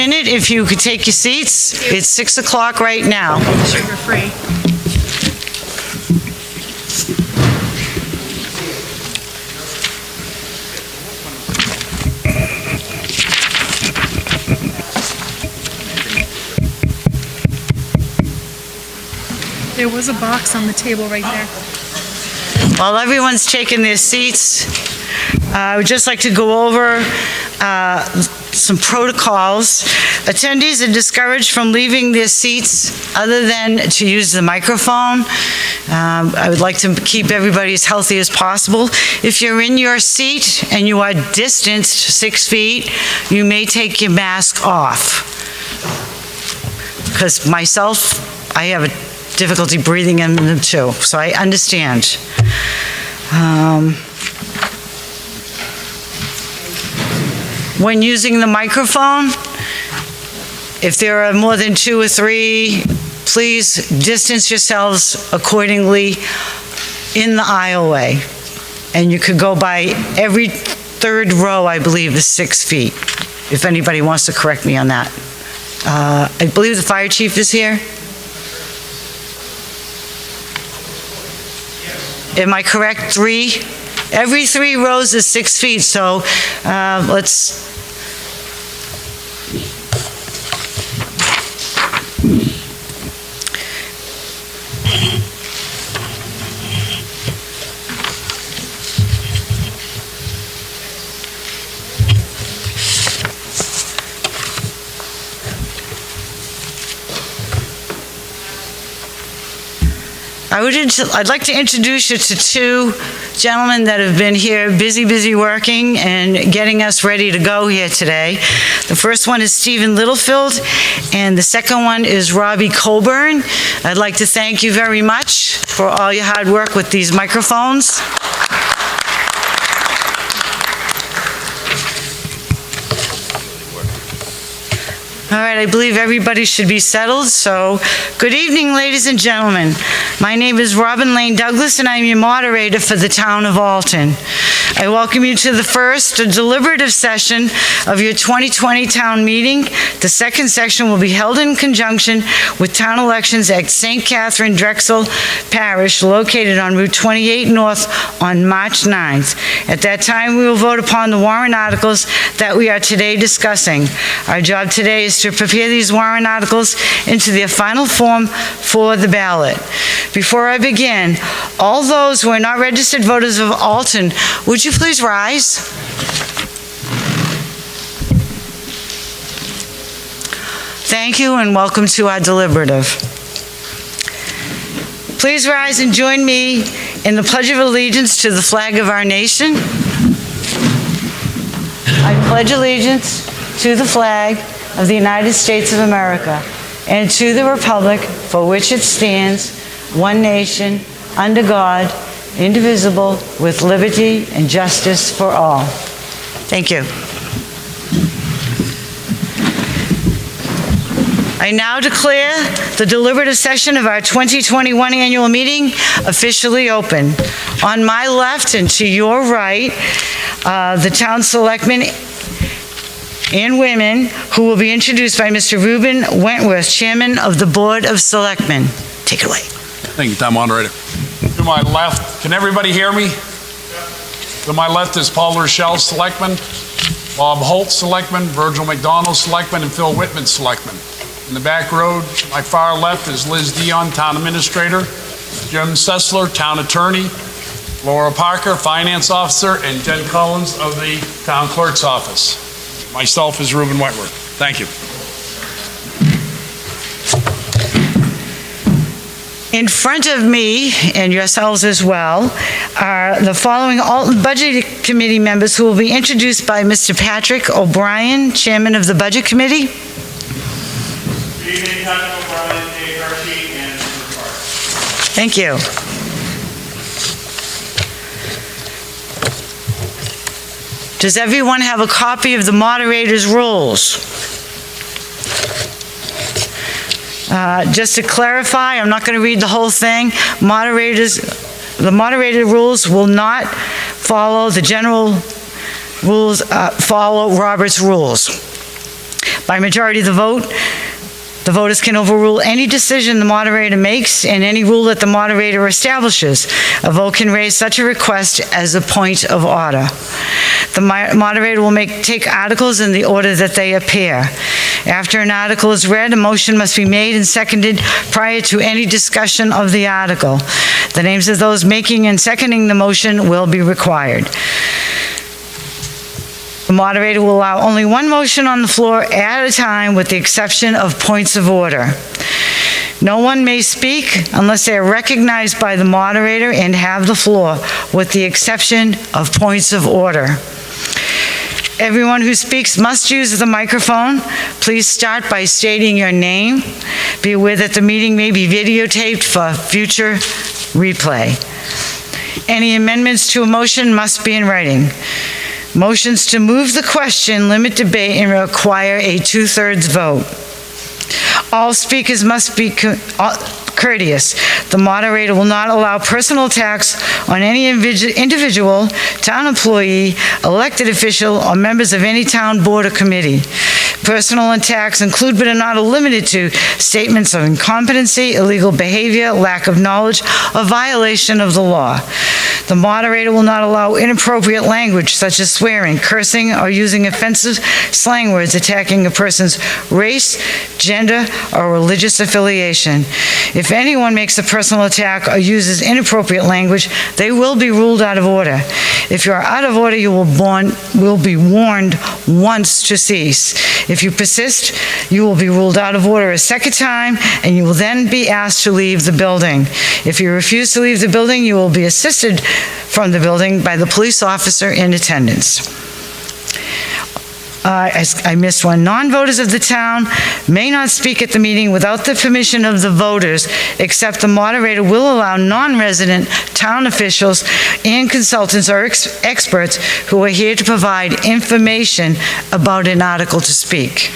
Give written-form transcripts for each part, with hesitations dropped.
minute if you could take your seats. It's 6 o'clock right now. Sugar-free. There was a box on the table right there. While everyone's taking their seats, I would just like to go over some protocols. Attendees are discouraged from leaving their seats other than to use the microphone. I would like to keep everybody as healthy as possible. If you're in your seat and you are distanced 6 feet, you may take your mask off. Because myself, I have a difficulty breathing in them too, so I understand. When using the microphone, if there are more than 2 or 3, please distance yourselves accordingly in the aisleway. And you could go by every 3rd row, I believe, is 6 feet, if anybody wants to correct me on that. I believe the fire chief is here. Am I correct? 3? Every 3 rows is 6 feet, so let's... I'd like to introduce you to 2 gentlemen that have been here busy working and getting us ready to go here today. The first one is Stephen Littlefield, and the second one is Robbie Coburn. I'd like to thank you very much for all your hard work with these microphones. All right, I believe everybody should be settled, so good evening, ladies and gentlemen. My name is Robin Lane Douglas, and I'm your moderator for the town of Alton. I welcome you to the first deliberative session of your 2020 town meeting. The second section will be held in conjunction with town elections at St. Catherine Drexel Parish, located on Route 28 North on March 9th. At that time, we will vote upon the warrant articles that we are today discussing. Our job today is to prepare these warrant articles into their final form for the ballot. Before I begin, all those who are not registered voters of Alton, would you please rise? Thank you and welcome to our deliberative. Please rise and join me in the Pledge of Allegiance to the flag of our nation. I pledge allegiance to the flag of the United States of America and to the republic for which it stands, one nation, under God, indivisible, with liberty and justice for all. Thank you. I now declare the deliberative session of our 2021 annual meeting officially open. On my left and to your right, the town selectmen and women who will be introduced by Mr. Reuben Wentworth, Chairman of the Board of Selectmen. Take it away. Thank you, Town Moderator. To my left, can everybody hear me? To my left is Paul Rochelle, Selectman, Bob Holt, Selectman, Virgil McDonald, Selectman, and Phil Whitman, Selectman. In the back row, to my far left is Liz Dion, Town Administrator, Jim Sessler, Town Attorney, Laura Parker, Finance Officer, and Jen Collins of the Town Clerk's Office. Myself is Reuben Wentworth. Thank you. In front of me, and yourselves as well, are the following Alton Budget Committee members who will be introduced by Mr. Patrick O'Brien, Chairman of the Budget Committee. Good evening, Patrick O'Brien, Dave Hershey, and Mr. Park. Thank you. Does everyone have a copy of the moderator's rules? Just to clarify, I'm not going to read the whole thing. The moderator rules will not follow the general rules, follow Robert's rules. By majority of the vote, the voters can overrule any decision the moderator makes and any rule that the moderator establishes. A vote can raise such a request as a point of order. The moderator will take articles in the order that they appear. After an article is read, a motion must be made and seconded prior to any discussion of the article. The names of those making and seconding the motion will be required. The moderator will allow only one motion on the floor at a time with the exception of points of order. No one may speak unless they are recognized by the moderator and have the floor, with the exception of points of order. Everyone who speaks must use the microphone. Please start by stating your name. Be aware that the meeting may be videotaped for future replay. Any amendments to a motion must be in writing. Motions to move the question limit debate and require a 2/3 vote. All speakers must be courteous. The moderator will not allow personal attacks on any individual, town employee, elected official, or members of any town board or committee. Personal attacks include but are not limited to statements of incompetency, illegal behavior, lack of knowledge, or violation of the law. The moderator will not allow inappropriate language such as swearing, cursing, or using offensive slang words attacking a person's race, gender, or religious affiliation. If anyone makes a personal attack or uses inappropriate language, they will be ruled out of order. If you are out of order, you will be warned once to cease. If you persist, you will be ruled out of order a second time, and you will then be asked to leave the building. If you refuse to leave the building, you will be assisted from the building by the police officer in attendance. I missed one. Non-voters of the town may not speak at the meeting without the permission of the voters, except the moderator will allow non-resident town officials and consultants or experts who are here to provide information about an article to speak.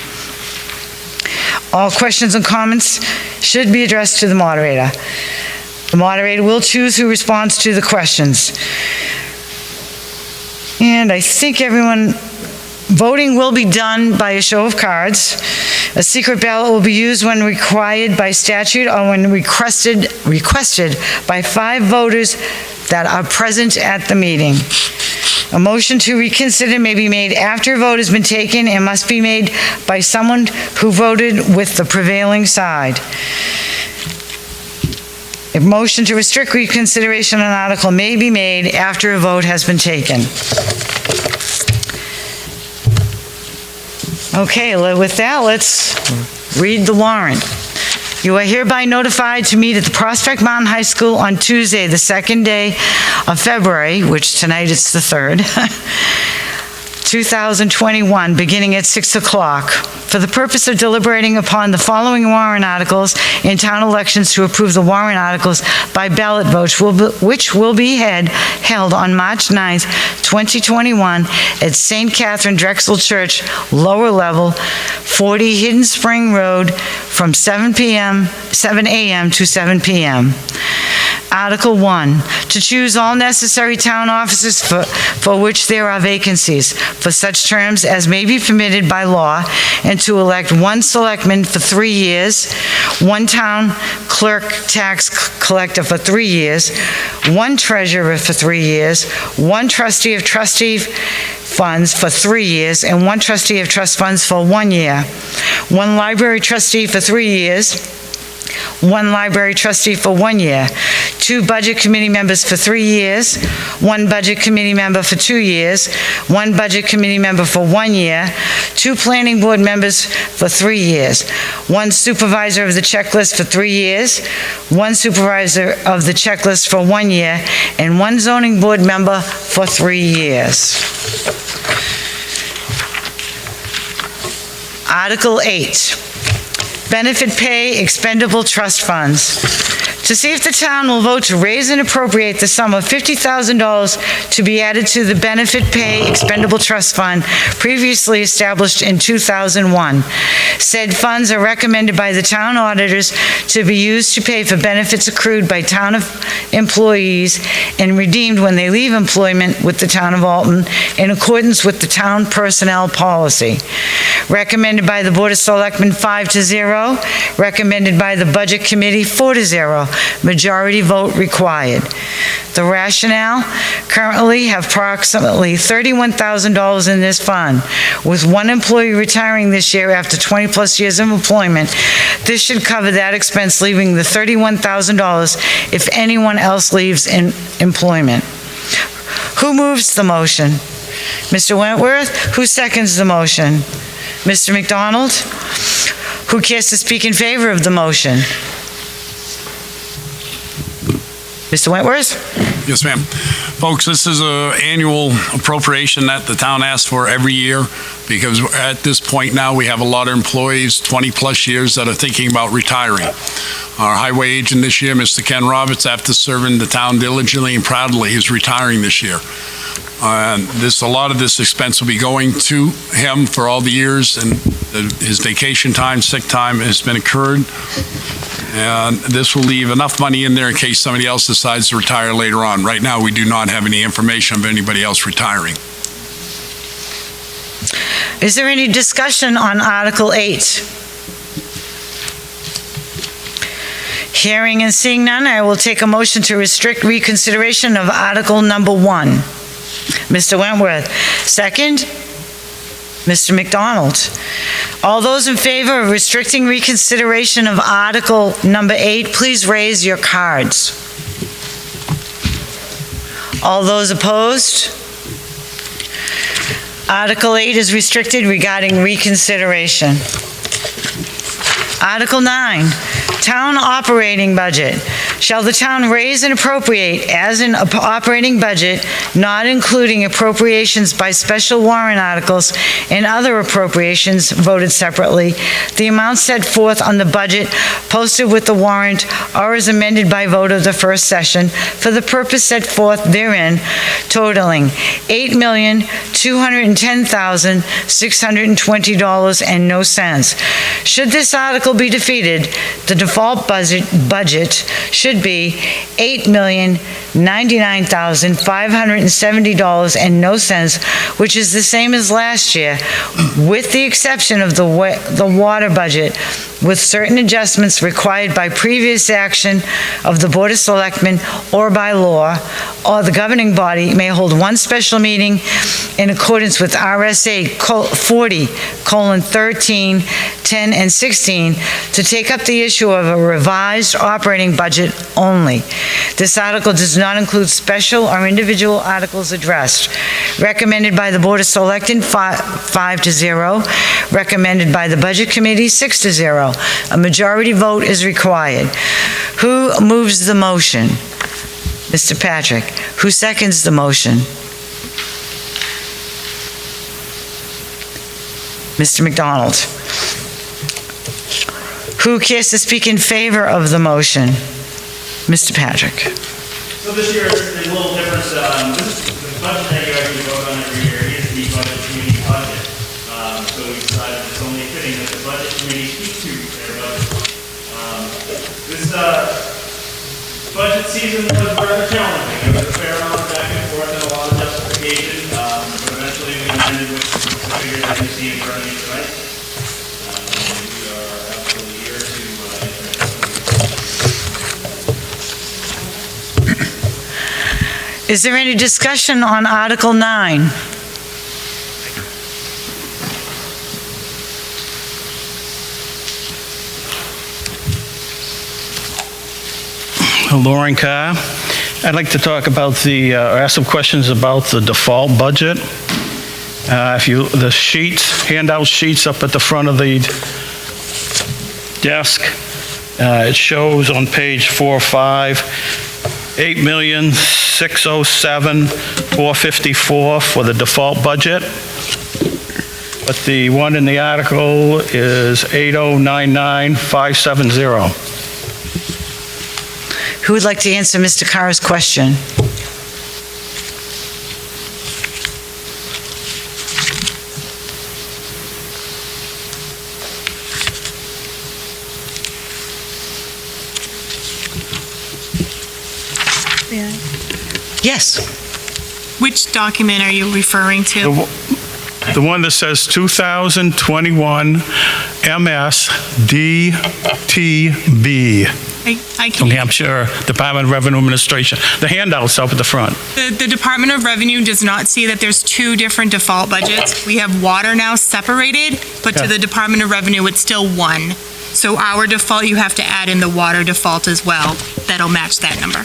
All questions and comments should be addressed to the moderator. The moderator will choose who responds to the questions. And I think voting will be done by a show of cards. A secret ballot will be used when required by statute or when requested by 5 voters that are present at the meeting. A motion to reconsider may be made after a vote has been taken and must be made by someone who voted with the prevailing side. A motion to restrict reconsideration on an article may be made after a vote has been taken. Okay, with that, let's read the warrant. You are hereby notified to meet at the Prospect Mountain High School on Tuesday, the 2nd day of February, which tonight it's the 3rd, 2021, beginning at 6 o'clock, for the purpose of deliberating upon the following warrant articles in town elections to approve the warrant articles by ballot votes, which will be held on March 9th, 2021 at St. Catherine Drexel Church, lower level, 40 Hidden Spring Road, from 7 a.m. to 7 p.m. Article 1, to choose all necessary town offices for which there are vacancies, for such terms as may be permitted by law, and to elect 1 selectman for 3 years, 1 town clerk tax collector for 3 years, 1 treasurer for 3 years, 1 trustee of trustee funds for 3 years, and 1 trustee of trust funds for 1 year, 1 library trustee for 3 years, 1 library trustee for 1 year, 2 budget committee members for 3 years, 1 budget committee member for 2 years, 1 budget committee member for 1 year, 2 planning board members for 3 years, 1 supervisor of the checklist for 3 years, 1 supervisor of the checklist for 1 year, and 1 zoning board member for 3 years. Article 8. Benefit pay expendable trust funds. to see if the town will vote to raise and appropriate the sum of $50,000 to be added to the Benefit Pay Expendable Trust Fund previously established in 2001. Said funds are recommended by the town auditors to be used to pay for benefits accrued by town employees and redeemed when they leave employment with the town of Alton in accordance with the town personnel policy. Recommended by the Board of Selectmen 5-0. Recommended by the Budget Committee 4-0. Majority vote required. The rationale: currently have approximately $31,000 in this fund. With one employee retiring this year after 20-plus years of employment, this should cover that expense, leaving the $31,000 if anyone else leaves in employment. Who moves the motion? Mr. Wentworth. Who seconds the motion? Mr. McDonald. Who cares to speak in favor of the motion? Mr. Wentworth? Yes, ma'am. Folks, this is an annual appropriation that the town asks for every year because at this point now we have a lot of employees, 20-plus years, that are thinking about retiring. Our highway agent this year, Mr. Ken Roberts, after serving the town diligently and proudly, is retiring this year. A lot of this expense will be going to him for all the years, and his vacation time, sick time has been incurred. And this will leave enough money in there in case somebody else decides to retire later on. Right now, we do not have any information of anybody else retiring. Is there any discussion on Article 8? Hearing and seeing none, I will take a motion to restrict reconsideration of Article number 1. Mr. Wentworth. Second, Mr. McDonald. All those in favor of restricting reconsideration of Article number 8, please raise your cards. All those opposed? Article 8 is restricted regarding reconsideration. Article 9, Town Operating Budget. Shall the town raise and appropriate as an operating budget, not including appropriations by special warrant articles and other appropriations voted separately, the amount set forth on the budget posted with the warrant or as amended by vote of the first session for the purpose set forth therein, totaling $8,210,620 and no cents. Should this article be defeated, the default budget should be $8,099,570 and no cents, which is the same as last year, with the exception of the water budget, with certain adjustments required by previous action of the Board of Selectmen or by law, or the governing body may hold one special meeting in accordance with RSA 40:13, 10, and 16 to take up the issue of a revised operating budget only. This article does not include special or individual articles addressed. Recommended by the Board of Selectmen 5-0. Recommended by the Budget Committee 6-0. A majority vote is required. Who moves the motion? Mr. Patrick. Who seconds the motion? Mr. McDonald. Who cares to speak in favor of the motion? Mr. Patrick. So this year is a little different. The budget that you actually vote on every year is the budget committee budget. So we decided it's only fitting that the budget committee speak to their budget. This budget season was rather challenging. There was a fair amount of back and forth and a lot of justification. But eventually we ended with the figure that you see in front of you tonight. We are absolutely here to Is there any discussion on Article 9? Lauren Carr. I'd like to talk about or ask some questions about the default budget. The sheets, handout sheets up at the front of the desk, it shows on page 4 or 5, $8,607,454 for the default budget. But the one in the article is $8,099,570. Who would like to answer Mr. Carr's question? Yeah. Yes. Which document are you referring to? The one that says 2021 MSDTB, I New can, Hampshire Department of Revenue Administration. The handout's up at the front. the Department of Revenue does not see that there's two different default budgets. We have water now separated, but to Yeah. the Department of Revenue, it's still one. So our default, you have to add in the water default as well. That'll match that number.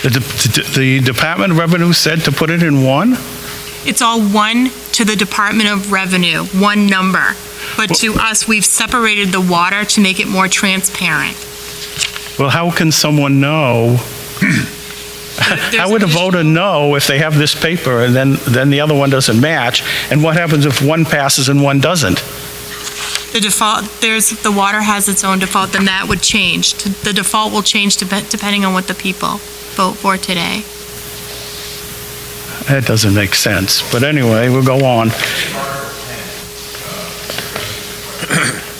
The Department of Revenue said to put it in one? It's all one to the Department of Revenue, one number. But to us, we've separated the water to make it more transparent. Well, how can someone know? How would a voter know if they have this paper and then the other one doesn't match? And what happens if one passes and one doesn't? The default, the water has its own default, then that would change. The default will change depending on what the people vote for today. That doesn't make sense. But anyway, we'll go on.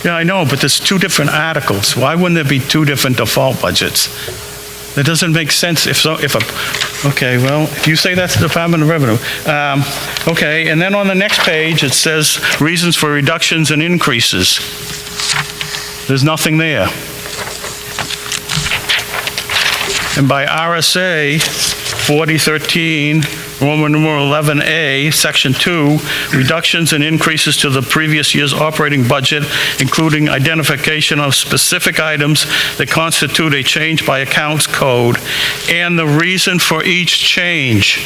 Yeah, I know, but there's two different articles. Why wouldn't there be two different default budgets? That doesnn't make sense okay, well, if you say that's the Department of Revenue. Okay, and then on the next page, it says reasons for reductions and increases. There's nothing there. And by RSA 4013, Roman numeral 11A, Section 2, reductions and increases to the previous year's operating budget, including identification of specific items that constitute a change by accounts code, and the reason for each change.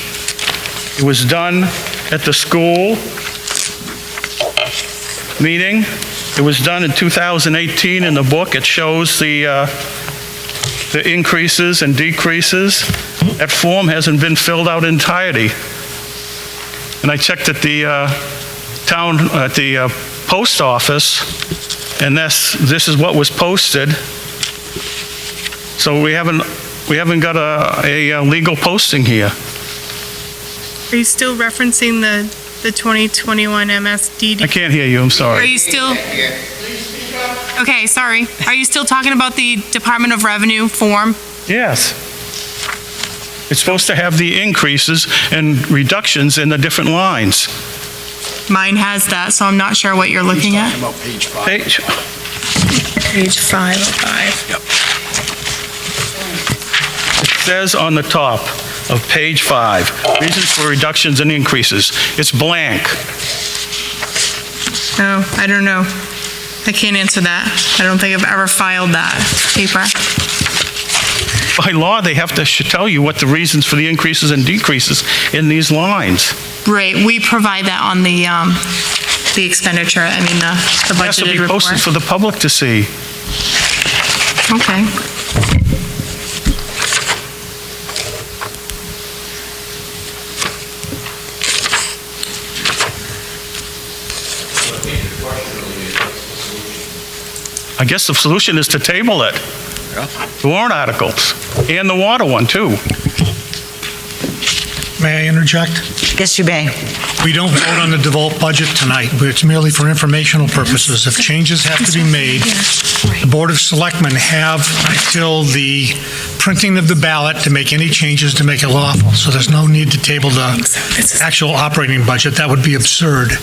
It was done at the school meeting. It was done in 2018 in the book. It shows the increases and decreases. That form hasn't been filled out entirety. And I checked at the post office, and this is what was posted. So we haven't got a legal posting here. Are you still referencing the 2021 MSDD? I can't hear you, I'm Are sorry. you still? Okay, sorry. Are you still talking about the Department of Revenue form? Yes. It's supposed to have the increases and reductions in the different lines. Mine has that, so I'm not sure what you're looking at. About page 5. Page, Page 505. it says on the top of page 5, reasons for reductions and increases. It's blank. Oh, I don't know. I can't answer that. I don't think I've ever filed that paper. By law, they have to tell you what the reasons for the increases and decreases in these lines. Right, we provide that on the expenditure, the It has to budgeted be report. posted for the public to see. Okay. I guess the solution is to table it. The warrant articles, and the water one, too. May I interject? Yes, you may. We don't vote on the default budget tonight, but it's merely for informational purposes. If changes have to be made, the Board of Selectmen have until the printing of the ballot to make any changes to make it lawful. So there's no need to table the actual operating budget. That would be absurd.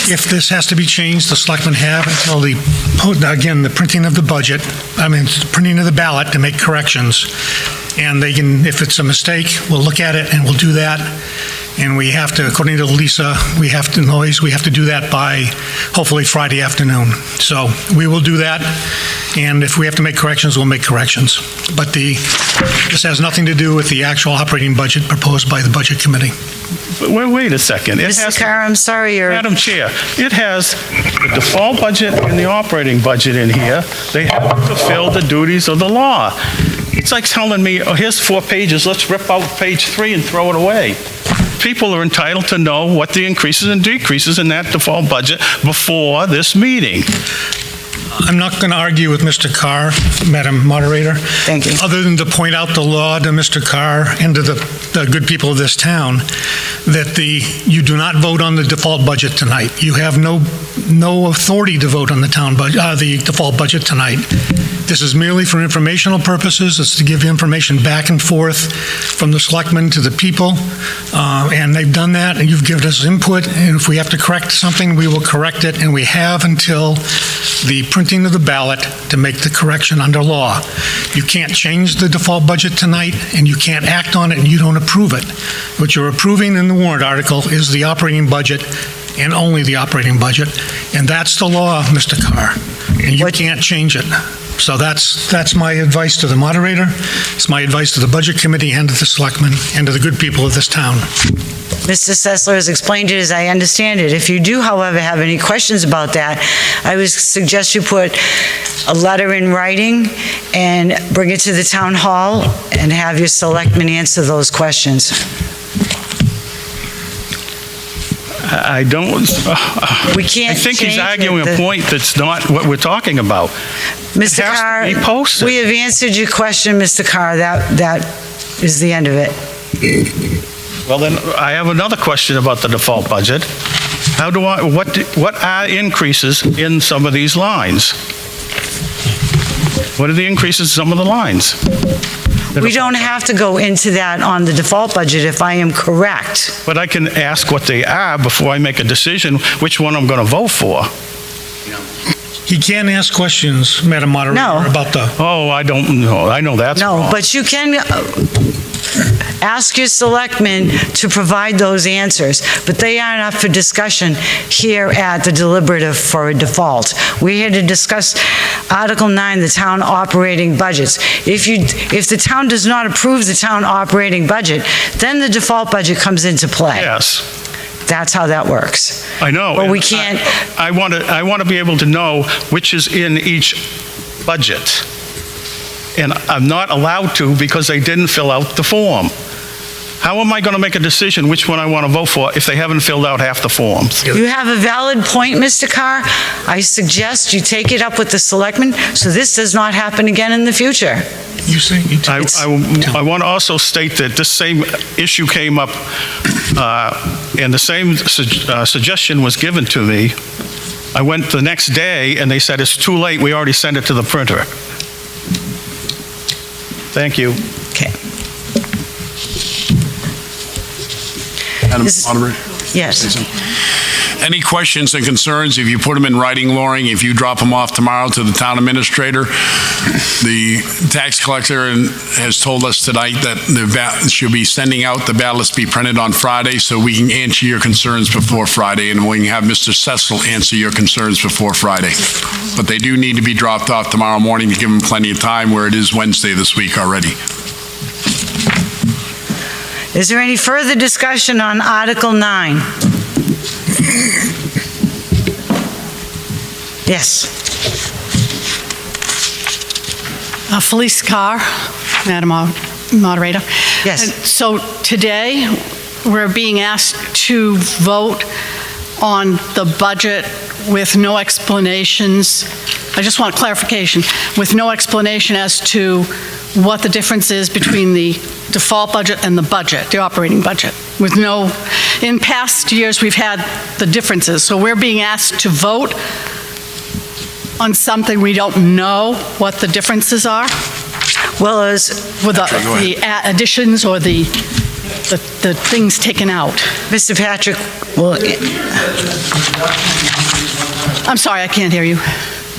If this has to be changed, the selectmen have until the printing of the budget, the printing of the ballot to make corrections. And they can, if it's a mistake, we'll look at it and we'll do that. And we have to, according to Lisa, we have to do that by hopefully Friday afternoon. So we will do that. And if we have to make corrections, we'll make corrections. But this has nothing to do with the actual operating budget proposed by the Budget Committee. But wait a second. It Mr. has, Carr, I'm sorry, Madam Chair, it has the default budget and the operating budget in here. They have to fulfill the duties of the law. It's like telling me, oh, here's 4 pages, let's rip out page 3 and throw it away. people are entitled to know what the increases and decreases in that default budget before this meeting. I'm not going to argue with Mr. Carr, Madam Moderator. Thank you. Other than to point out the law to Mr. Carr and to the good people of this town, that you do not vote on the default budget tonight. You have no authority to vote on the the default budget tonight. This is merely for informational purposes. It's to give information back and forth from the selectmen to the people, and they've done that, and you've given us input, and if we have to correct something, we will correct it, and we have until the printing of the ballot to make the correction under law. You can't change the default budget tonight, and you can't act on it, and you don't approve it. What you're approving in the warrant article is the operating budget, and only the operating budget, and that's the law, Mr. Carr, and you can't change it. So that's my advice to the moderator, it's my advice to the budget committee and to the selectmen and to the good people of this town. Mr. Sessler has explained it as I understand it. If you do, however, have any questions about that, I would suggest you put a letter in writing and bring it to the town hall and have your selectmen answer those questions. I don't, We can't I think he's change arguing it. a point that's not what we're talking about. Mr. It has to Carr, be posted. we have answered your question, Mr. Carr. That is the end of it. Well, then, I have another question about the default budget. What are increases in some of these lines? What are the increases in some of the lines? We don't have to go into that on the default budget if I am correct. But I can ask what they are before I make a decision which one I'm going to vote for. He can't ask questions, Madam Moderator, No. about the... Oh, I don't know. I know that's No, wrong. but you can ask your selectmen to provide those answers, but they aren't up for discussion here at the deliberative for a default. We're here to discuss Article 9, the town operating budgets. If the town does not approve the town operating budget, then the default budget comes into play. Yes, That's how that works. I know. But we and can't- I want to be able to know which is in each budget. And I'm not allowed to because they didn't fill out the form. How am I going to make a decision which one I want to vote for if they haven't filled out half the forms? You have a valid point, Mr. Carr. I suggest you take it up with the selectmen so this does not happen again in the future. You say... I want to also state that this same issue came up, and the same suggestion was given to me. I went the next day, and they said, it's too late, we already sent it to the printer. Thank you. Okay. Madam This is- Moderator? Yes. Any questions and concerns, if you put them in writing, Loring, if you drop them off tomorrow to the town administrator, the tax collector has told us tonight that she'll be sending out the ballots be printed on Friday, so we can answer your concerns before Friday, and we can have Mr. Cecil answer your concerns before Friday. But they do need to be dropped off tomorrow morning to give them plenty of time, where it is Wednesday this week already. Is there any further discussion on Article 9? Yes. Felice Carr, Madam Moderator. Yes. And so today, we're being asked to vote on the budget with no explanations. I just want clarification, with no explanation as to what the difference is between the default budget and the budget, the operating budget. With no, in past years, we've had the differences. So we're being asked to vote on something we don't know what the differences are? Well, as With the additions or the things taken out? Mr. Patrick, well, I'm sorry, I can't hear you.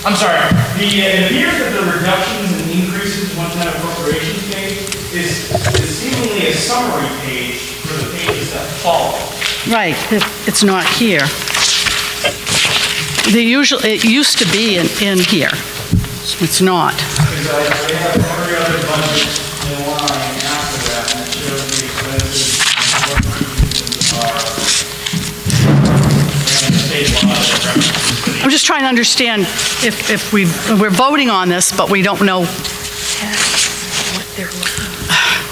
I'm sorry, it appears that the reductions and increases one-time appropriations page is seemingly a summary page for the pages that follow. Right, it's not here. It used to be in here. It's not. Because they have every other budget in line after that, and it shows the expenses and what pieces are, and the state law that references. I'm just trying to understand if we're voting on this, but we don't know.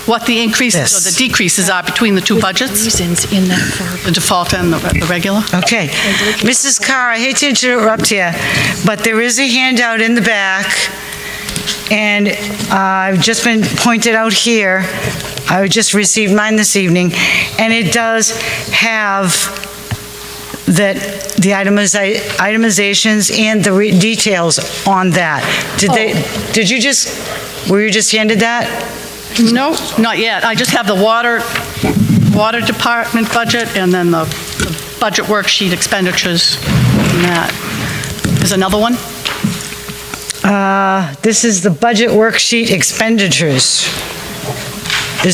what the increases or the decreases are between the two budgets? Reasons in that for The default and the regular? Okay. Mrs. Carr, I hate to interrupt you, but there is a handout in the back, and I've just been pointed out here. I just received mine this evening, and it does have the itemizations and the details on that. Were you just handed that? No, not yet. I just have the water department budget and then the budget worksheet expenditures and that. There's another one? This is the budget worksheet expenditures.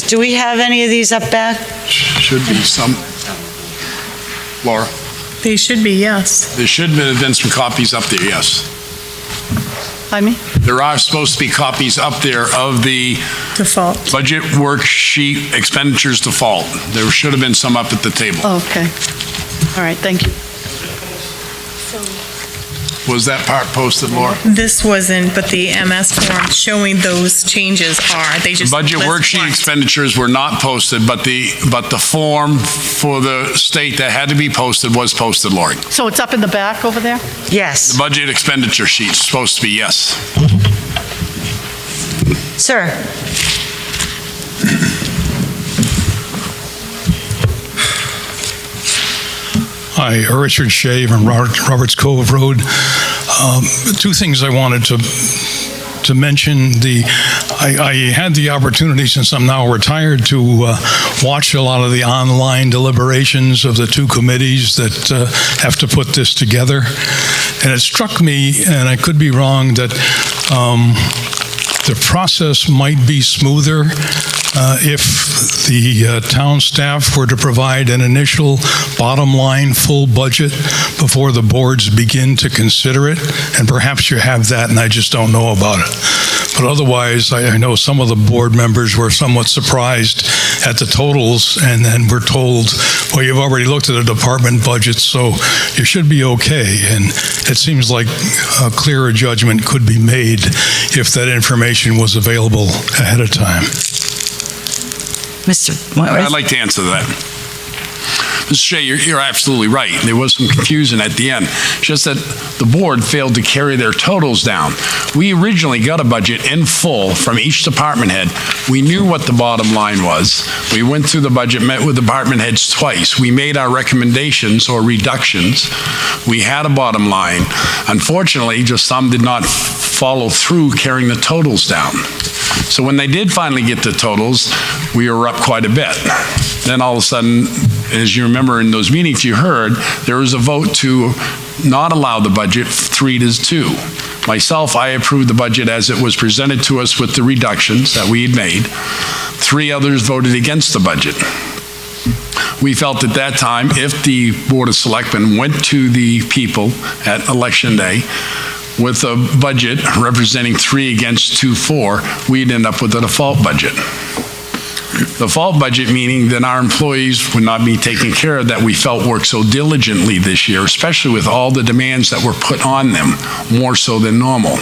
Do we have any of these up back? Should be some. Laura? They should be, yes. There should have been some copies up there, yes. By me? There are supposed to be copies up there of the Default. budget worksheet expenditures default. There should have been some up at the table. Oh, okay. All right, thank you. Was that part posted, Laura? This wasn't, but the MS form showing those changes are, they just. Budget list worksheet what. expenditures were not posted, but the form for the state that had to be posted was posted, Lori. So it's up in the back over there? Yes. The budget expenditure sheet's supposed to be yes. Sir? Hi, Richard Shea from Roberts Cove Road. Two things I wanted to mention. I had the opportunity, since I'm now retired, to watch a lot of the online deliberations of the two committees that have to put this together. And it struck me, and I could be wrong, that the process might be smoother if the town staff were to provide an initial bottom line full budget before the boards begin to consider it, and perhaps you have that and I just don't know about it. But otherwise, I know some of the board members were somewhat surprised at the totals and then were told, well, you've already looked at the department budget, so you should be okay. And it seems like a clearer judgment could be made if that information was available ahead of time. I'd like to answer that. Mr. Shea, you're absolutely right. There was some confusion at the end. Just that the board failed to carry their totals down. We originally got a budget in full from each department head. We knew what the bottom line was. We went through the budget, met with department heads twice. We made our recommendations or reductions. We had a bottom line. Unfortunately, just some did not follow through carrying the totals down. So when they did finally get the totals, we were up quite a bit. Then all of a sudden, as you remember in those meetings you heard, there was a vote to not allow the budget 3-2. Myself, I approved the budget as it was presented to us with the reductions that we had made. 3 others voted against the budget. We felt at that time, if the Board of Selectmen went to the people at Election Day with a budget representing 3 against 2-4, we'd end up with a default budget. Default budget meaning that our employees would not be taken care of that we felt worked so diligently this year, especially with all the demands that were put on them, more so than normal.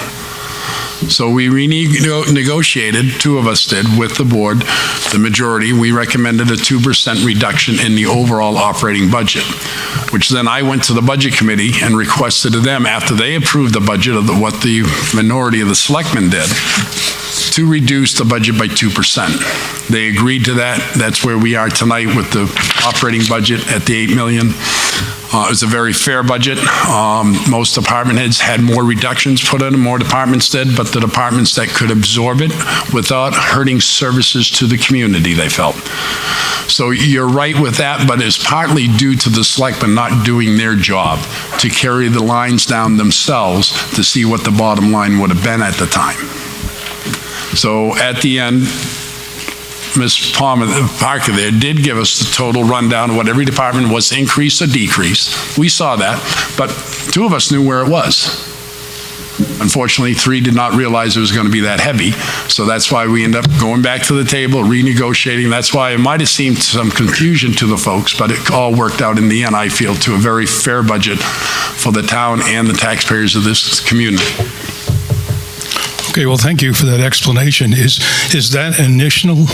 So we renegotiated, 2 of us did, with the board, the majority. We recommended a 2% reduction in the overall operating budget, which then I went to the budget committee and requested of them, after they approved the budget of what the minority of the selectmen did, to reduce the budget by 2%. They agreed to that. That's where we are tonight with the operating budget at the 8 million. It was a very fair budget. Most department heads had more reductions put in, more departments did, but the departments that could absorb it without hurting services to the community, they felt. So you're right with that, but it's partly due to the selectmen not doing their job to carry the lines down themselves to see what the bottom line would have been at the time. So at the end, Ms. Parker there did give us the total rundown of what every department was increase or decrease. We saw that, but 2 of us knew where it was. Unfortunately, 3 did not realize it was going to be that heavy, so that's why we end up going back to the table, renegotiating. That's why it might have seemed some confusion to the folks, but it all worked out in the end, I feel, to a very fair budget for the town and the taxpayers of this community. Okay, well, thank you for that explanation. Is that initial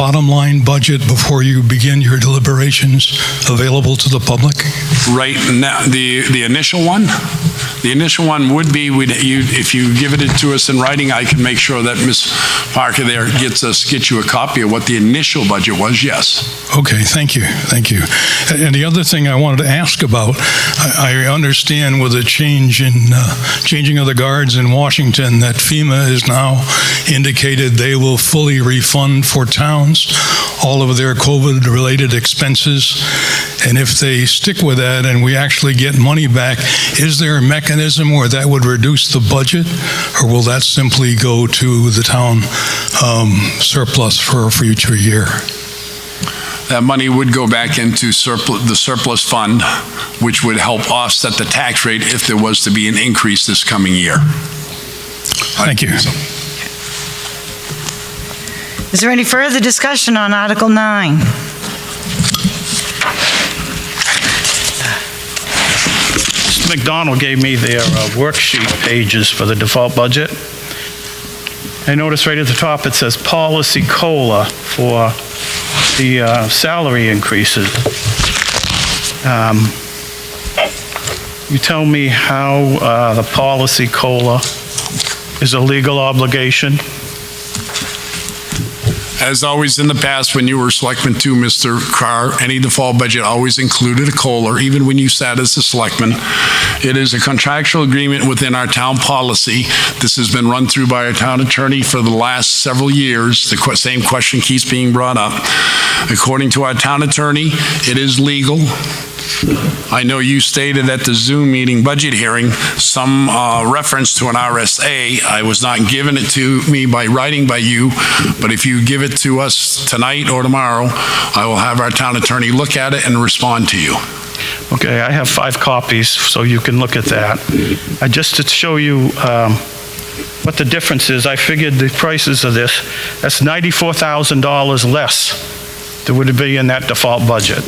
bottom line budget before you begin your deliberations available to the public? Right now, the initial one? The initial one would be, if you give it to us in writing, I can make sure that Ms. Parker there gets you a copy of what the initial budget was, yes. Okay, thank you. And the other thing I wanted to ask about, I understand with the changing of the guards in Washington that FEMA has now indicated they will fully refund for towns all of their COVID-related expenses. And if they stick with that and we actually get money back, is there a mechanism where that would reduce the budget, or will that simply go to the town surplus for a future year? That money would go back into the surplus fund, which would help offset the tax rate if there was to be an increase this coming year. Thank you. Is there any further discussion on Article 9? Mr. McDonald gave me their worksheet pages for the default budget. I noticed right at the top it says policy COLA for the salary increases. You tell me how the policy COLA is a legal obligation? As always in the past, when you were selectman too, Mr. Carr, any default budget always included a COLA, even when you sat as a selectman. It is a contractual agreement within our town policy. This has been run through by our town attorney for the last several years. The same question keeps being brought up. According to our town attorney, it is legal. I know you stated at the Zoom meeting budget hearing some reference to an RSA. I was not given it to me by writing by you, but if you give it to us tonight or tomorrow, I will have our town attorney look at it and respond to you. Okay, I have 5 copies, so you can look at that. Just to show you what the difference is, I figured the prices of this, that's $94,000 less that would be in that default budget.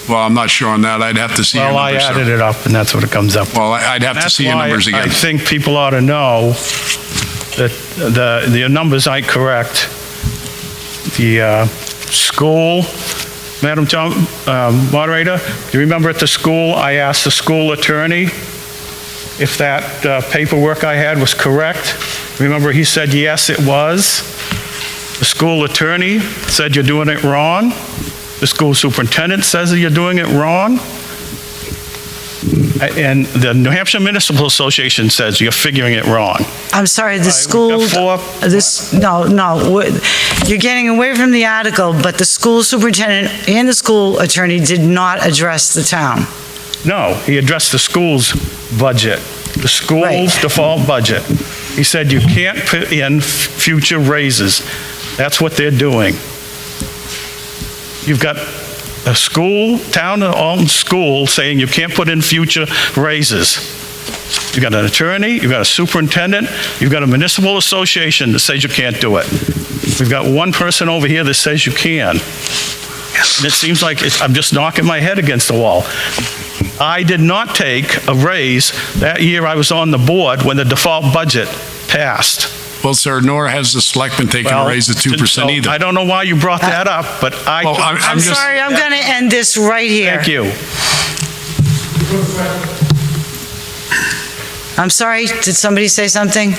Well, I'm not sure on that. I'd have to see your numbers. Well, I added it up, and that's what it comes up with. Well, I'd have to see your numbers again. I think people ought to know that the numbers aren't correct. The school, Madam Moderator, do you remember at the school, I asked the school attorney if that paperwork I had was correct? Remember, he said, yes, it was. The school attorney said you're doing it wrong. The school superintendent says that you're doing it wrong. And the New Hampshire Municipal Association says you're figuring it wrong. I'm sorry, the school, no, you're getting away from the article, but the school superintendent and the school attorney did not address the town. No, he addressed the school's budget, the school's default budget. He said you can't put in future raises. That's what they're doing. You've got a school, town of Alton school saying you can't put in future raises. You've got an attorney, you've got a superintendent, you've got a municipal association that says you can't do it. We've got one person over here that says you can. And it seems like I'm just knocking my head against the wall. I did not take a raise that year I was on the board when the default budget passed. Well, sir, nor has the selectman taken a raise of 2% either. I don't know why you brought that up, but I'm sorry, I'm going to end this right here. Thank you. I'm sorry, did somebody say something?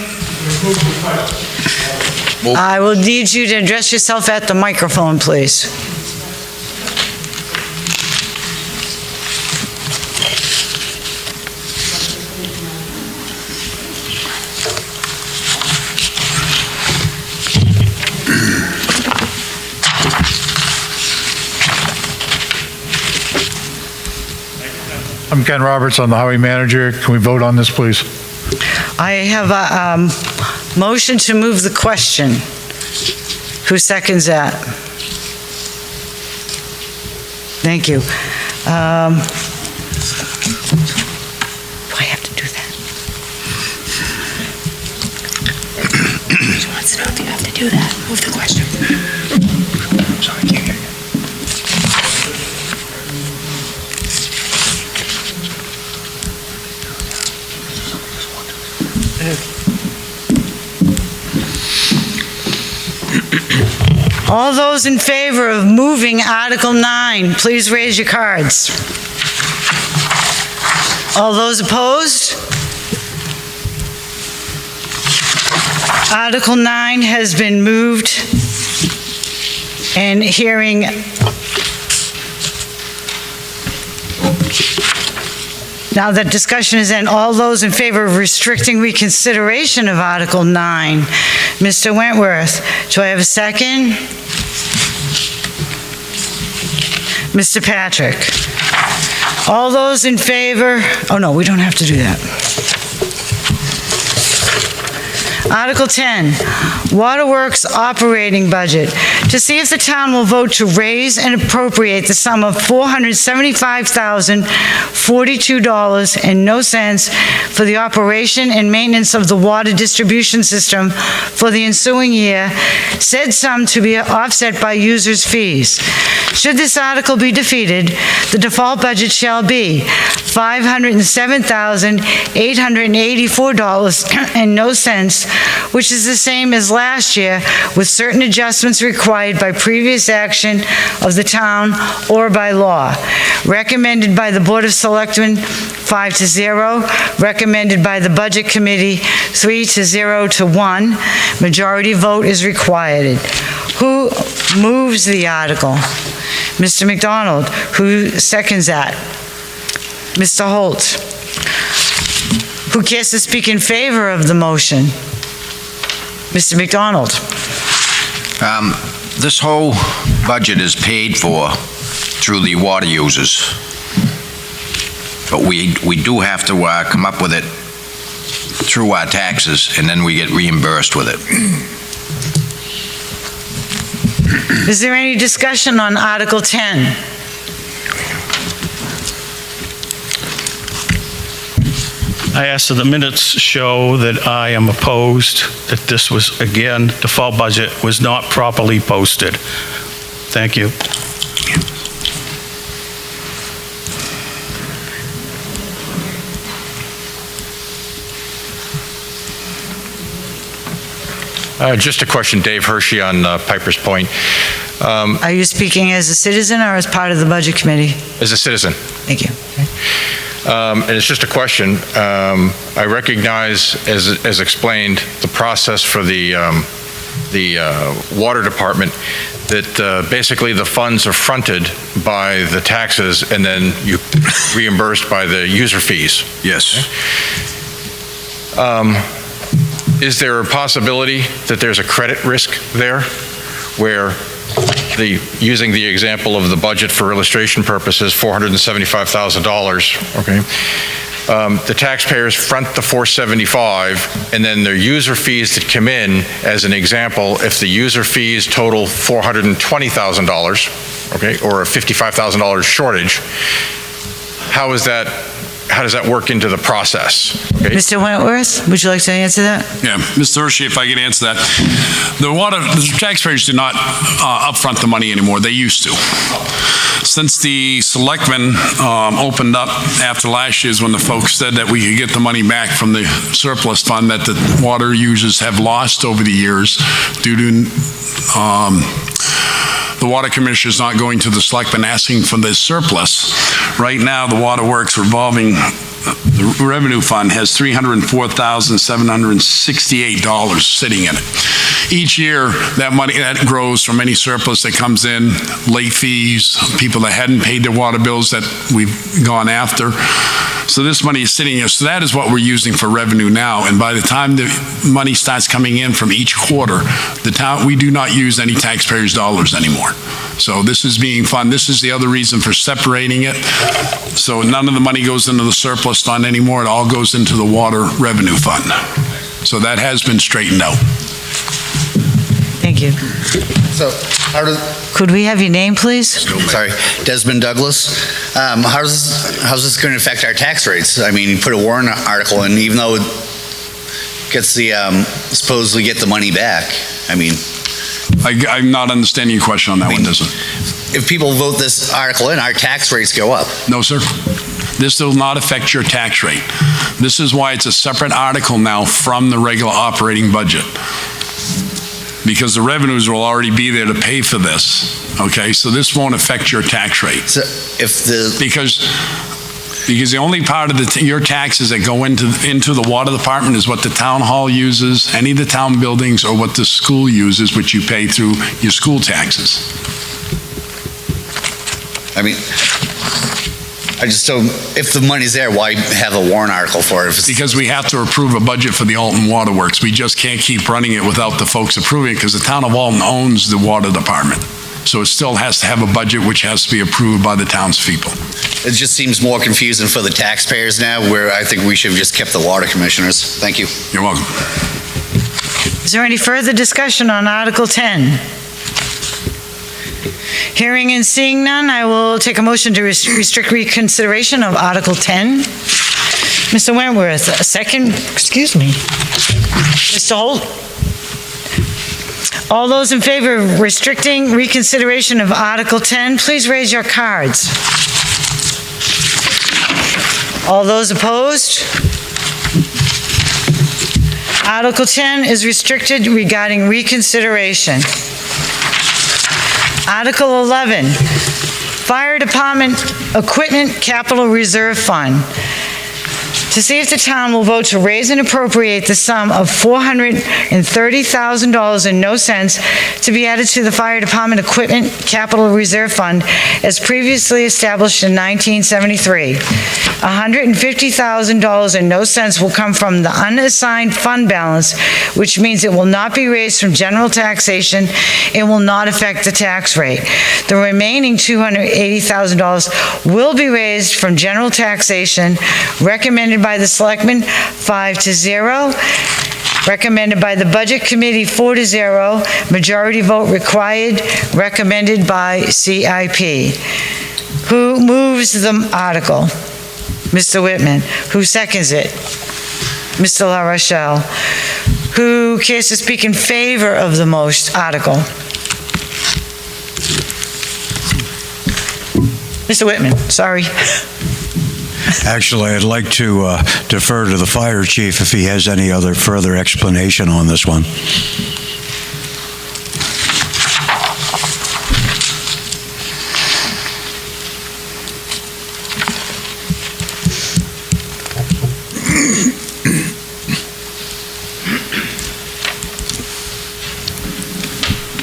I will need you to address yourself at the microphone, please. I'm Ken Roberts, I'm the highway manager. Can we vote on this, please? I have a motion to move the question. Who seconds that? Thank you. Do I have to do that? She wants to know if you have to do that. Move the question. I'm sorry, I can't hear you. All those in favor of moving Article 9, please raise your cards. All those opposed? Article 9 has been moved, and hearing now that discussion is in, all those in favor of restricting reconsideration of Article 9, Mr. Wentworth, do I have a second? Mr. Patrick. All those in favor, oh no, we don't have to do that. Article 10, Waterworks Operating Budget. To see if the town will vote to raise and appropriate the sum of $475,042.00 for the operation and maintenance of the water distribution system for the ensuing year, said sum to be offset by users' fees. Should this article be defeated, the default budget shall be $507,884.00, which is the same as last year, with certain adjustments required by previous action of the town or by law. Recommended by the Board of Selectmen, 5-0. Recommended by the Budget Committee, 3-0 to 1. Majority vote is required. Who moves the article? Mr. McDonald. Who seconds that? Mr. Holt. Who cares to speak in favor of the motion? Mr. McDonald. This whole budget is paid for through the water users. But we do have to come up with it through our taxes, and then we get reimbursed with it. Is there any discussion on Article 10? I ask that the minutes show that I am opposed, that this was, again, default budget was not properly posted. Thank you. Just a question, Dave Hershey on Piper's Point. Are you speaking as a citizen or as part of the Budget Committee? As a citizen. Thank you. And it's just a question. I recognize, as explained, the process for the water department, that basically the funds are fronted by the taxes and then you reimbursed by the user fees. Yes. Is there a possibility that there's a credit risk there, where using the example of the budget for illustration purposes, $475,000, okay? The taxpayers front the $475,000, and then their user fees that come in, as an example, if the user fees total $420,000, okay, or a $55,000 shortage, how does that work into the process? Okay. Mr. Wentworth, would you like to answer that? Yeah, Mr. Hershey, if I could answer that. The taxpayers do not upfront the money anymore. They used to. Since the selectmen opened up after last year's, when the folks said that we could get the money back from the surplus fund that the water users have lost over the years due to the water commissioners not going to the selectmen asking for the surplus. Right now, the Waterworks revolving the revenue fund has $304,768 sitting in it. Each year, that money that grows from any surplus that comes in, late fees, people that hadn't paid their water bills that we've gone after. So this money is sitting here. So that is what we're using for revenue now. And by the time the money starts coming in from each quarter, the town, we do not use any taxpayers' dollars anymore. So this is being funded. This is the other reason for separating it. So none of the money goes into the surplus fund anymore. It all goes into the water revenue fund. So that has been straightened out. Thank you. So, could we have your name, please? Sorry, Desmond Douglas. How's this going to affect our tax rates? I mean, you put a warrant article in, even though it gets the supposedly get the money back. I mean, I'm not understanding your question on that one, doesn't? If people vote this article in, our tax rates go up. No, sir. This will not affect your tax rate. This is why it's a separate article now from the regular operating budget. because the revenues will already be there to pay for this, okay? So this won't affect your tax rate. So if the, Because the only part of your taxes that go into the water department is what the town hall uses, any of the town buildings, or what the school uses, which you pay through your school taxes. I mean, I just don't, if the money's there, why have a warrant article for it? If it's- Because we have to approve a budget for the Alton Water Works. We just can't keep running it without the folks approving it, because the town of Alton owns the water department. So it still has to have a budget which has to be approved by the townspeople. It just seems more confusing for the taxpayers now, where I think we should have just kept the water commissioners. Thank you. You're welcome. Is there any further discussion on Article 10? Hearing and seeing none, I will take a motion to restrict reconsideration of Article 10. Mr. Wentworth, a second, excuse me. Mr. Holt? All those in favor of restricting reconsideration of Article 10, please raise your cards. All those opposed? Article 10 is restricted regarding reconsideration. Article 11, Fire Department Equipment Capital Reserve Fund. To see if the town will vote to raise and appropriate the sum of $430,000 and no cents to be added to the Fire Department Equipment Capital Reserve Fund as previously established in 1973. $150,000 and no cents will come from the unassigned fund balance, which means it will not be raised from general taxation and will not affect the tax rate. The remaining $280,000 will be raised from general taxation, recommended by the Selectmen 5-0, recommended by the Budget Committee 4-0, majority vote required, recommended by CIP. Who moves the article? Mr. Whitman. Who seconds it? Mr. La Rochelle. Who cares to speak in favor of the article? Mr. Whitman, sorry. Actually, I'd like to defer to the fire chief if he has any other further explanation on this one.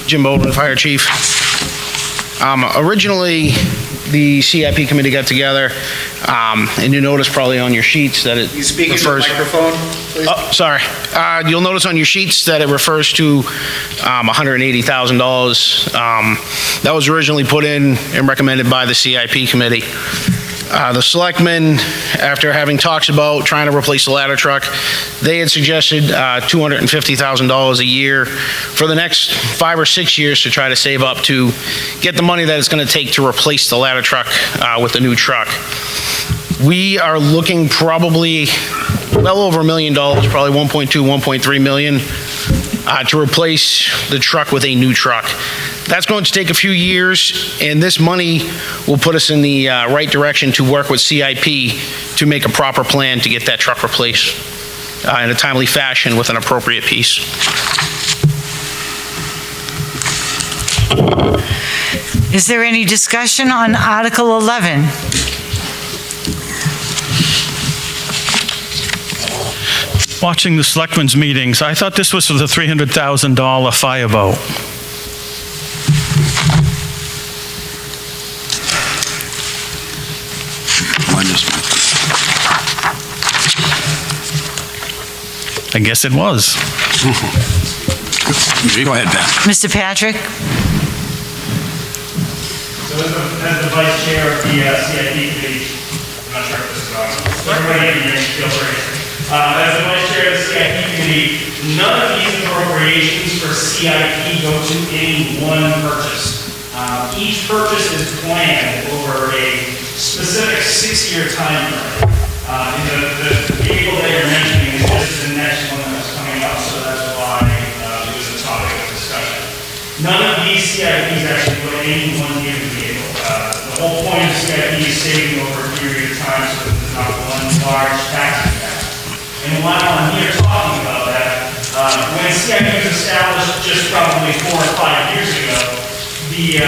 Jim Bowden, Fire Chief. Originally, the CIP committee got together, and you notice probably on your sheets that it You speak into the refers... microphone, please? Oh, sorry. You'll notice on your sheets that it refers to $180,000. That was originally put in and recommended by the CIP committee. The selectmen, after having talks about trying to replace the ladder truck, they had suggested $250,000 a year for the next 5 or 6 years to try to save up to get the money that it's going to take to replace the ladder truck with a new truck. We are looking probably well over $1 million, probably 1.2, 1.3 million, to replace the truck with a new truck. That's going to take a few years, and this money will put us in the right direction to work with CIP to make a proper plan to get that truck replaced in a timely fashion with an appropriate piece. Is there any discussion on Article 11? Watching the selectmen's meetings, I thought this was for the $300,000 fire boat. I guess it was. Go ahead, Pat. Mr. Patrick? So as the vice chair of the CIP committee, I'm not sure if this is on. Everybody in here, feel free. As the vice chair of the CIP committee, none of these appropriations for CIP go to any one purchase. Each purchase is planned over a specific 6-year time frame. And the vehicle that you're mentioning is just the next one that's coming up, so that's why it was a topic of discussion. None of these CIPs actually go to any one given vehicle. The whole point of CIP is saving over a period of time so that there's not one large tax impact. And while I'm here talking about that, When CIP was established just probably 4 or 5 years ago, the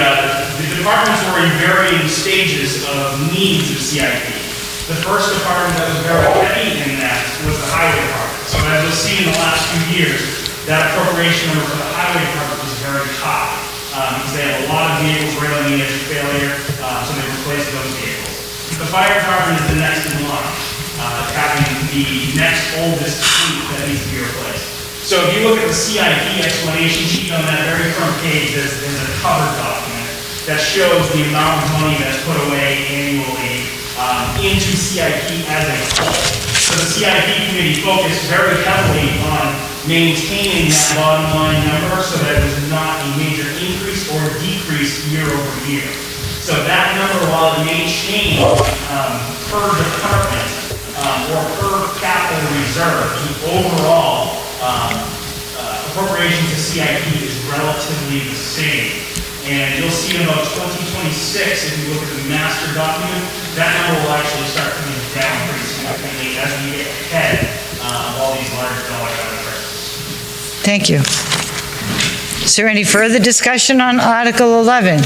departments were in varying stages of needs of CIP. The first department that was very heavy in that was the highway department. So as you'll see in the last few years, that appropriation number for the highway department was very high. Because they have a lot of vehicles railing the edge of failure, so they replaced those vehicles. The fire department is the next in line, having the next oldest fleet that needs to be replaced. So if you look at the CIP explanation sheet on that very front page, there's a cover document that shows the amount of money that's put away annually into CIP as a whole. So the CIP committee focused very heavily on maintaining that bottom line number so that it was not a major increase or decrease year over year. So that number, while it may change per department or per capital reserve, the overall appropriation to CIP is relatively the same. And you'll see in about 2026, if you look at the master document, that number will actually start coming down pretty significantly as we get ahead of all these large dollar items. Thank you. Is there any further discussion on Article 11?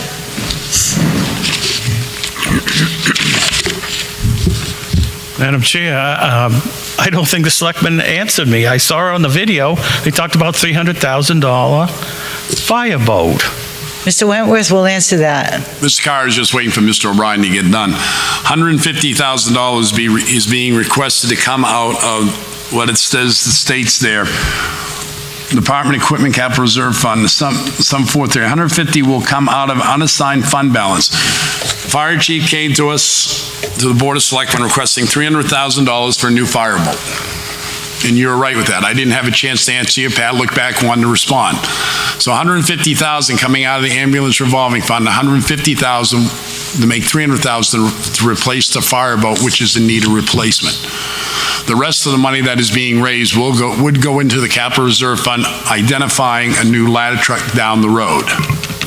Madam Chair, I don't think the selectman answered me. I saw on the video, they talked about $300,000 fireboat. Mr. Wentworth will answer that. Mr. Carr is just waiting for Mr. O'Brien to get done. $150,000 is being requested to come out of what it states there. Department Equipment Capital Reserve Fund, the sum forth there. 150 will come out of unassigned fund balance. Fire chief came to us, to the Board of Selectmen, requesting $300,000 for a new fireboat. And you're right with that. I didn't have a chance to answer you. Pat looked back and wanted to respond. So $150,000 coming out of the ambulance revolving fund, $150,000 to make $300,000 to replace the fireboat, which is in need of replacement. The rest of the money that is being raised would go into the capital reserve fund, identifying a new ladder truck down the road.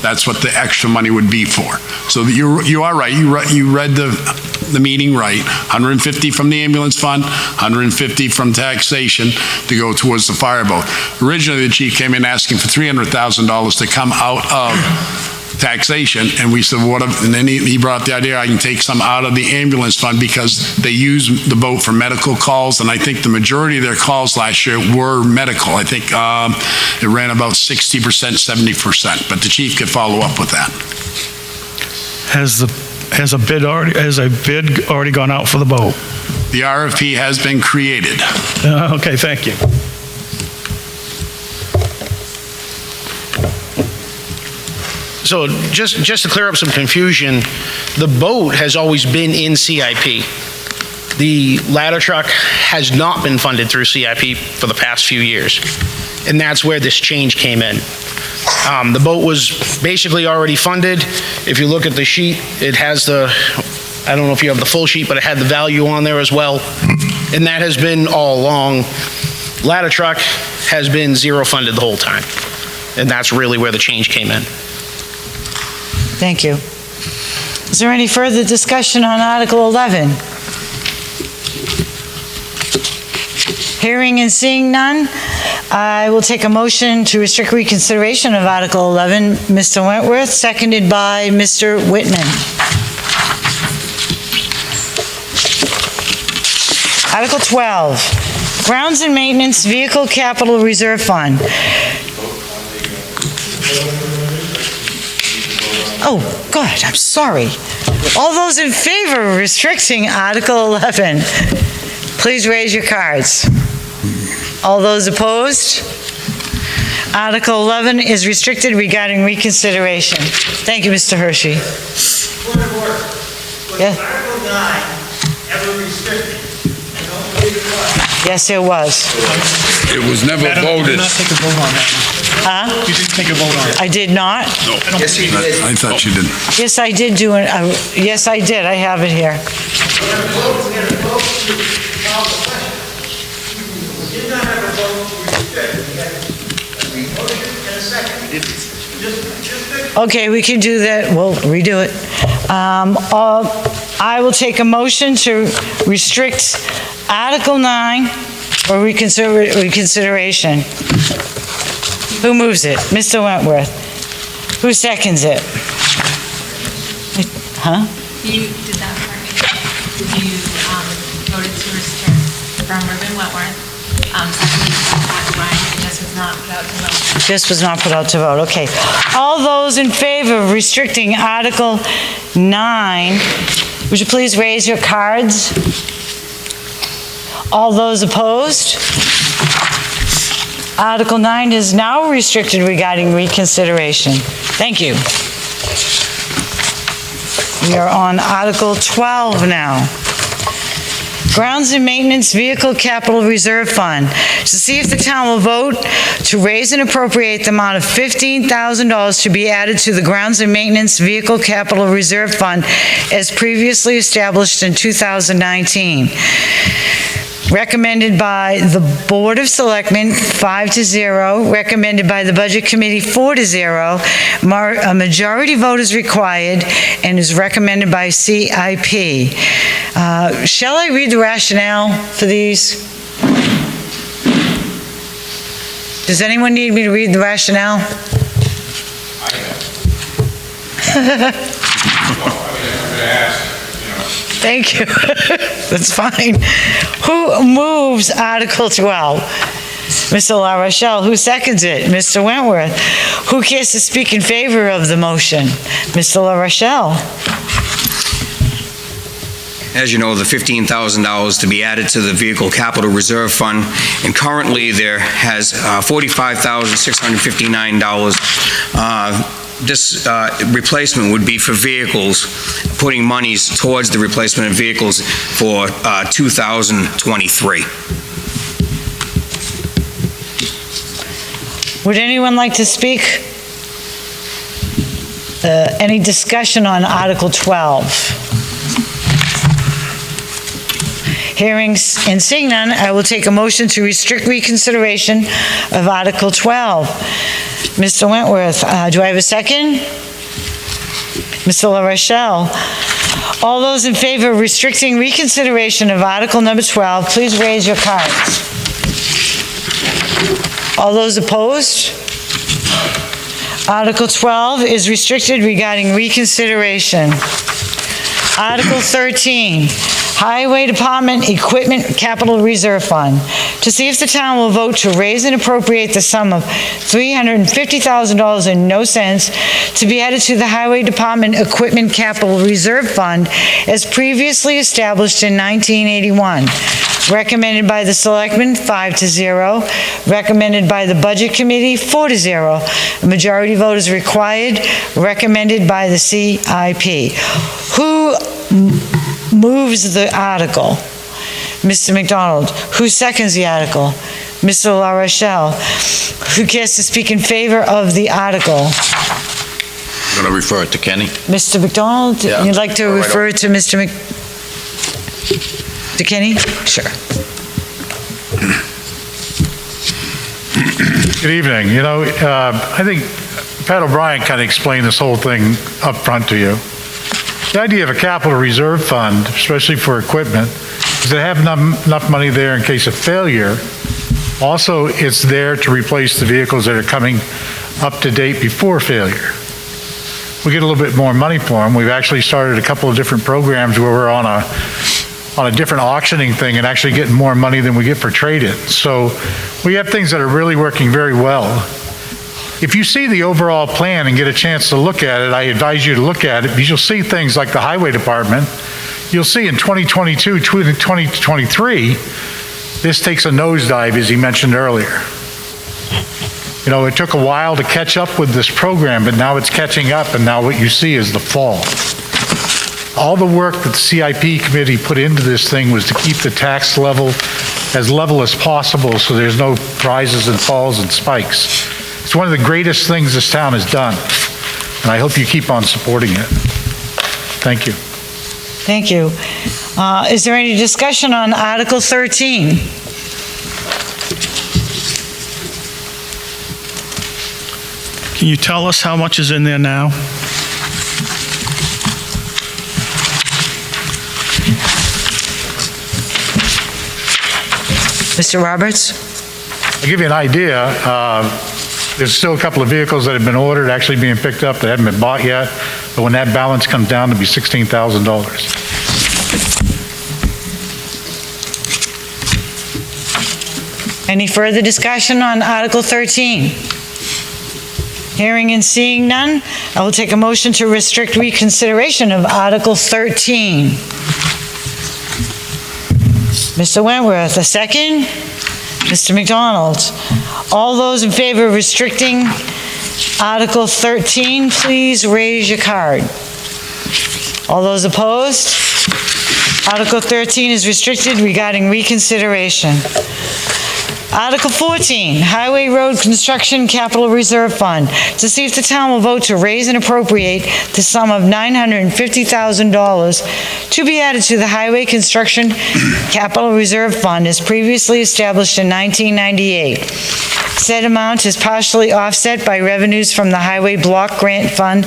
That's what the extra money would be for. So you are right. You read the meeting right. 150 from the ambulance fund, 150 from taxation to go towards the fireboat. Originally, the chief came in asking for $300,000 to come out of taxation, and we said, what if, and then he brought up the idea I can take some out of the ambulance fund because they use the boat for medical calls, and I think the majority of their calls last year were medical. I think it ran about 60%, 70%, but the chief could follow up with that. Has a bid already gone out for the boat? The RFP has been created. Okay, thank you. So just to clear up some confusion, the boat has always been in CIP. The ladder truck has not been funded through CIP for the past few years, and that's where this change came in. The boat was basically already funded. If you look at the sheet, it has I don't know if you have the full sheet, but it had the value on there as well, and that has been all along. Ladder truck has been zero funded the whole time, and that's really where the change came in. Thank you. Is there any further discussion on Article 11? Hearing and seeing none, I will take a motion to restrict reconsideration of Article 11. Mr. Wentworth, seconded by Mr. Whitman. Article 12, Grounds and Maintenance Vehicle Capital Reserve Fund. Oh, God, I'm sorry. All those in favor of restricting Article 11, please raise your cards. All those opposed? Article 11 is restricted regarding reconsideration. Thank you, Mr. Hershey. Point of order. Was Article 9 ever restricted? I don't believe it was. Yes, it was. It was never voted. You did not take a vote on that. Huh? You didn't take a vote on it. I did not? No. Yes, you did. I thought you did. Yes, I did do it. Yes, I did. I have it here. We had a vote to call the question. We did not have a vote to restrict. We had a motion and a second. Okay, we can do that. We'll redo it. I will take a motion to restrict Article 9 or reconsideration? Who moves it? Mr. Wentworth. Who seconds it? Huh? You did that for me. You voted to restrict from Ruben Wentworth. Secondly, Pat Ryan, and this was not put out to vote. This was not put out to vote, okay. All those in favor of restricting Article 9, would you please raise your cards? All those opposed? Article 9 is now restricted regarding reconsideration. Thank you. We are on Article 12 now. Grounds and Maintenance Vehicle Capital Reserve Fund, to see if the town will vote to raise and appropriate the amount of $15,000 to be added to the Grounds and Maintenance Vehicle Capital Reserve Fund as previously established in 2019. Recommended by the Board of Selectmen, 5-0. Recommended by the Budget Committee, 4-0. A majority vote is required and is recommended by CIP. Shall I read the rationale for these? Does anyone need me to read the rationale? Thank you. That's fine. Who moves Article 12? Mr. La Rochelle. Who seconds it? Mr. Wentworth. Who cares to speak in favor of the motion? Mr. La Rochelle. As you know, the $15,000 to be added to the Vehicle Capital Reserve Fund, and currently there has $45,659. This replacement would be for vehicles, putting monies towards the replacement of vehicles for 2023. Would anyone like to speak? Any discussion on Article 12? Hearing and seeing none, I will take a motion to restrict reconsideration of Article 12. Mr. Wentworth, do I have a second? Mr. La Rochelle. All those in favor of restricting reconsideration of Article number 12, please raise your cards. All those opposed? Article 12 is restricted regarding reconsideration. Article 13, Highway Department Equipment Capital Reserve Fund, to see if the town will vote to raise and appropriate the sum of $350,000 and no cents to be added to the Highway Department Equipment Capital Reserve Fund as previously established in 1981. Recommended by the Selectmen, 5-0. Recommended by the Budget Committee, 4-0. A majority vote is required. Recommended by the CIP. Who moves the article? Mr. McDonald. Who seconds the article? Mr. La Rochelle. Who cares to speak in favor of the article? I'm going to refer it to Kenny. Mr. McDonald, Yeah. you'd like to refer it to Mr. to Kenny? Sure. Good evening. You know, I think Pat O'Brien kind of explained this whole thing up front to you. The idea of a capital reserve fund, especially for equipment, is to have enough money there in case of failure. Also, it's there to replace the vehicles that are coming up to date before failure. We get a little bit more money for them. We've actually started a couple of different programs where we're on a different auctioning thing and actually getting more money than we get for trade-in. So we have things that are really working very well. If you see the overall plan and get a chance to look at it, I advise you to look at it because you'll see things like the Highway Department. You'll see in 2022, 2023, this takes a nosedive, as he mentioned earlier. You know, it took a while to catch up with this program, but now it's catching up, and now what you see is the fall. All the work that the CIP committee put into this thing was to keep the tax level as possible so there's no rises and falls and spikes. It's one of the greatest things this town has done, and I hope you keep on supporting it. Thank you. Thank you. Is there any discussion on Article 13? Can you tell us how much is in there now? Mr. Roberts? I'll give you an idea. There's still a couple of vehicles that have been ordered, actually being picked up, that haven't been bought yet. But when that balance comes down, to be $16,000. Any further discussion on Article 13? Hearing and seeing none, I will take a motion to restrict reconsideration of Article 13. Mr. Wentworth, a second? Mr. McDonald. All those in favor of restricting Article 13, please raise your card. All those opposed? Article 13 is restricted regarding reconsideration. Article 14, Highway Road Construction Capital Reserve Fund, to see if the town will vote to raise and appropriate the sum of $950,000 to be added to the Highway Construction Capital Reserve Fund as previously established in 1998. Said amount is partially offset by revenues from the Highway Block Grant Fund,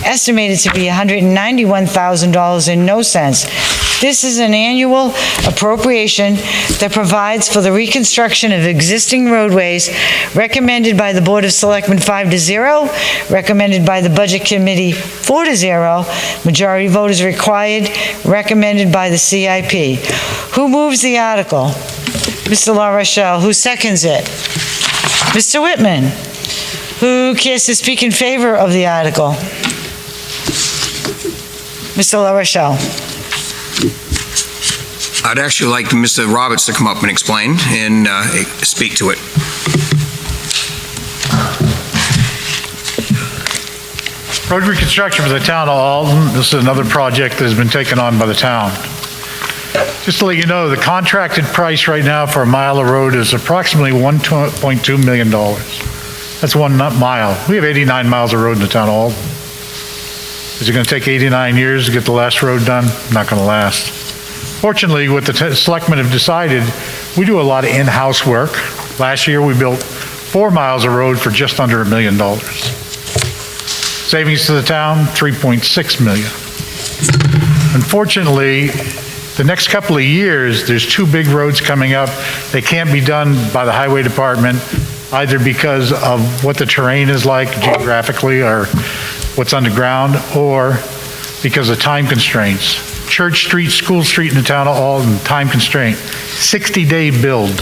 estimated to be $191,000 and no cents. This is an annual appropriation that provides for the reconstruction of existing roadways, recommended by the Board of Selectmen 5-0, recommended by the Budget Committee 4-0, majority vote is required, recommended by the CIP. Who moves the article? Mr. La Rochelle. Who seconds it? Mr. Whitman. Who cares to speak in favor of the article? Mr. La Rochelle. I'd actually like Mr. Roberts to come up and explain and speak to it. Road reconstruction for the town of Alton. This is another project that has been taken on by the town. Just to let you know, the contracted price right now for a mile of road is approximately $1.2 million. That's one mile. We have 89 miles of road in the town of Alton. Is it going to take 89 years to get the last road done? Not going to last. Fortunately, what the selectmen have decided, we do a lot of in-house work. Last year, we built 4 miles of road for just under $1 million. Savings to the town, $3.6 million. Unfortunately, the next couple of years, there's 2 big roads coming up. They can't be done by the highway department, either because of what the terrain is like geographically or what's underground, or because of time constraints. Church Street, School Street in the town of Alton, time constraint, 60-day build.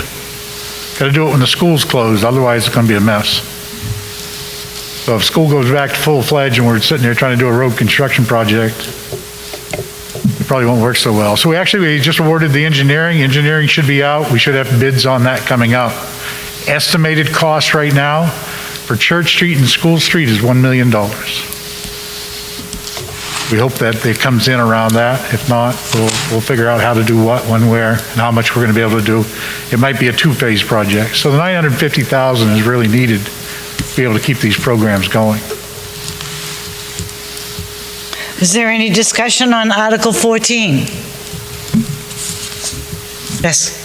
Got to do it when the school's closed, otherwise it's going to be a mess. So if school goes back to full-fledged and we're sitting there trying to do a road construction project, it probably won't work so well. So we just awarded the engineering. Engineering should be out. We should have bids on that coming up. Estimated cost right now for Church Street and School Street is $1 million. We hope that it comes in around that. If not, we'll figure out how to do what, when, where, and how much we're going to be able to do. It might be a 2-phase project. So the $950,000 is really needed to be able to keep these programs going. Is there any discussion on Article 14? Yes.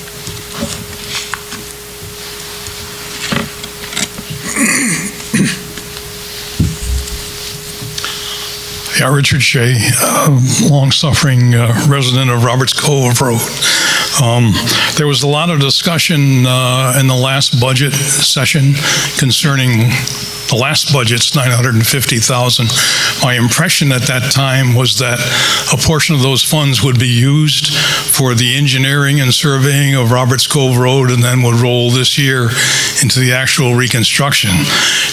Yeah, Richard Shea, long-suffering resident of Roberts Cove Road. There was a lot of discussion in the last budget session concerning the last budget's $950,000. My impression at that time was that a portion of those funds would be used for the engineering and surveying of Roberts Cove Road and then would roll this year into the actual reconstruction.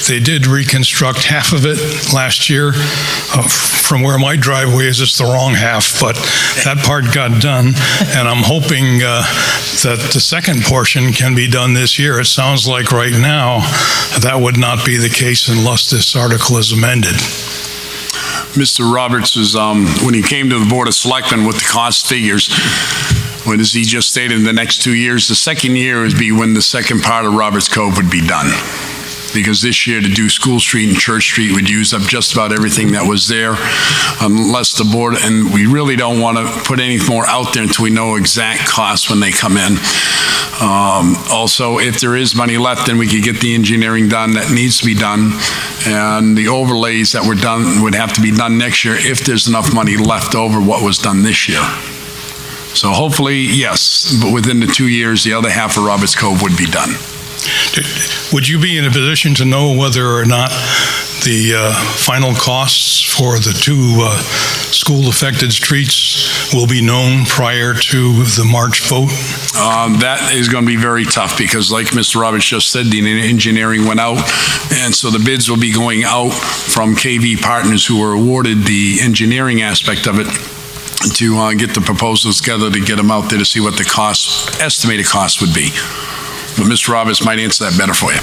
They did reconstruct half of it last year. From where my driveway is, it's the wrong half, but that part got done, and I'm hoping that the second portion can be done this year. It sounds like right now that would not be the case unless this article is amended. Mr. Roberts is, when he came to the Board of Selectmen with the cost figures, what as he just stated, in the next 2 years, the second year would be when the second part of Roberts Cove would be done. Because this year to do School Street and Church Street would use up just about everything that was there, unless the board, and we really don't want to put any more out there until we know exact costs when they come in. Also, if there is money left, then we could get the engineering done that needs to be done, and the overlays that were done would have to be done next year if there's enough money left over what was done this year. So hopefully, yes, but within the 2 years, the other half of Roberts Cove would be done. Would you be in a position to know whether or not the final costs for the two school-affected streets will be known prior to the March vote? That is going to be very tough because, like Mr. Roberts just said, the engineering went out, and so the bids will be going out from KV Partners, who were awarded the engineering aspect of it, to get the proposals together to get them out there to see what the cost, estimated cost would be. But Mr. Roberts might answer that better for you.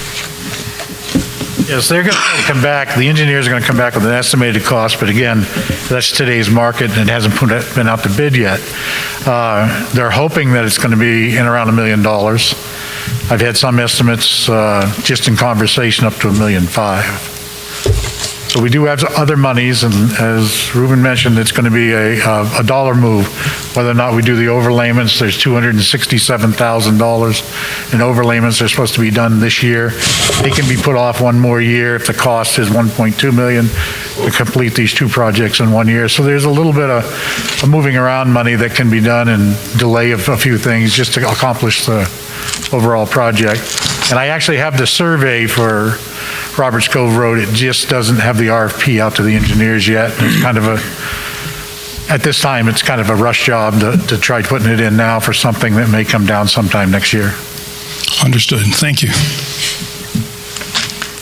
Yes, they're going to come back, the engineers are going to come back with an estimated cost, but again, that's today's market and it hasn't been out to bid yet. They're hoping that it's going to be in around $1 million. I've had some estimates just in conversation up to $1.5 million. So we do have other monies, and as Ruben mentioned, it's going to be a dollar move. Whether or not we do the overlayments, there's $267,000 in overlayments. They're supposed to be done this year. They can be put off one more year if the cost is $1.2 million to complete these two projects in 1 year. So there's a little bit of moving around money that can be done and delay of a few things just to accomplish the overall project. And I actually have the survey for Roberts Cove Road. It just doesn't have the RFP out to the engineers yet. It's kind of at this time, it's kind of a rush job to try putting it in now for something that may come down sometime next year. Understood. Thank you.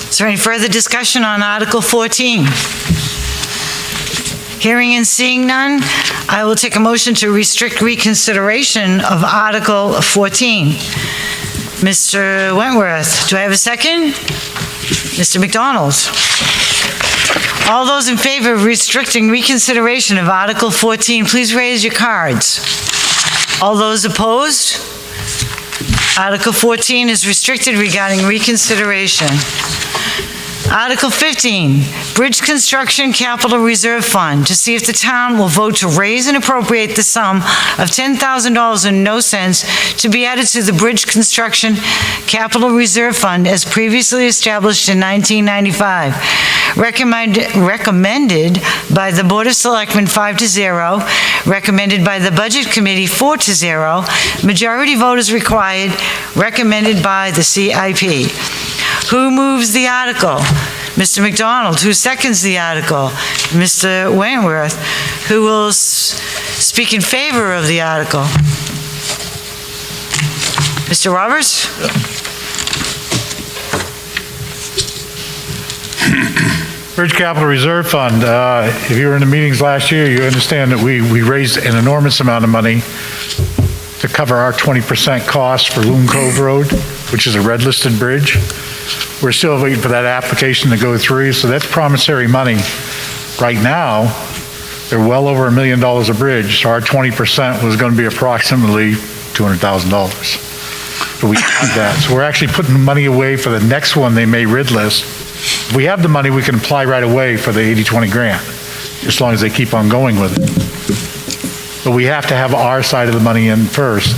Is there any further discussion on Article 14? Hearing and seeing none, I will take a motion to restrict reconsideration of Article 14. Mr. Wentworth, do I have a second? Mr. McDonald. All those in favor of restricting reconsideration of Article 14, please raise your cards. All those opposed? Article 14 is restricted regarding reconsideration. Article 15, Bridge Construction Capital Reserve Fund, to see if the town will vote to raise and appropriate the sum of $10,000 and no cents to be added to the Bridge Construction Capital Reserve Fund as previously established in 1995. Recommended by the Board of Selectmen 5-0, recommended by the Budget Committee 4-0, majority vote is required, recommended by the CIP. Who moves the article? Mr. McDonald. Who seconds the article? Mr. Wentworth. Who will speak in favor of the article? Mr. Roberts? Bridge Capital Reserve Fund, if you were in the meetings last year, you understand that we raised an enormous amount of money to cover our 20% cost for Loon Cove Road, which is a red-listed bridge. We're still waiting for that application to go through, so that's promissory money. Right now, they're well over $1 million a bridge, so our 20% was going to be approximately $200,000. So we have that. So we're actually putting money away for the next one they may rid list. If we have the money, we can apply right away for the 80-20 grant, as long as they keep on going with it. But we have to have our side of the money in first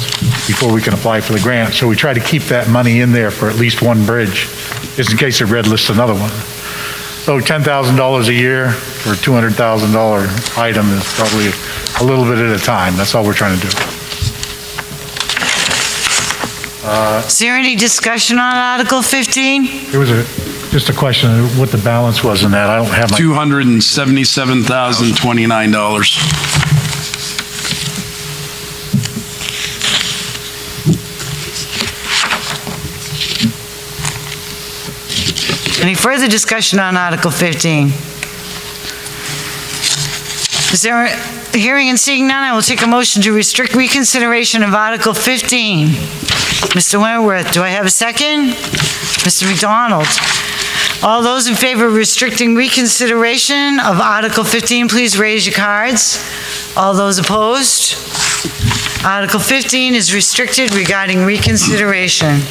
before we can apply for the grant. So we try to keep that money in there for at least one bridge, just in case they red list another one. So $10,000 a year for a $200,000 item is probably a little bit at a time. That's all we're trying to do. Is there any discussion on Article 15? There was just a question of what the balance was in that. I don't have my... $277,029. Any further discussion on Article 15? Is there, hearing and seeing none, I will take a motion to restrict reconsideration of Article 15. Mr. Wentworth, do I have a second? Mr. McDonald. All those in favor of restricting reconsideration of Article 15, please raise your cards. All those opposed? Article 15 is restricted regarding reconsideration.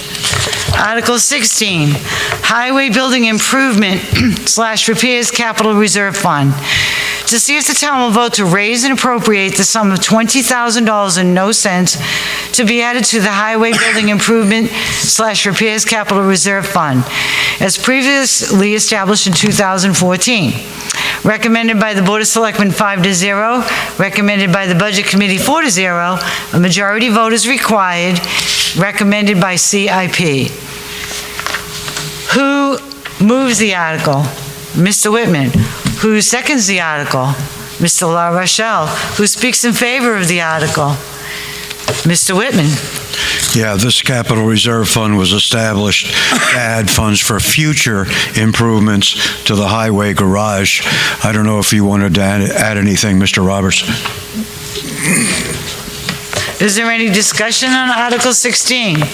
Article 16, Highway Building Improvement / Repairs Capital Reserve Fund. To see if the town will vote to raise and appropriate the sum of $20,000 and no cents to be added to the Highway Building Improvement / Repairs Capital Reserve Fund, as previously established in 2014. Recommended by the Board of Selectmen 5-0, recommended by the Budget Committee 4-0, a majority vote is required, recommended by CIP. Who moves the article? Mr. Whitman. Who seconds the article? Mr. La Rochelle. Who speaks in favor of the article? Mr. Whitman. Yeah, this capital reserve fund was established to add funds for future improvements to the highway garage. I don't know if you wanted to add anything, Mr. Roberts. Is there any discussion on Article 16?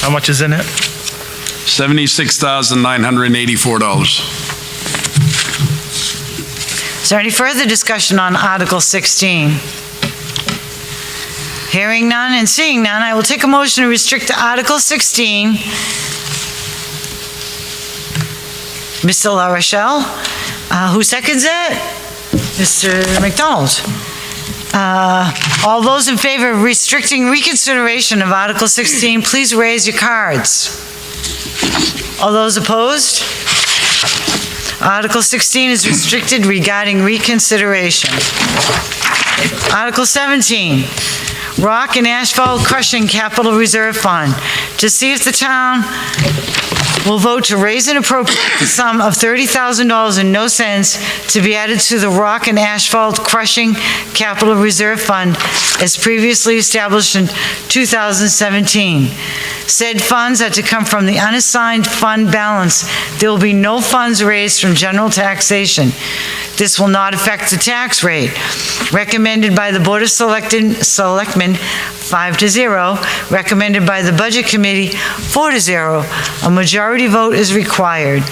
How much is in it? $76,984. Is there any further discussion on Article 16? Hearing none and seeing none, I will take a motion to restrict to Article 16. Mr. La Rochelle, who seconds it? Mr. McDonald. All those in favor of restricting reconsideration of Article 16, please raise your cards. All those opposed? Article 16 is restricted regarding reconsideration. Article 17, Rock and Asphalt Crushing Capital Reserve Fund. To see if the town will vote to raise and appropriate the sum of $30,000 and no cents to be added to the Rock and Asphalt Crushing Capital Reserve Fund as previously established in 2017. Said funds are to come from the unassigned fund balance. There will be no funds raised from general taxation. This will not affect the tax rate. Recommended by the Board of Selectmen 5-0, recommended by the Budget Committee 4-0. A majority vote is required.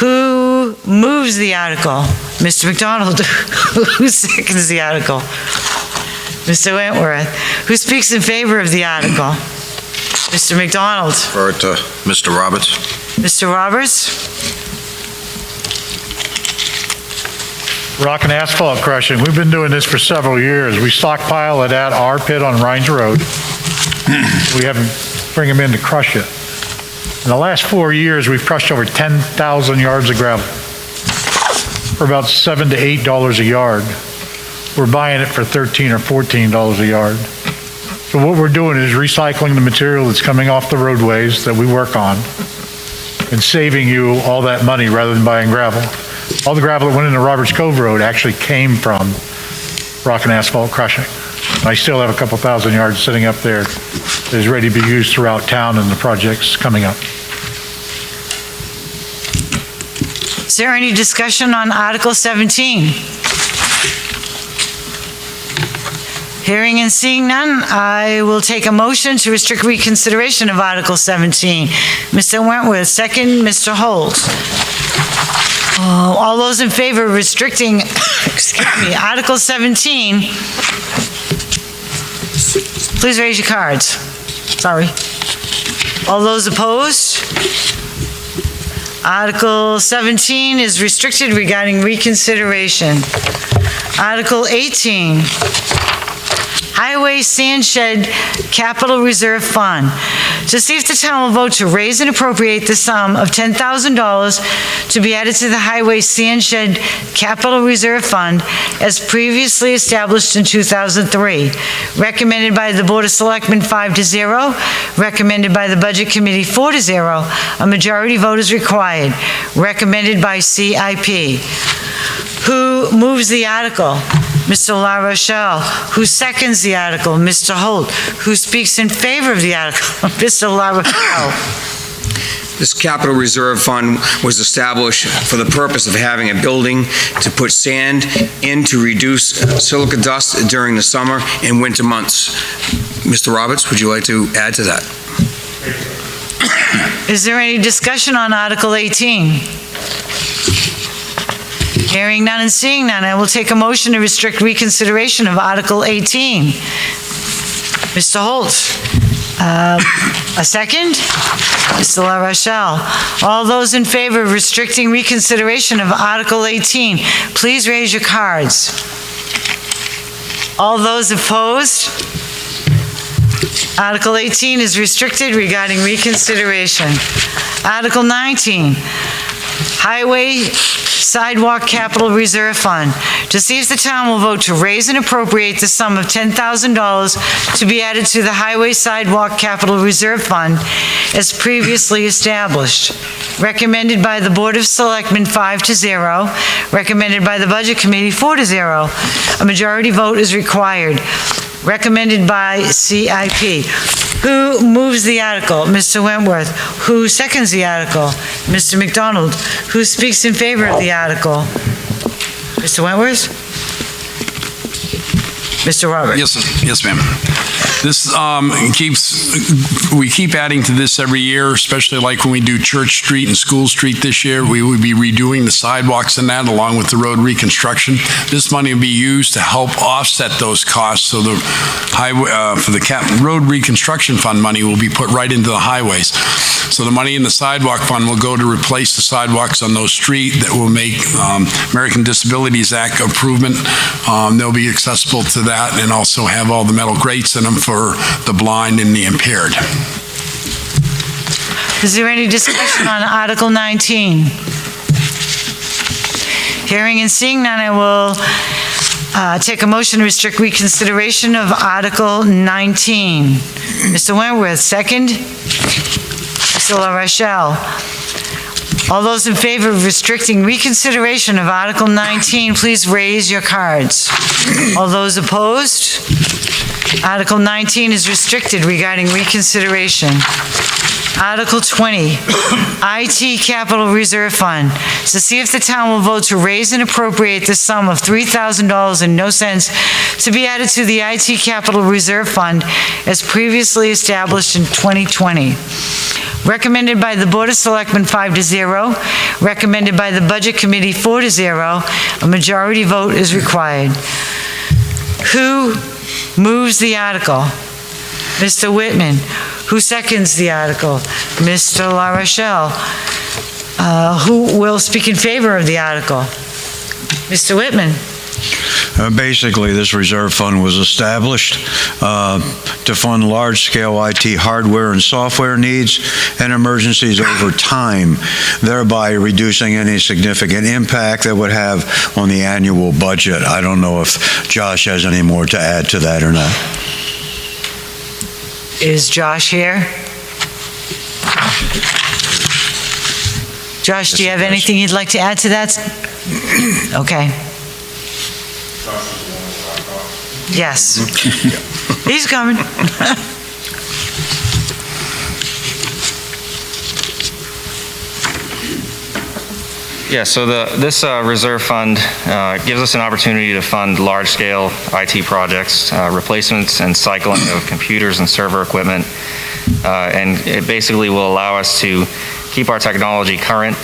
Who moves the article? Mr. McDonald. Who seconds the article? Mr. Wentworth. Who speaks in favor of the article? Mr. McDonald. Refer it to Mr. Roberts. Mr. Roberts. Rock and asphalt crushing, we've been doing this for several years. We stockpile it at our pit on Rhines Road. We have them bring them in to crush it. In the last 4 years, we've crushed over 10,000 yards of gravel for about $7 to $8 a yard. We're buying it for $13 or $14 a yard. So what we're doing is recycling the material that's coming off the roadways that we work on and saving you all that money rather than buying gravel. All the gravel that went into Roberts Cove Road actually came from rock and asphalt crushing. I still have a couple thousand yards sitting up there that is ready to be used throughout town and the projects coming up. Is there any discussion on Article 17? Hearing and seeing none, I will take a motion to restrict reconsideration of Article 17. Mr. Wentworth, second, Mr. Holt. All those in favor of restricting, Article 17, please raise your cards. Sorry. All those opposed? Article 17 is restricted regarding reconsideration. Article 18, Highway Sand Shed Capital Reserve Fund. To see if the town will vote to raise and appropriate the sum of $10,000 to be added to the Highway Sand Shed Capital Reserve Fund as previously established in 2003. Recommended by the Board of Selectmen 5-0, recommended by the Budget Committee 4-0. A majority vote is required. Recommended by CIP. Who moves the article? Mr. La Rochelle. Who seconds the article? Mr. Holt. Who speaks in favor of the article? Mr. La Rochelle. This capital reserve fund was established for the purpose of having a building to put sand in to reduce silica dust during the summer and winter months. Mr. Roberts, would you like to add to that? Is there any discussion on Article 18? Hearing none and seeing none, I will take a motion to restrict reconsideration of Article 18. Mr. Holt, a second? Mr. La Rochelle. All those in favor of restricting reconsideration of Article 18, please raise your cards. All those opposed? Article 18 is restricted regarding reconsideration. Article 19, Highway Sidewalk Capital Reserve Fund. To see if the town will vote to raise and appropriate the sum of $10,000 to be added to the Highway Sidewalk Capital Reserve Fund as previously established. Recommended by the Board of Selectmen 5-0. Recommended by the Budget Committee 4-0. A majority vote is required. Recommended by CIP. Who moves the article? Mr. Wentworth. Who seconds the article? Mr. McDonald. Who speaks in favor of the article? Mr. Wentworth? Mr. Roberts? Yes, ma'am. This we keep adding to this every year, especially like when we do Church Street and School Street this year. We would be redoing the sidewalks and that along with the road reconstruction. This money will be used to help offset those costs. So the highway, for the road reconstruction fund money will be put right into the highways. So the money in the sidewalk fund will go to replace the sidewalks on those streets that will make American Disabilities Act improvement. They'll be accessible to that and also have all the metal grates in them for the blind and the impaired. Is there any discussion on Article 19? Hearing and seeing none, I will take a motion to restrict reconsideration of Article 19. Mr. Wentworth, second. Mr. La Rochelle. All those in favor of restricting reconsideration of Article 19, please raise your cards. All those opposed? Article 19 is restricted regarding reconsideration. Article 20, IT Capital Reserve Fund. To see if the town will vote to raise and appropriate the sum of $3,000 and no cents to be added to the IT Capital Reserve Fund as previously established in 2020. Recommended by the Board of Selectmen 5-0. Recommended by the Budget Committee 4-0. A majority vote is required. Who moves the article? Mr. Whitman. Who seconds the article? Mr. La Rochelle. Who will speak in favor of the article? Mr. Whitman. Basically, this reserve fund was established to fund large-scale IT hardware and software needs and emergencies over time, thereby reducing any significant impact that would have on the annual budget. I don't know if Josh has any more to add to that or not. Is Josh here? Josh, do you have anything you'd like to add to that? Okay. Yes. He's coming. Yeah, so this reserve fund gives us an opportunity to fund large-scale IT projects, replacements and cycling of computers and server equipment, and it basically will allow us to keep our technology current.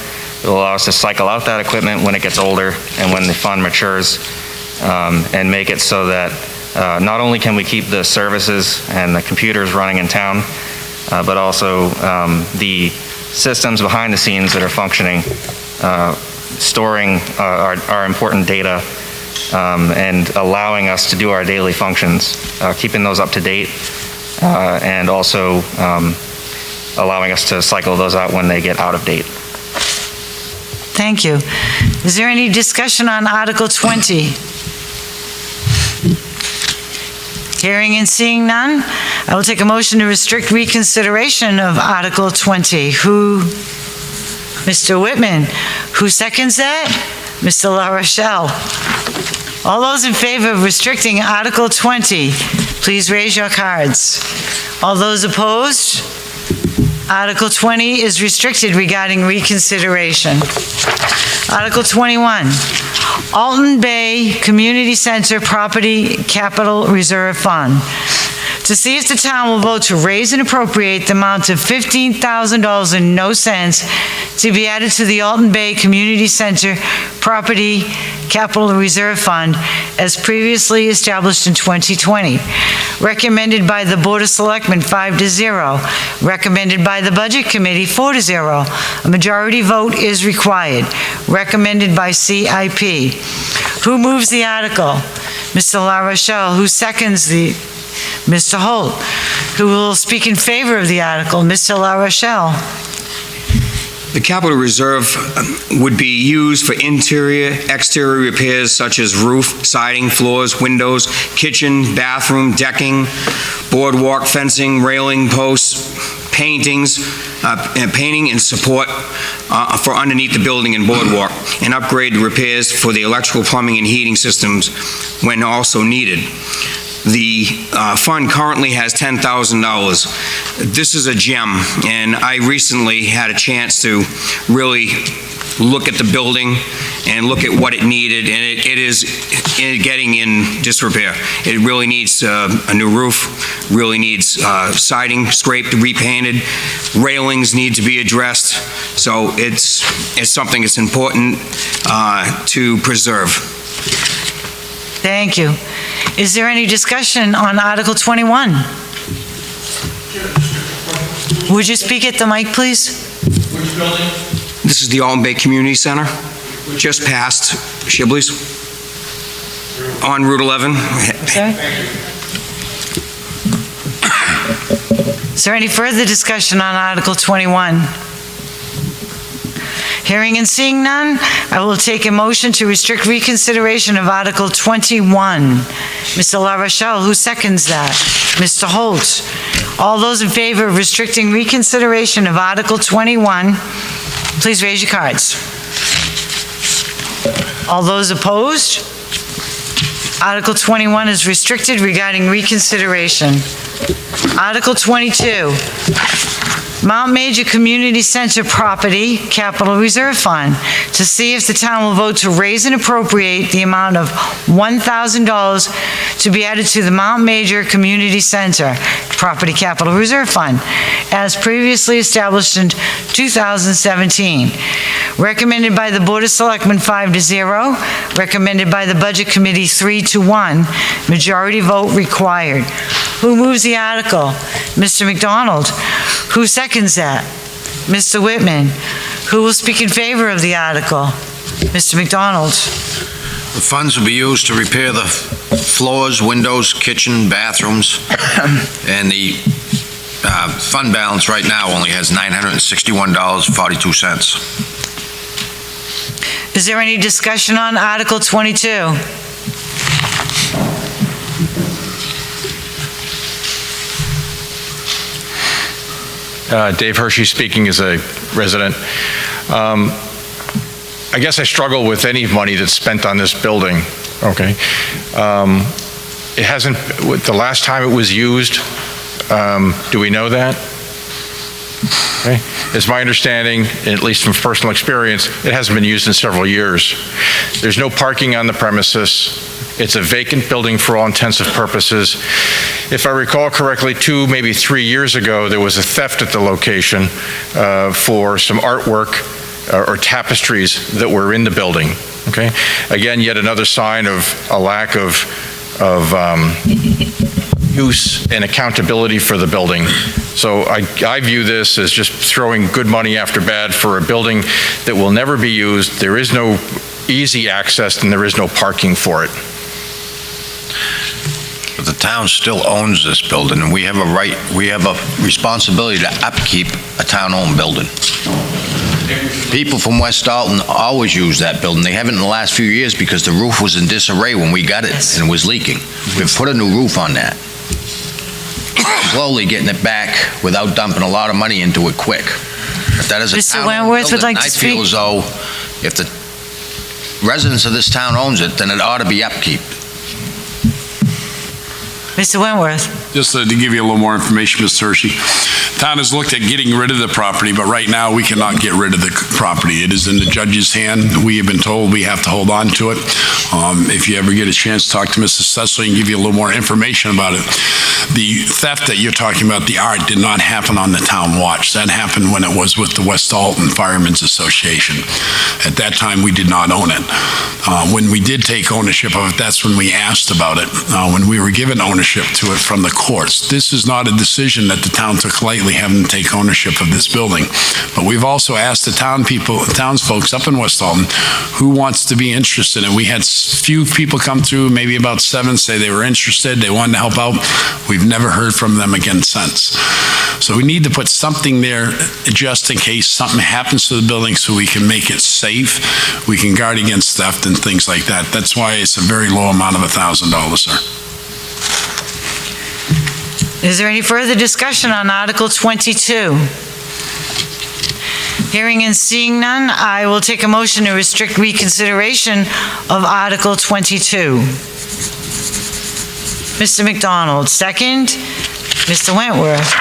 It will allow us to cycle out that equipment when it gets older and when the fund matures, and make it so that not only can we keep the services and the computers running in town, but also the systems behind the scenes that are functioning, storing our important data, and allowing us to do our daily functions, keeping those up to date, and also allowing us to cycle those out when they get out of date. Thank you. Is there any discussion on Article 20? Hearing and seeing none, I will take a motion to restrict reconsideration of Article 20. Who? Mr. Whitman. Who seconds that? Mr. La Rochelle. All those in favor of restricting Article 20, please raise your cards. All those opposed? Article 20 is restricted regarding reconsideration. Article 21, Alton Bay Community Center Property Capital Reserve Fund. to see if the town will vote to raise and appropriate the amount of $15,000 and no cents to be added to the Alton Bay Community Center Property Capital Reserve Fund as previously established in 2020. Recommended by the Board of Selectmen 5-0. Recommended by the Budget Committee 4-0. A majority vote is required. Recommended by CIP. Who moves the article? Mr. La Rochelle. Who seconds the? Mr. Holt. Who will speak in favor of the article? Mr. La Rochelle. The capital reserve would be used for interior, exterior repairs such as roof, siding, floors, windows, kitchen, bathroom, decking, boardwalk, fencing, railing, posts, paintings, painting and support for underneath the building and boardwalk, and upgrade repairs for the electrical, plumbing, and heating systems when also needed. The fund currently has $10,000. This is a gem, and I recently had a chance to really look at the building and look at what it needed, and it is getting in disrepair. It really needs a new roof, really needs siding scraped, repainted, railings need to be addressed, so it's something that's important to preserve. Thank you. Is there any discussion on Article 21? Would you speak at the mic, please? Which building? This is the Alton Bay Community Center, just past Shibley's, on Route 11. Okay. Is there any further discussion on Article 21? Hearing and seeing none, I will take a motion to restrict reconsideration of Article 21. Mr. La Rochelle, who seconds that? Mr. Holt. All those in favor of restricting reconsideration of Article 21, please raise your cards. All those opposed? Article 21 is restricted regarding reconsideration. Article 22. Mount Major Community Center Property Capital Reserve Fund, to see if the town will vote to raise and appropriate the amount of $1,000 to be added to the Mount Major Community Center Property Capital Reserve Fund, as previously established in 2017. Recommended by the Board of Selectmen 5-0. Recommended by the Budget Committee 3-1. Majority vote required. Who moves the article? Mr. McDonald. Who seconds that? Mr. Whitman. Who will speak in favor of the article? Mr. McDonald. The funds will be used to repair the floors, windows, kitchen, bathrooms, and the fund balance right now only has $961.42. Is there any discussion on Article 22? Dave Hershey speaking as a resident. I guess I struggle with any money that's spent on this building, okay? It hasn't, the last time it was used, do we know that? Okay. It's my understanding, at least from personal experience, it hasn't been used in several years. There's no parking on the premises. It's a vacant building for all intents and purposes. If I recall correctly, 2, maybe 3 years ago, there was a theft at the location for some artwork or tapestries that were in the building, okay? Again, yet another sign of a lack of use and accountability for the building. So I view this as just throwing good money after bad for a building that will never be used. There is no easy access and there is no parking for it. But the town still owns this building, and we have a responsibility to upkeep a town-owned building. People from West Alton always use that building. They haven't in the last few years because the roof was in disarray when we got it and was leaking. We've put a new roof on that. Slowly getting it back without dumping a lot of money into it quick. But that is a Mr. town-owned Wentworth would building. like to I feel as though if the residents of this town owns it, then it ought to be upkeep. Mr. Wentworth. Just to give you a little more information, Mr. Hershey. Town has looked at getting rid of the property, but right now we cannot get rid of the property. It is in the judge's hand. We have been told we have to hold on to it. If you ever get a chance to talk to Mrs. Cecily and give you a little more information about it. The theft that you're talking about, the art, did not happen on the town watch. That happened when it was with the West Alton Firemen's Association. At that time, we did not own it. When we did take ownership of it, that's when we asked about it, when we were given ownership to it from the courts. This is not a decision that the town took lightly, having to take ownership of this building. But we've also asked the townsfolk up in West Alton who wants to be interested. And we had few people come through, maybe about 7, say they were interested, they wanted to help out. We've never heard from them again since. So we need to put something there just in case something happens to the building so we can make it safe. We can guard against theft and things like that. That's why it's a very low amount of $1,000, sir. Is there any further discussion on Article 22? Hearing and seeing none, I will take a motion to restrict reconsideration of Article 22. Mr. McDonald, second. Mr. Wentworth.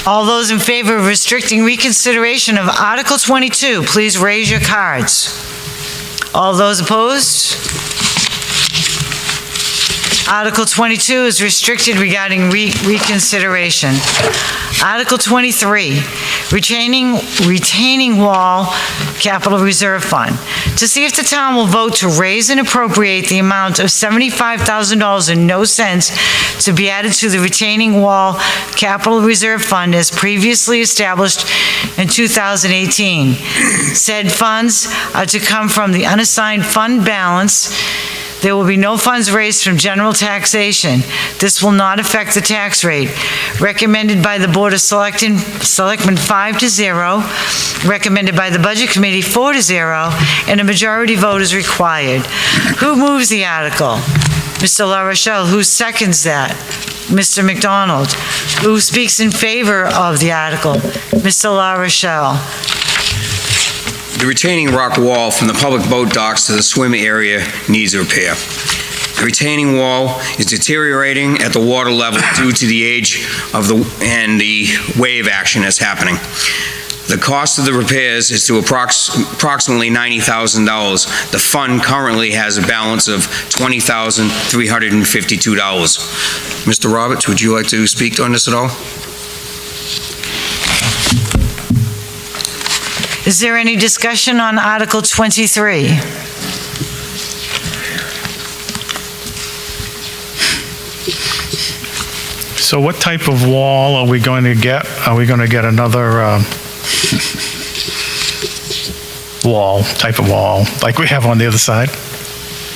All those in favor of restricting reconsideration of Article 22, please raise your cards. All those opposed? Article 22 is restricted regarding reconsideration. Article 23, retaining wall capital reserve fund. To see if the town will vote to raise and appropriate the amount of $75,000 to be added to the retaining wall capital reserve fund as previously established in 2018. Said funds are to come from the unassigned fund balance. There will be no funds raised from general taxation. This will not affect the tax rate. Recommended by the Board of Selectmen 5-0, recommended by the Budget Committee 4-0, and a majority vote is required. Who moves the article? Mr. La Rochelle. Who seconds that? Mr. McDonald. Who speaks in favor of the article? Mr. La Rochelle. The retaining rock wall from the public boat docks to the swim area needs repair. The retaining wall is deteriorating at the water level due to the age of the wave action that's happening. The cost of the repairs is to approximately $90,000. The fund currently has a balance of $20,352. Mr. Roberts, would you like to speak on this at all? Is there any discussion on Article 23? So what type of wall are we going to get? Are we going to get another type of wall, like we have on the other side?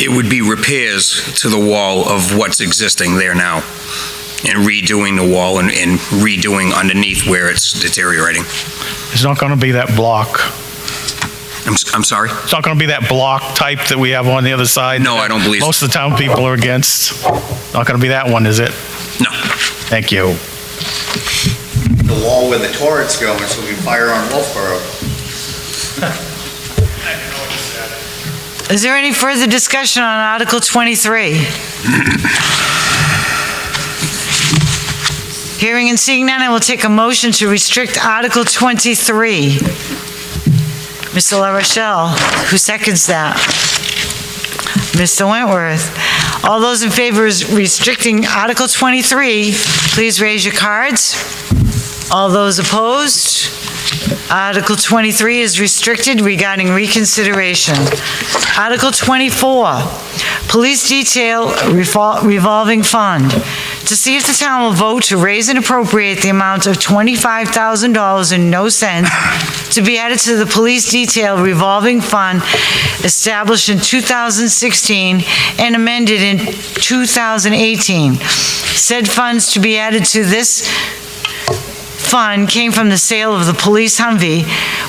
It would be repairs to the wall of what's existing there now, and redoing the wall and redoing underneath where it's deteriorating. It's not going to be that block. I'm sorry? It's not going to be that block type that we have on the other side? No, I don't believe so. Most of the town people are against. Not going to be that one, is it? No. Thank you. The wall where the turret's going, so we can fire on Wolfboro. Is there any further discussion on Article 23? Hearing and seeing none, I will take a motion to restrict Article 23. Mr. La Rochelle, who seconds that? Mr. Wentworth. All those in favor of restricting Article 23, please raise your cards. All those opposed? Article 23 is restricted regarding reconsideration. Article 24, Police Detail Revolving Fund. To see if the town will vote to raise and appropriate the amount of $25,000 to be added to the Police Detail Revolving Fund established in 2016 and amended in 2018. Said funds to be added to this fund came from the sale of the police Humvee,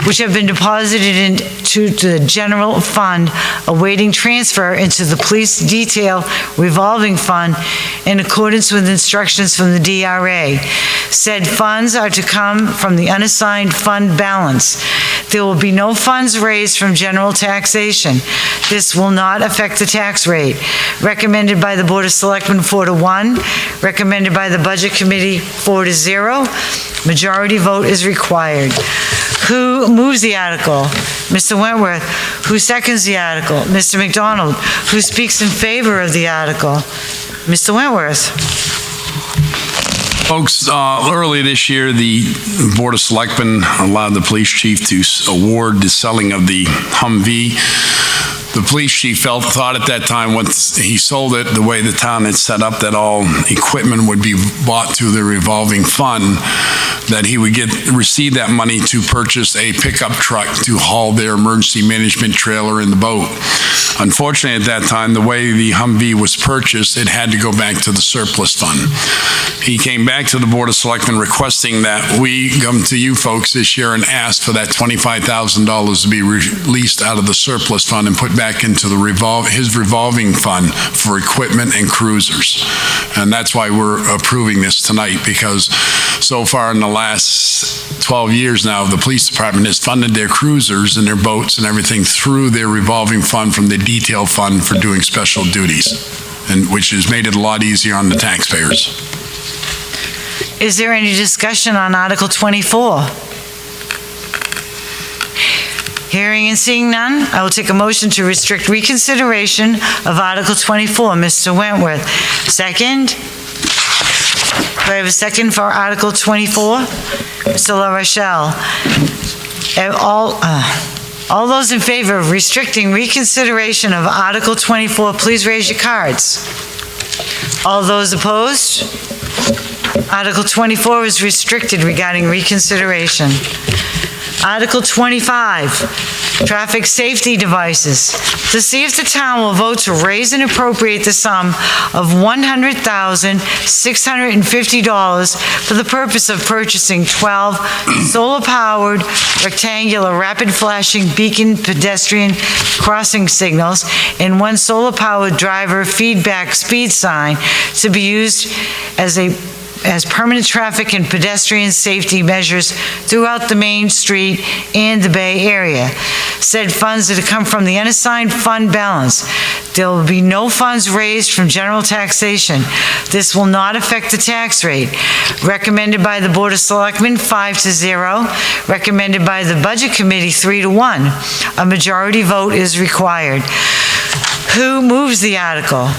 which have been deposited into the general fund, awaiting transfer into the police detail revolving fund in accordance with instructions from the DRA. Said funds are to come from the unassigned fund balance. There will be no funds raised from general taxation. This will not affect the tax rate. Recommended by the Board of Selectmen 4-1, recommended by the Budget Committee 4-0. Majority vote is required. Who moves the article? Mr. Wentworth. Who seconds the article? Mr. McDonald. Who speaks in favor of the article? Mr. Wentworth. Folks, earlier this year, the Board of Selectmen allowed the police chief to award the selling of the Humvee. The police chief thought at that time, once he sold it, the way the town had set up that all equipment would be bought through the revolving fund, that he would receive that money to purchase a pickup truck to haul their emergency management trailer in the boat. Unfortunately, at that time, the way the Humvee was purchased, it had to go back to the surplus fund. He came back to the Board of Selectmen requesting that we come to you folks this year and ask for that $25,000 to be released out of the surplus fund and put back into his revolving fund for equipment and cruisers. And that's why we're approving this tonight, because so far in the last 12 years now, the police department has funded their cruisers and their boats and everything through their revolving fund from the detail fund for doing special duties, and which has made it a lot easier on the taxpayers. Is there any discussion on Article 24? Hearing and seeing none, I will take a motion to restrict reconsideration of Article 24. Mr. Wentworth, second. Do I have a second for Article 24? Mr. La Rochelle. All those in favor of restricting reconsideration of Article 24, please raise your cards. All those opposed? Article 24 is restricted regarding reconsideration. Article 25, traffic safety devices. To see if the town will vote to raise and appropriate the sum of $100,650 for the purpose of purchasing 12 solar-powered rectangular rapid flashing beacon pedestrian crossing signals and 1 solar-powered driver feedback speed sign to be used as permanent traffic and pedestrian safety measures throughout the Main Street and the Bay Area. Said funds are to come from the unassigned fund balance. There will be no funds raised from general taxation. This will not affect the tax rate. Recommended by the Board of Selectmen, 5-0. Recommended by the Budget Committee, 3-1. A majority vote is required. Who moves the article?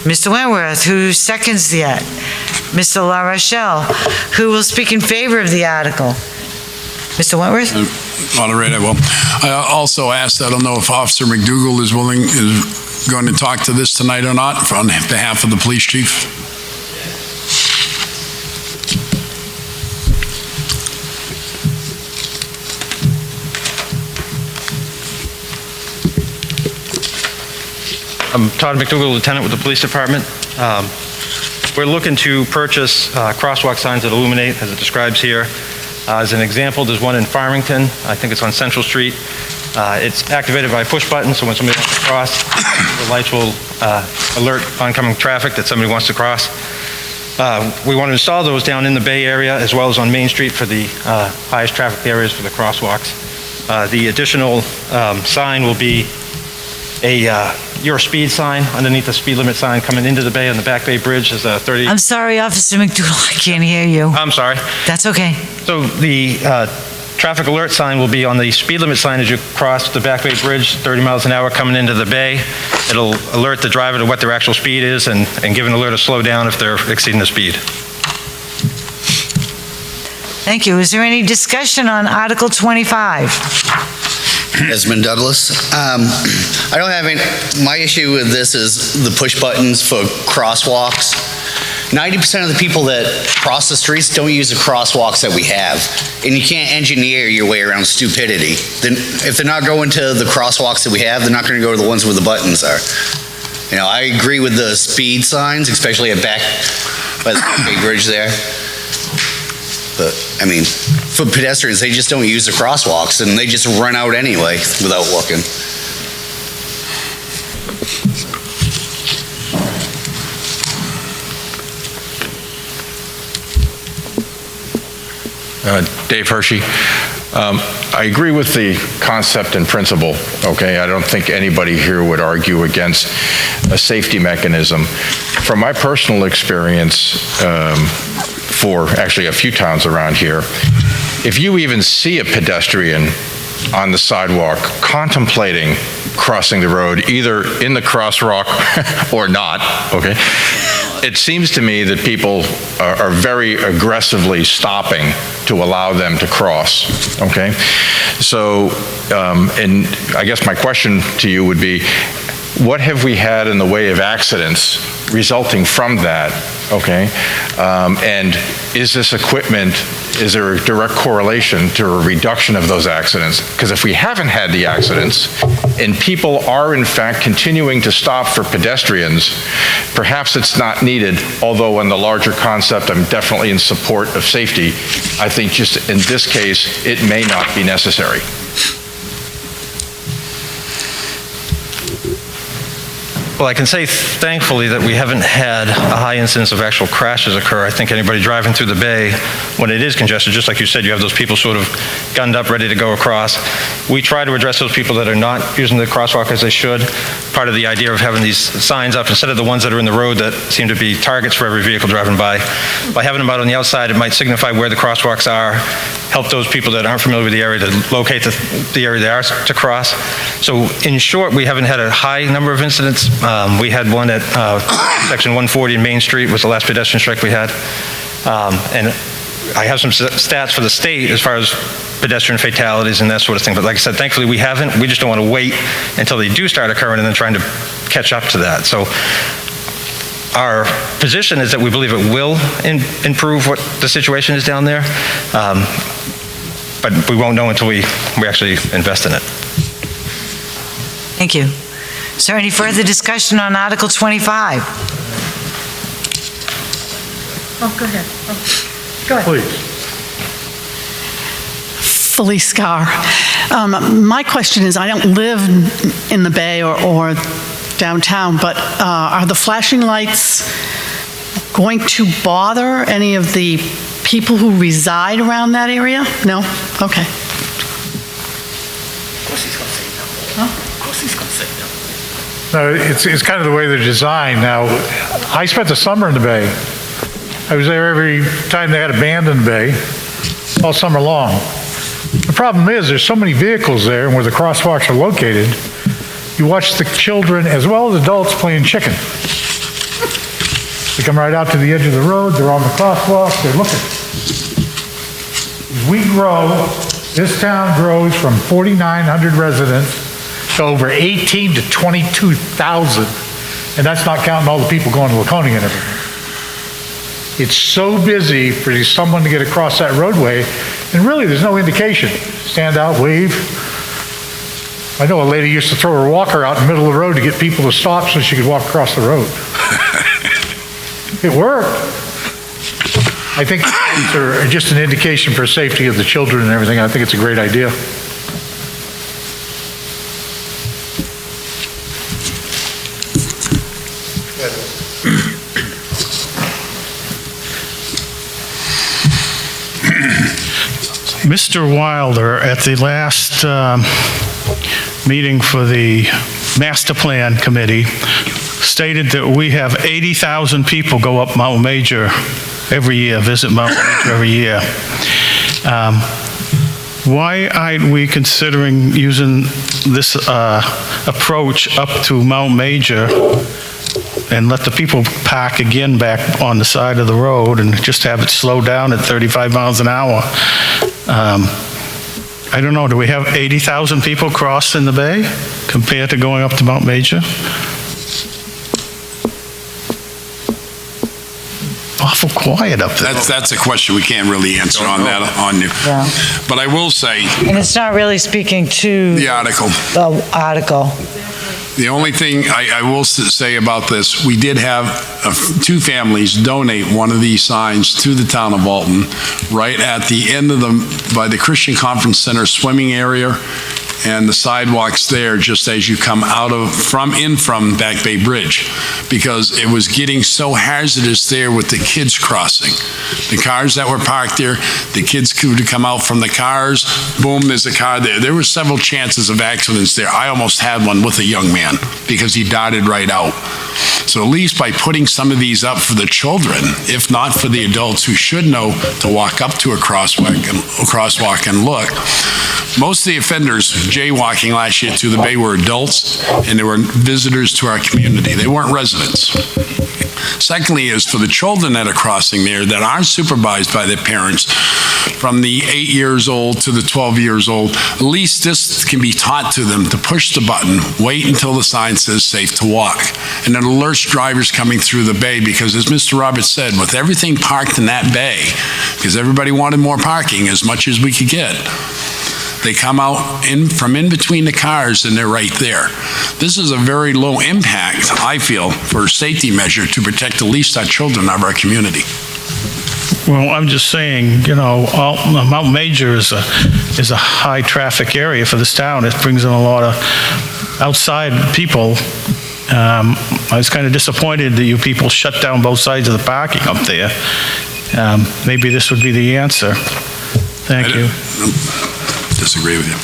Mr. Wentworth. Who seconds the act? Mr. La Rochelle. Who will speak in favor of the article? Mr. Wentworth? Moderator, I will. I also asked, I don't know if Officer McDougall is going to talk to this tonight or not, on behalf of the police chief. I'm Todd McDougall, Lieutenant with the Police Department. We're looking to purchase crosswalk signs that illuminate, as it describes here. As an example, there's one in Farmington. I think it's on Central Street. It's activated by a push button, so when somebody wants to cross, the lights will alert oncoming traffic that somebody wants to cross. We want to install those down in the Bay Area as well as on Main Street for the highest traffic areas for the crosswalks. The additional sign will be your speed sign underneath the speed limit sign coming into the bay on the Back Bay Bridge is a 30. I'm sorry, Officer McDougall, I can't hear you. I'm sorry. That's okay. So the traffic alert sign will be on the speed limit sign as you cross the Back Bay Bridge, 30 miles an hour coming into the bay. It'll alert the driver to what their actual speed is and give an alert to slow down if they're exceeding the speed. Thank you. Is there any discussion on Article 25? Desmond Douglas. I don't have any, my issue with this is the push buttons for crosswalks. 90% of the people that cross the streets don't use the crosswalks that we have. And you can't engineer your way around stupidity. Then if they're not going to the crosswalks that we have, they're not going to go to the ones where the buttons are. You know, I agree with the speed signs, especially at back by the big bridge there. But, I mean, for pedestrians, they just don't use the crosswalks, and they just run out anyway without looking. Dave Hershey. I agree with the concept and principle, okay? I don't think anybody here would argue against a safety mechanism. From my personal experience, for actually a few towns around here. If you even see a pedestrian on the sidewalk contemplating crossing the road, either in the crosswalk or not, okay, it seems to me that people are very aggressively stopping to allow them to cross, okay? So, and I guess my question to you would be, what have we had in the way of accidents resulting from that, okay? And is this equipment, is there a direct correlation to a reduction of those accidents? Because if we haven't had the accidents, and people are in fact continuing to stop for pedestrians, perhaps it's not needed, although in the larger concept, I'm definitely in support of safety. I think just in this case, it may not be necessary. Well, I can say thankfully that we haven't had a high incidence of actual crashes occur. I think anybody driving through the bay, when it is congested, just like you said, you have those people sort of gunned up, ready to go across. We try to address those people that are not using the crosswalk as they should. Part of the idea of having these signs up, instead of the ones that are in the road that seem to be targets for every vehicle driving by having them out on the outside, it might signify where the crosswalks are, help those people that aren't familiar with the area to locate the area they are to cross. So in short, we haven't had a high number of incidents. We had one at section 140 in Main Street was the last pedestrian strike we had. And I have some stats for the state as far as pedestrian fatalities and that sort of thing. But like I said, thankfully we haven't. We just don't want to wait until they do start occurring and then trying to catch up to that. So our position is that we believe it will improve what the situation is down there. But we won't know until we actually invest in it. Thank you. Is there any further discussion on Article 25? Oh, go ahead. Go ahead. Please. Felice Scar. My question is, I don't live in the Bay or downtown, but are the flashing lights going to bother any of the people who reside around that area? No? Okay. Of course he's going to say no. Huh? Of course he's going to say no. No, it's kind of the way they're designed. Now, I spent the summer in the Bay. I was there every time they had a band in the Bay, all summer long. The problem is there's so many vehicles there, and where the crosswalks are located, you watch the children as well as adults playing chicken. They come right out to the edge of the road, they're on the crosswalk, they're looking. We grow, this town grows from 4,900 residents to over 18 to 22,000. And that's not counting all the people going to Laconia and everything. It's so busy for someone to get across that roadway, and really there's no indication. Stand out, wave. I know a lady used to throw her walker out in the middle of the road to get people to stop so she could walk across the road. It worked. I think it's just an indication for safety of the children and everything. I think it's a great idea. Mr. Wilder, at the last meeting for the Master Plan Committee, stated that we have 80,000 people go up Mount Major every year, visit Mount Major every year. Why aren't we considering using this approach up to Mount Major and let the people park again back on the side of the road and just have it slow down at 35 miles an hour? I don't know, do we have 80,000 people crossing the bay compared to going up to Mount Major? Awful quiet up there. That's a question we can't really answer on that on you. Yeah. But I will say. And it's not really speaking to the article. The article. The only thing I will say about this, we did have two families donate one of these signs to the town of Alton right at the end of by the Christian Conference Center swimming area and the sidewalks there just as you come from Back Bay Bridge, because it was getting so hazardous there with the kids crossing. The cars that were parked there, the kids could come out from the cars, boom, there's a car there. There were several chances of accidents there. I almost had one with a young man because he darted right out. So at least by putting some of these up for the children, if not for the adults who should know to walk up to a crosswalk and look. Most of the offenders jaywalking last year to the Bay were adults, and they were visitors to our community. They weren't residents. Secondly is for the children that are crossing there that aren't supervised by their parents, from the 8 years old to the 12 years old, at least this can be taught to them to push the button, wait until the sign says safe to walk. And it alerts drivers coming through the bay, because as Mr. Roberts said, with everything parked in that bay, because everybody wanted more parking as much as we could get, they come out from in between the cars and they're right there. This is a very low impact, I feel, for a safety measure to protect at least our children of our community. Well, I'm just saying, you know, Mount Major is a high-traffic area for this town. It brings in a lot of outside people. I was kind of disappointed that you people shut down both sides of the parking up there. Maybe this would be the answer. Thank you. Disagree with you.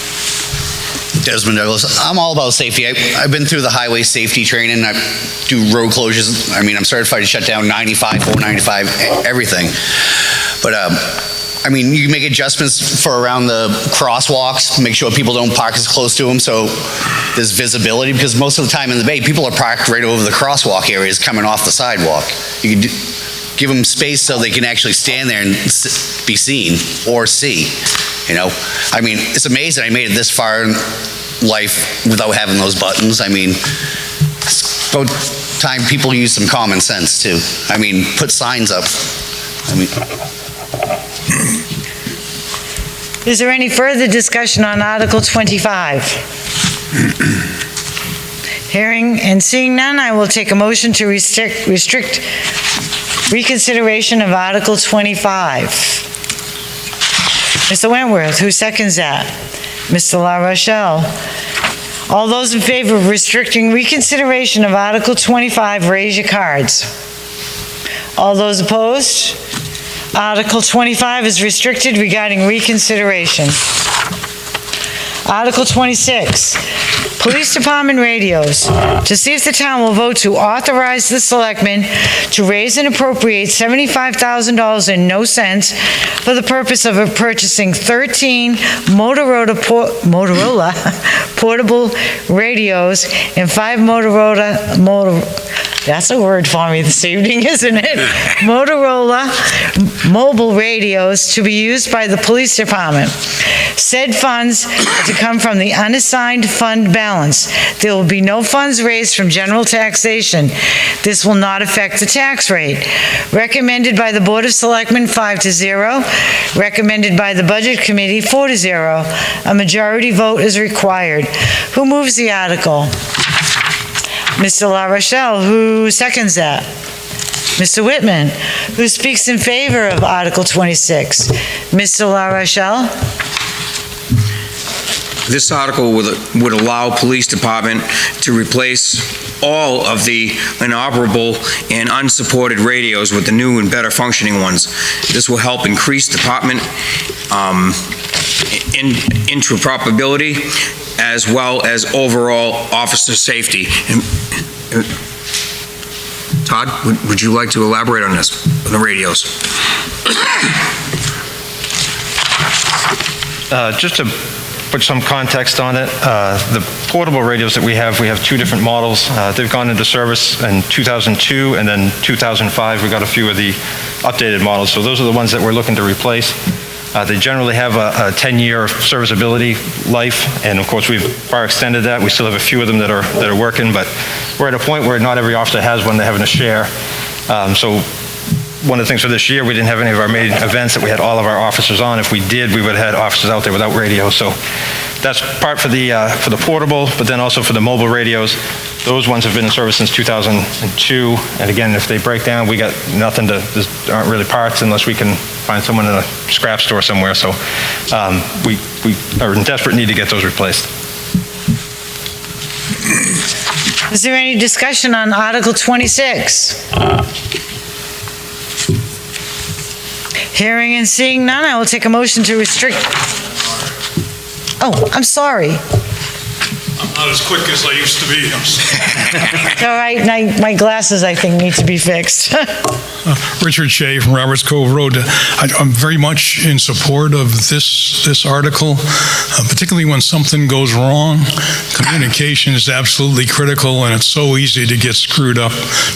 Desmond Douglas. I'm all about safety. I've been through the highway safety training. I do road closures. I mean, I'm certified to shut down 95, 495, everything. But, I mean, you can make adjustments for around the crosswalks, make sure people don't park as close to them, so there's visibility, because most of the time in the Bay, people are parked right over the crosswalk areas coming off the sidewalk. You can give them space so they can actually stand there and be seen or see. You know, I mean, it's amazing I made it this far in life without having those buttons. I mean, it's about time people use some common sense too. I mean, put signs up. I mean, Is there any further discussion on Article 25? Hearing and seeing none, I will take a motion to restrict reconsideration of Article 25. Mr. Wentworth, who seconds that? Mr. La Rochelle. All those in favor of restricting reconsideration of Article 25, raise your cards. All those opposed? Article 25 is restricted regarding reconsideration. Article 26, Police Department radios. To see if the town will vote to authorize the selectmen to raise and appropriate $75,000 and no cents for the purpose of purchasing 13 Motorola portable radios and 5 that's a word for me this evening, isn't it? Motorola mobile radios to be used by the police department. Said funds are to come from the unassigned fund balance. There will be no funds raised from general taxation. This will not affect the tax rate. Recommended by the Board of Selectmen 5-0. Recommended by the Budget Committee 4-0. A majority vote is required. Who moves the article? Mr. La Rochelle, who seconds that? Mr. Whitman, who speaks in favor of Article 26? Mr. La Rochelle? This article would allow police department to replace all of the inoperable and unsupported radios with the new and better functioning ones. This will help increase department interoperability as well as overall officer safety. Todd, would you like to elaborate on this, on the radios? Just to put some context on it, the portable radios that we have 2 different models. They've gone into service in 2002 and then 2005. We got a few of the updated models, so those are the ones that we're looking to replace. They generally have a 10-year serviceability life, and of course we've far extended that. We still have a few of them that are working, but we're at a point where not every officer has one they're having to share. So one of the things for this year, we didn't have any of our main events that we had all of our officers on. If we did, we would have had officers out there without radio. So that's part for the portable, but then also for the mobile radios. Those ones have been in service since 2002. And again, if they break down, we got nothing there aren't really parts unless we can find someone in a scrap store somewhere. So we are in desperate need to get those replaced. Is there any discussion on Article 26? Hearing and seeing none, I will take a motion to restrict. Oh, I'm sorry. I'm not as quick as I used to be. All right, my glasses, I think, need to be fixed. Richard Shea from Roberts Cove Road. I'm very much in support of this article, particularly when something goes wrong. Communication is absolutely critical, and it's so easy to get screwed up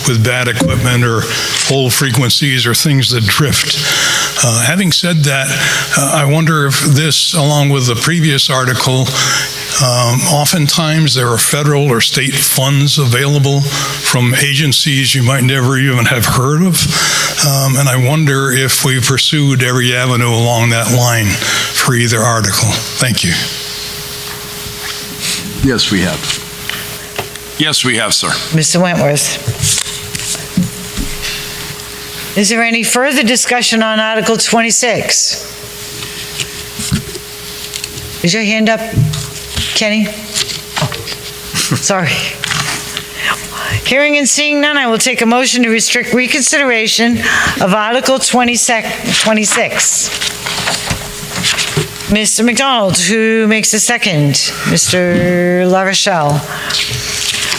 with bad equipment or old frequencies or things that drift. Having said that, I wonder if this, along with the previous article, oftentimes there are federal or state funds available from agencies you might never even have heard of. And I wonder if we pursued every avenue along that line for either article. Thank you. Yes, we have. Yes, we have, sir. Mr. Wentworth. Is there any further discussion on Article 26? Is your hand up, Kenny? Oh, sorry. Hearing and seeing none, I will take a motion to restrict reconsideration of Article 26. Mr. McDonald, who makes the second? Mr. La Rochelle.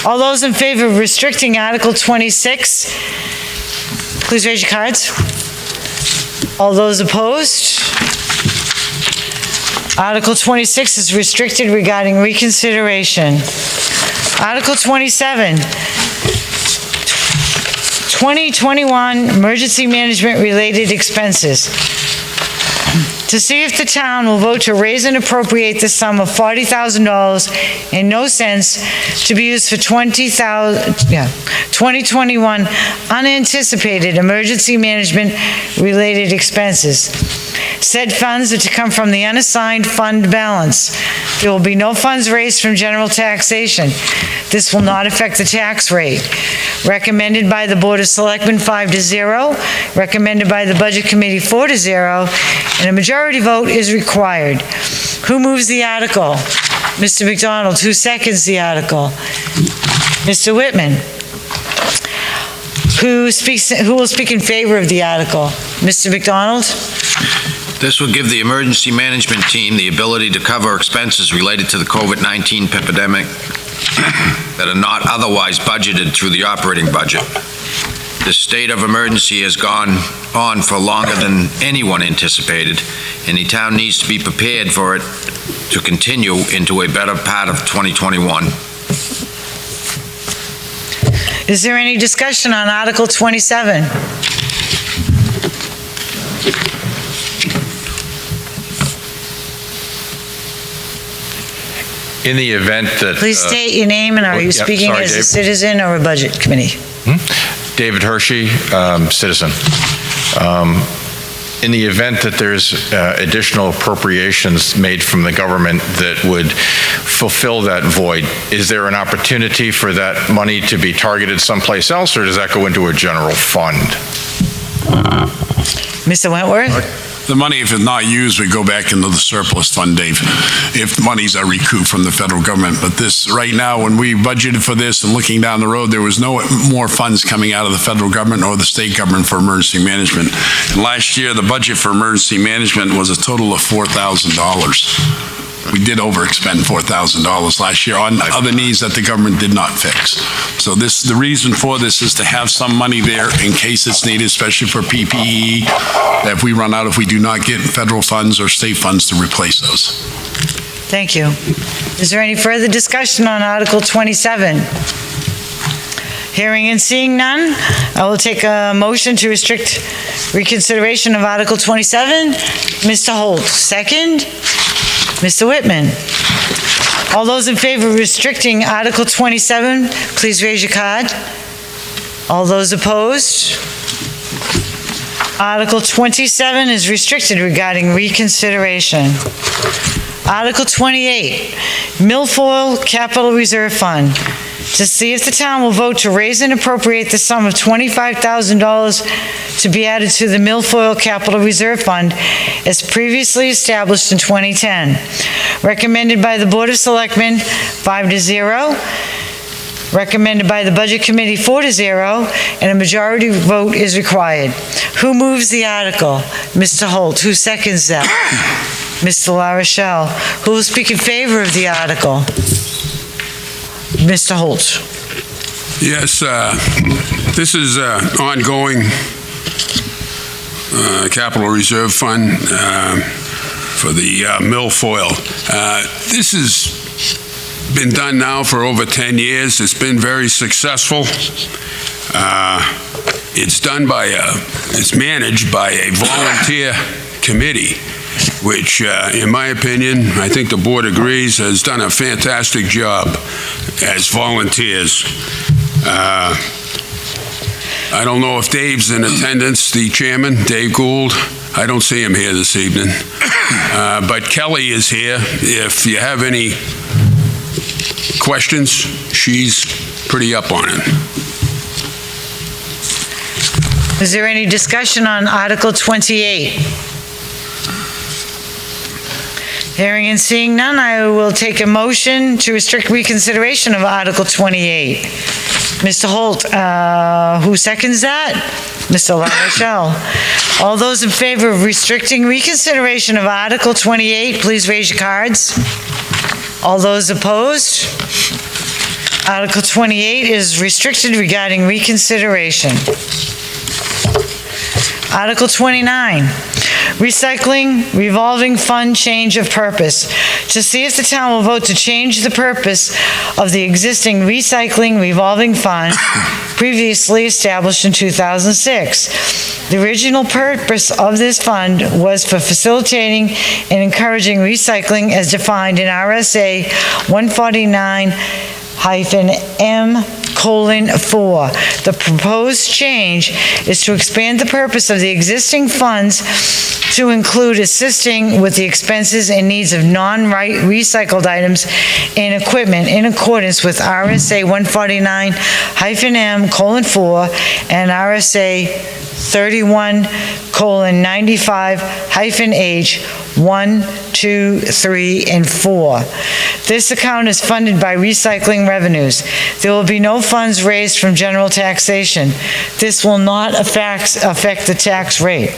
All those in favor of restricting Article 26, please raise your cards. All those opposed? Article 26 is restricted regarding reconsideration. Article 27, 2021 emergency management related expenses. To see if the town will vote to raise and appropriate the sum of $40,000 and no cents to be used for 2021 unanticipated emergency management related expenses. Said funds are to come from the unassigned fund balance. There will be no funds raised from general taxation. This will not affect the tax rate. Recommended by the Board of Selectmen 5-0, recommended by the Budget Committee 4-0, and a majority vote is required. Who moves the article? Mr. McDonald. Who seconds the article? Mr. Whitman. Who will speak in favor of the article? Mr. McDonald? This will give the emergency management team the ability to cover expenses related to the COVID-19 epidemic that are not otherwise budgeted through the operating budget. This state of emergency has gone on for longer than anyone anticipated, and the town needs to be prepared for it to continue into a better part of 2021. Is there any discussion on Article 27? In the event that... Please state your name, and are you speaking as a citizen or a budget committee? David Hershey, citizen. In the event that there's additional appropriations made from the government that would fulfill that void, is there an opportunity for that money to be targeted someplace else, or does that go into a general fund? Mr. Wentworth? The money, if it's not used, would go back into the surplus fund, Dave, if the monies are recouped from the federal government. But this, right now, when we budgeted for this and looking down the road, there was no more funds coming out of the federal government or the state government for emergency management. And last year, the budget for emergency management was a total of $4,000. We did overexpend $4,000 last year on other needs that the government did not fix. So the reason for this is to have some money there in case it's needed, especially for PPE, that if we run out, if we do not get federal funds or state funds to replace those. Thank you. Is there any further discussion on Article 27? Hearing and seeing none, I will take a motion to restrict reconsideration of Article 27. Mr. Holt, second. Mr. Whitman. All those in favor of restricting Article 27, please raise your card. All those opposed? Article 27 is restricted regarding reconsideration. Article 28, Milfoil Capital Reserve Fund. To see if the town will vote to raise and appropriate the sum of $25,000 to be added to the Milfoil Capital Reserve Fund as previously established in 2010. Recommended by the Board of Selectmen 5-0. Recommended by the Budget Committee 4-0, and a majority vote is required. Who moves the article? Mr. Holt. Who seconds that? Mr. La Rochelle. Who will speak in favor of the article? Mr. Holt. Yes, this is ongoing capital reserve fund for the milfoil. This has been done now for over 10 years. It's been very successful. It's done by it's managed by a volunteer committee, which, in my opinion, I think the board agrees, has done a fantastic job as volunteers. I don't know if Dave's in attendance, the chairman, Dave Gould. I don't see him here this evening. But Kelly is here. If you have any questions, she's pretty up on it. Is there any discussion on Article 28? Hearing and seeing none, I will take a motion to restrict reconsideration of Article 28. Mr. Holt, who seconds that? Mr. LaRochelle. All those in favor of restricting reconsideration of Article 28, please raise your cards. All those opposed? Article 28 is restricted regarding reconsideration. Article 29, recycling revolving fund change of purpose. To see if the town will vote to change the purpose of the existing recycling revolving fund previously established in 2006. The original purpose of this fund was for facilitating and encouraging recycling as defined in RSA 149-M:4. The proposed change is to expand the purpose of the existing funds to include assisting with the expenses and needs of non-recycled items and equipment in accordance with RSA 149-M:4 and RSA 31:95-H 1, 2, 3, and 4. This account is funded by recycling revenues. There will be no funds raised from general taxation. This will not affect the tax rate.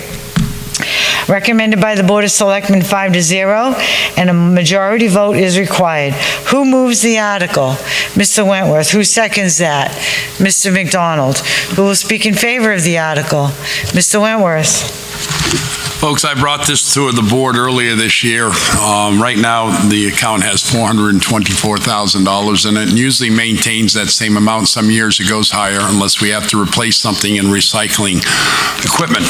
Recommended by the Board of Selectmen 5-0, and a majority vote is required. Who moves the article? Mr. Wentworth. Who seconds that? Mr. McDonald. Who will speak in favor of the article? Mr. Wentworth. Folks, I brought this to the board earlier this year. Right now, the account has $424,000 in it, and usually maintains that same amount. Some years it goes higher unless we have to replace something in recycling equipment.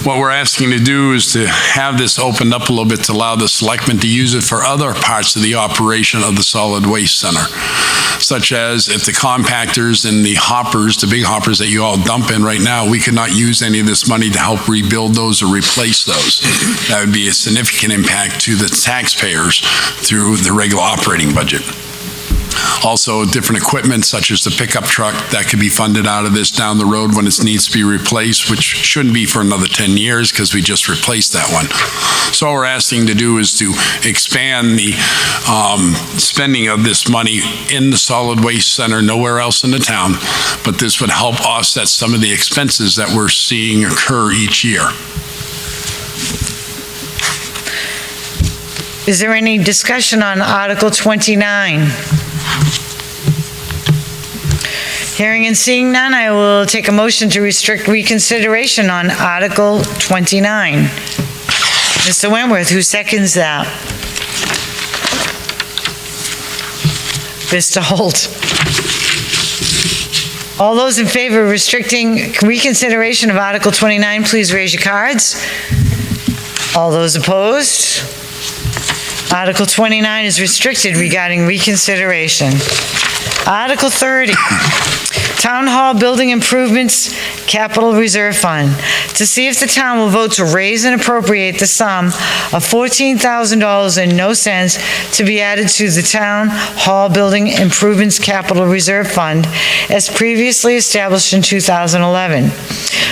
What we're asking to do is to have this opened up a little bit to allow the selectmen to use it for other parts of the operation of the solid waste center, such as if the compactors and the hoppers, the big hoppers that you all dump in right now, we could not use any of this money to help rebuild those or replace those. That would be a significant impact to the taxpayers through the regular operating budget. Also, different equipment such as the pickup truck that could be funded out of this down the road when it needs to be replaced, which shouldn't be for another 10 years because we just replaced that one. So all we're asking to do is to expand the spending of this money in the solid waste center, nowhere else in the town, but this would help offset some of the expenses that we're seeing occur each year. Is there any discussion on Article 29? Hearing and seeing none, I will take a motion to restrict reconsideration on Article 29. Mr. Wentworth, who seconds that? Mr. Holt. All those in favor of restricting reconsideration of Article 29, please raise your cards. All those opposed? Article 29 is restricted regarding reconsideration. Article 30, Town Hall Building Improvements Capital Reserve Fund. To see if the town will vote to raise and appropriate the sum of $14,000 to be added to the Town Hall Building Improvements Capital Reserve Fund as previously established in 2011.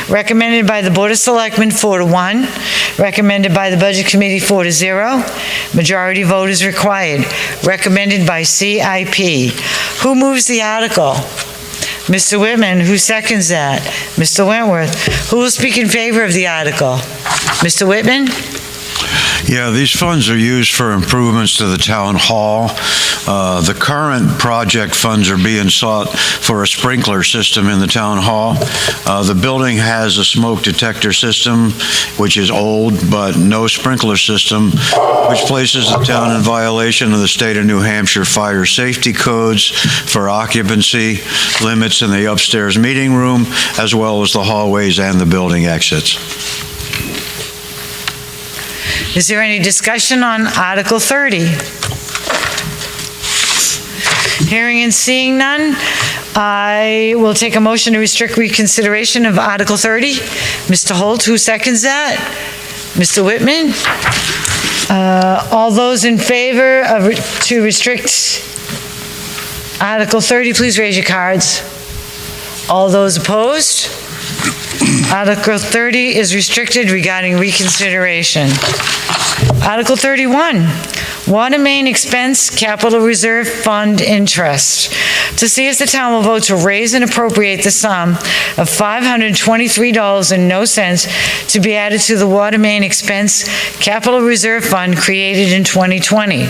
Recommended by the Board of Selectmen 4-1. Recommended by the Budget Committee 4-0. Majority vote is required. Recommended by CIP. Who moves the article? Mr. Whitman. Who seconds that? Mr. Wentworth. Who will speak in favor of the article? Mr. Whitman? Yeah, these funds are used for improvements to the town hall. The current project funds are being sought for a sprinkler system in the town hall. The building has a smoke detector system, which is old, but no sprinkler system, which places the town in violation of the state of New Hampshire fire safety codes for occupancy limits in the upstairs meeting room, as well as the hallways and the building exits. Is there any discussion on Article 30? Hearing and seeing none, I will take a motion to restrict reconsideration of Article 30. Mr. Holt, who seconds that? Mr. Whitman? All those in favor of to restrict Article 30, please raise your cards. All those opposed? Article 30 is restricted regarding reconsideration. Article 31, Water Main Expense Capital Reserve Fund Interest. To see if the town will vote to raise and appropriate the sum of $523.00 to be added to the Water Main Expense Capital Reserve Fund created in 2020.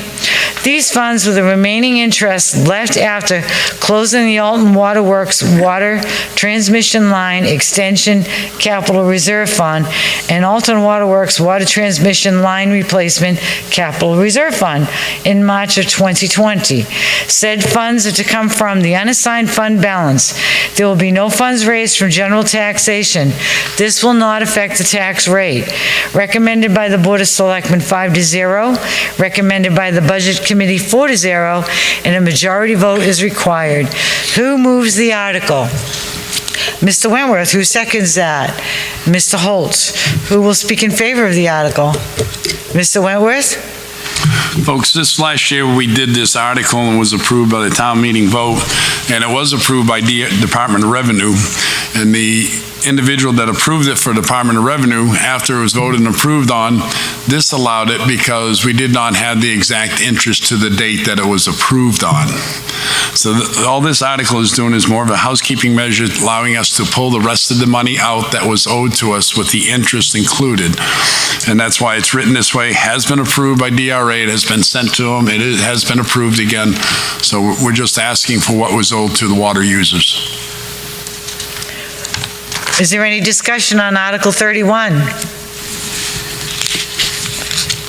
These funds were the remaining interest left after closing the Alton Waterworks Water Transmission Line Extension Capital Reserve Fund and Alton Waterworks Water Transmission Line Replacement Capital Reserve Fund in March of 2020. Said funds are to come from the unassigned fund balance. There will be no funds raised from general taxation. This will not affect the tax rate. Recommended by the Board of Selectmen 5-0, recommended by the Budget Committee 4-0, and a majority vote is required. Who moves the article? Mr. Wentworth, who seconds that? Mr. Holt, who will speak in favor of the article? Mr. Wentworth? Folks, this last year we did this article and was approved by the town meeting vote, and it was approved by Department of Revenue. And the individual that approved it for Department of Revenue, after it was voted and approved on, disallowed it because we did not have the exact interest to the date that it was approved on. So all this article is doing is more of a housekeeping measure, allowing us to pull the rest of the money out that was owed to us with the interest included. And that's why it's written this way. Has been approved by DRA. It has been sent to them. It has been approved again. So we're just asking for what was owed to the water users. Is there any discussion on Article 31?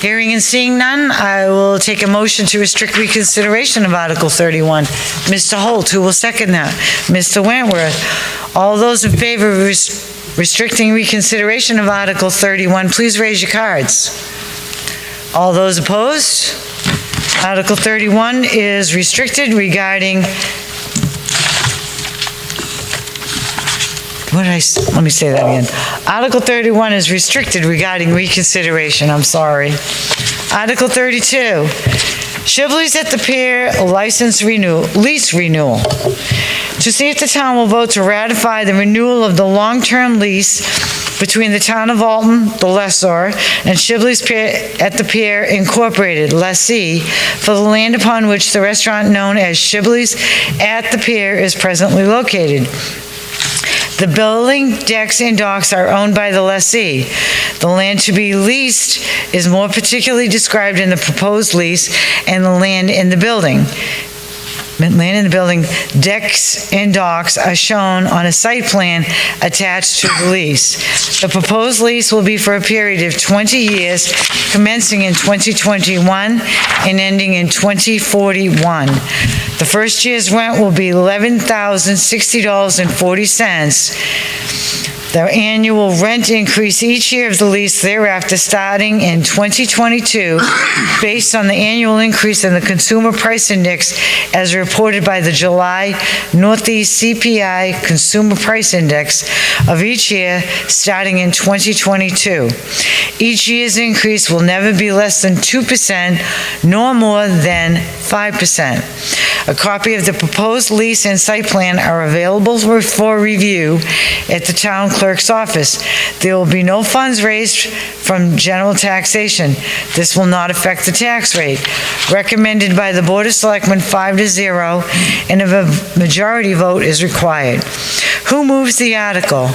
Hearing and seeing none, I will take a motion to restrict reconsideration of Article 31. Mr. Holt, who will second that? Mr. Wentworth. All those in favor of restricting reconsideration of Article 31, please raise your cards. All those opposed? Article 31 is restricted regarding let me say that again. Article 31 is restricted regarding reconsideration. I'm sorry. Article 32, Shibley's at the Pier lease renewal. To see if the town will vote to ratify the renewal of the long-term lease between the town of Alton, the lessor, and Shibley's at the Pier Incorporated, lessee, for the land upon which the restaurant known as Shibley's at the Pier is presently located. The building, decks, and docks are owned by the lessee. The land to be leased is more particularly described in the proposed lease and the land in the building. Land in the building, decks and docks are shown on a site plan attached to the lease. The proposed lease will be for a period of 20 years, commencing in 2021 and ending in 2041. The first year's rent will be $11,060.40. The annual rent increase each year of the lease thereafter starting in 2022 based on the annual increase in the Consumer Price Index as reported by the July Northeast CPI Consumer Price Index of each year starting in 2022. Each year's increase will never be less than 2% nor more than 5%. A copy of the proposed lease and site plan are available for review at the town clerk's office. There will be no funds raised from general taxation. This will not affect the tax rate. Recommended by the Board of Selectmen 5-0, and a majority vote is required. Who moves the article?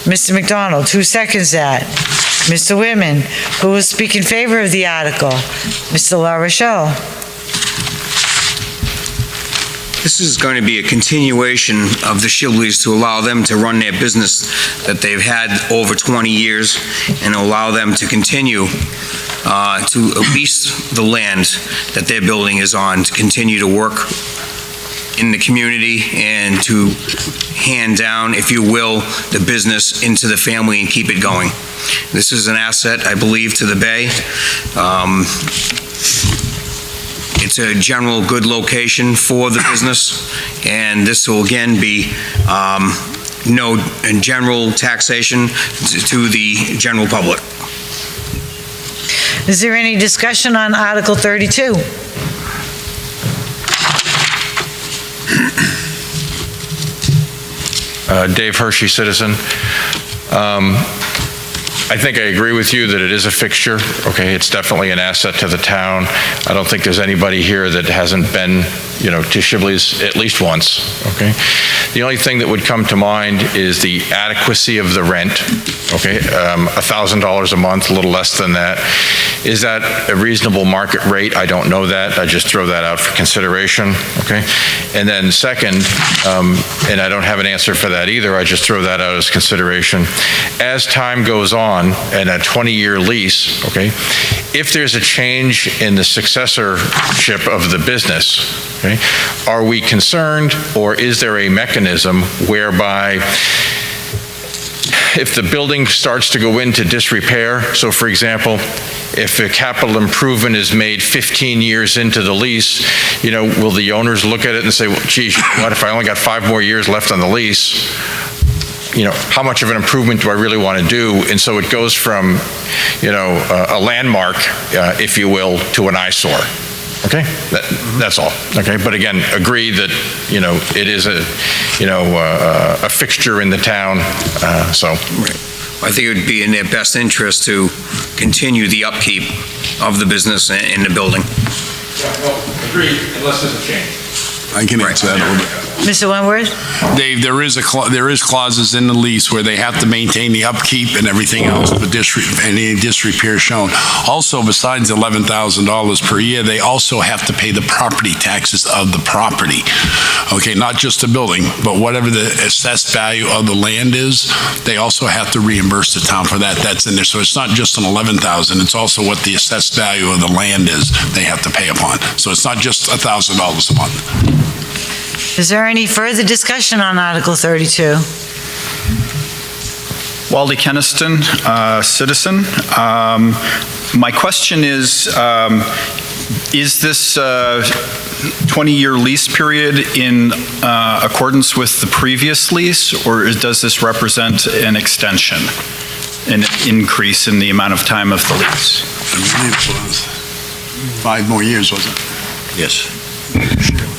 Mr. McDonald. Who seconds that? Mr. Whitman, who will speak in favor of the article? Mr. La Rochelle. This is going to be a continuation of the Shibleys to allow them to run their business that they've had over 20 years and allow them to continue to lease the land that their building is on, to continue to work in the community and to hand down, if you will, the business into the family and keep it going. This is an asset, I believe, to the Bay. It's a general good location for the business, and this will again be no general taxation to the general public. Is there any discussion on Article 32? Dave Hershey, citizen. I think I agree with you that it is a fixture. Okay, it's definitely an asset to the town. I don't think there's anybody here that hasn't been, to Shibley's at least once. Okay, the only thing that would come to mind is the adequacy of the rent. Okay, $1,000 a month, a little less than that. Is that a reasonable market rate? I don't know that. I just throw that out for consideration. Okay, and then second, and I don't have an answer for that either. I just throw that out as consideration. As time goes on, and a 20-year lease, okay, if there's a change in the successorship of the business, okay, are we concerned, or is there a mechanism whereby if the building starts to go into disrepair, so for example, if a capital improvement is made 15 years into the lease, will the owners look at it and say, well, geez, what if I only got 5 more years left on the lease? How much of an improvement do I really want to do? And so it goes from, a landmark, if you will, to an eyesore. Okay, that's all. Okay, but again, agree that it is a fixture in the town. So, I think it would be in their best interest to continue the upkeep of the business in the building. Yeah, well, agreed, unless there's a change. I can answer that a little bit. Mr. Wentworth? Dave, there is clauses in the lease where they have to maintain the upkeep and everything else, but any disrepair shown. Also, besides $11,000 per year, they also have to pay the property taxes of the property. Okay, not just the building, but whatever the assessed value of the land is, they also have to reimburse the town for that. That's in there. So it's not just an $11,000, it's also what the assessed value of the land is they have to pay upon. So it's not just $1,000 a month. Is there any further discussion on Article 32? Waldy Keniston, citizen. My question is this 20-year lease period in accordance with the previous lease, or does this represent an extension, an increase in the amount of time of the lease? I believe it was 5 more years, wasn't it? Yes.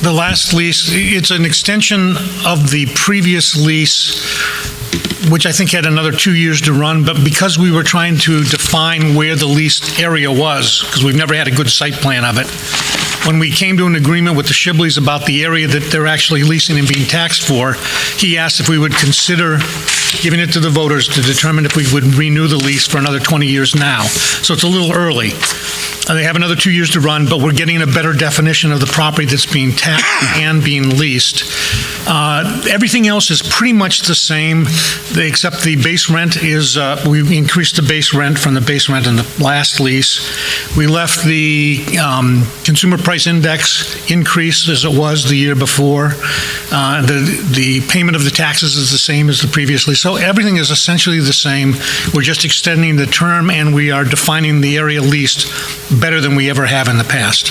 The last lease, it's an extension of the previous lease, which I think had another 2 years to run, but because we were trying to define where the leased area was, because we've never had a good site plan of it, when we came to an agreement with the Shibleys about the area that they're actually leasing and being taxed for, he asked if we would consider giving it to the voters to determine if we would renew the lease for another 20 years now. So it's a little early. They have another 2 years to run, but we're getting a better definition of the property that's being taxed and being leased. Everything else is pretty much the same, except the base rent is, we increased the base rent from the base rent in the last lease. We left the consumer price index increase as it was the year before. The payment of the taxes is the same as the previous lease. So everything is essentially the same. We're just extending the term, and we are defining the area leased better than we ever have in the past.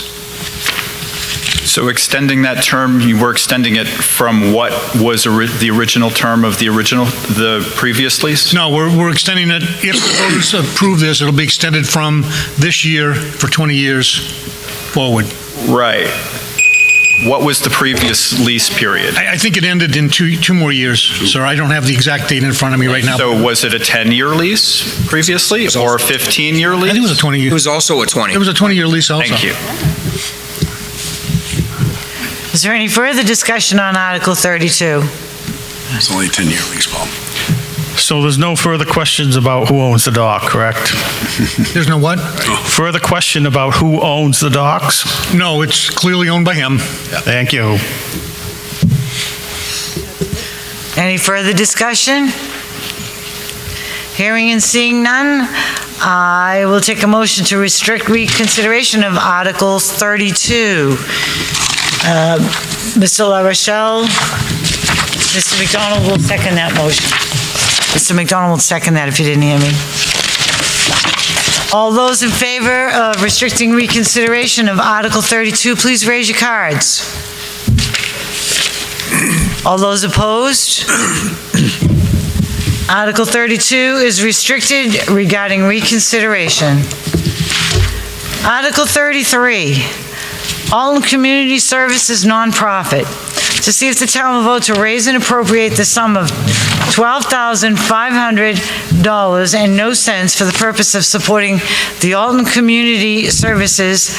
So extending that term, you were extending it from what was the original term of the previous lease? No, we're extending it. If the voters approve this, it'll be extended from this year for 20 years forward. Right. What was the previous lease period? I think it ended in two more years, sir. I don't have the exact date in front of me right now. So was it a 10-year lease previously, or a 15-year lease? I think it was a 20-year. It was also a 20. It was a 20-year lease also. Thank you. Is there any further discussion on Article 32? It's only a 10-year lease, Paul. So there's no further questions about who owns the dock, correct? There's no what? Further question about who owns the docks? No, it's clearly owned by him. Thank you. Any further discussion? Hearing and seeing none, I will take a motion to restrict reconsideration of Article 32. Mr. La Rochelle, Mr. McDonald will second that motion. Mr. McDonald will second that if you didn't hear me. All those in favor of restricting reconsideration of Article 32, please raise your cards. All those opposed? Article 32 is restricted regarding reconsideration. Article 33, Alton Community Services Nonprofit. To see if the town will vote to raise and appropriate the sum of $12,500 and no cents for the purpose of supporting the Alton Community Services,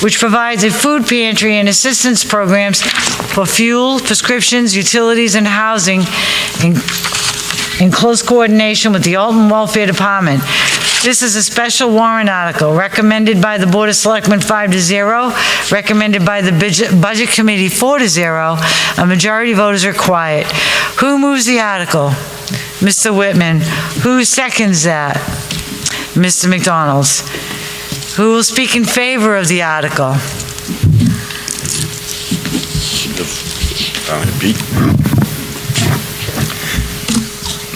which provides a food pantry and assistance programs for fuel, prescriptions, utilities, and housing in close coordination with the Alton Welfare Department. This is a special warrant article recommended by the Board of Selectmen 5-0, recommended by the Budget Committee 4-0. A majority vote is required. Who moves the article? Mr. Whitman. Who seconds that? Mr. McDonald. Who will speak in favor of the article?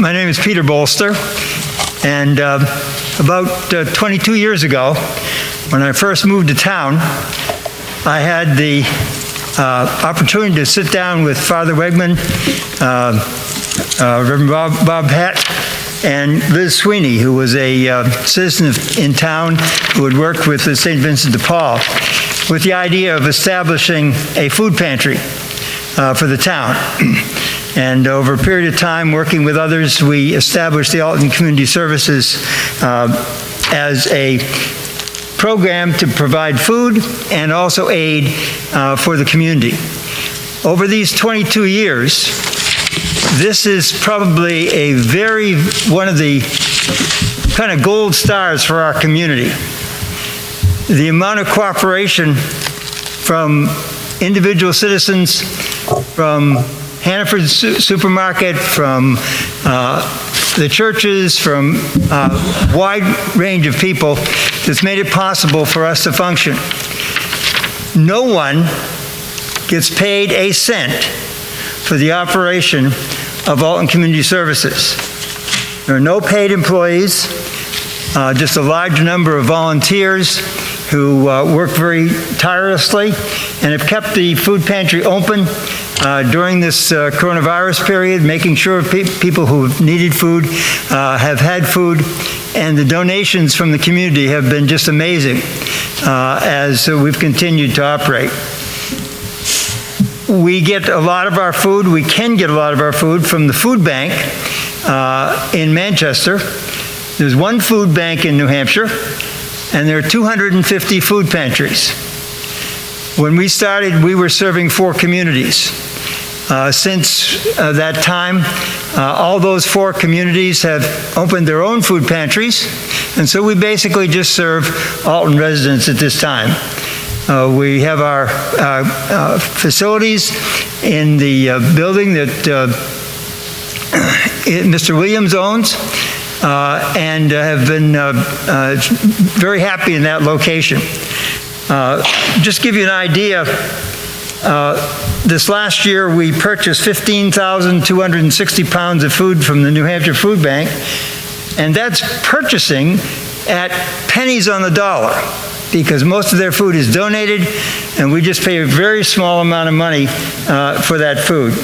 My name is Peter Bolster, and about 22 years ago, when I first moved to town, I had the opportunity to sit down with Father Wegman, Reverend Bob Hatt, and Liz Sweeney, who was a citizen in town who had worked with the St. Vincent de Paul, with the idea of establishing a food pantry for the town. And over a period of time, working with others, we established the Alton Community Services as a program to provide food and also aid for the community. Over these 22 years, this is probably one of the kind of gold stars for our community. The amount of cooperation from individual citizens, from Hannaford Supermarket, from the churches, from a wide range of people that's made it possible for us to function. No one gets paid a cent for the operation of Alton Community Services. There are no paid employees, just a large number of volunteers who work very tirelessly and have kept the food pantry open during this coronavirus period, making sure people who have needed food have had food, and the donations from the community have been just amazing as we've continued to operate. We get a lot of our food, we can get a lot of our food from the food bank in Manchester. There's one food bank in New Hampshire, and there are 250 food pantries. When we started, we were serving 4 communities. Since that time, all those 4 communities have opened their own food pantries, and so we basically just serve Alton residents at this time. We have our facilities in the building that Mr. Williams owns, and have been very happy in that location. Just give you an idea, this last year we purchased 15,260 pounds of food from the New Hampshire Food Bank, and that's purchasing at pennies on the dollar, because most of their food is donated, and we just pay a very small amount of money for that food.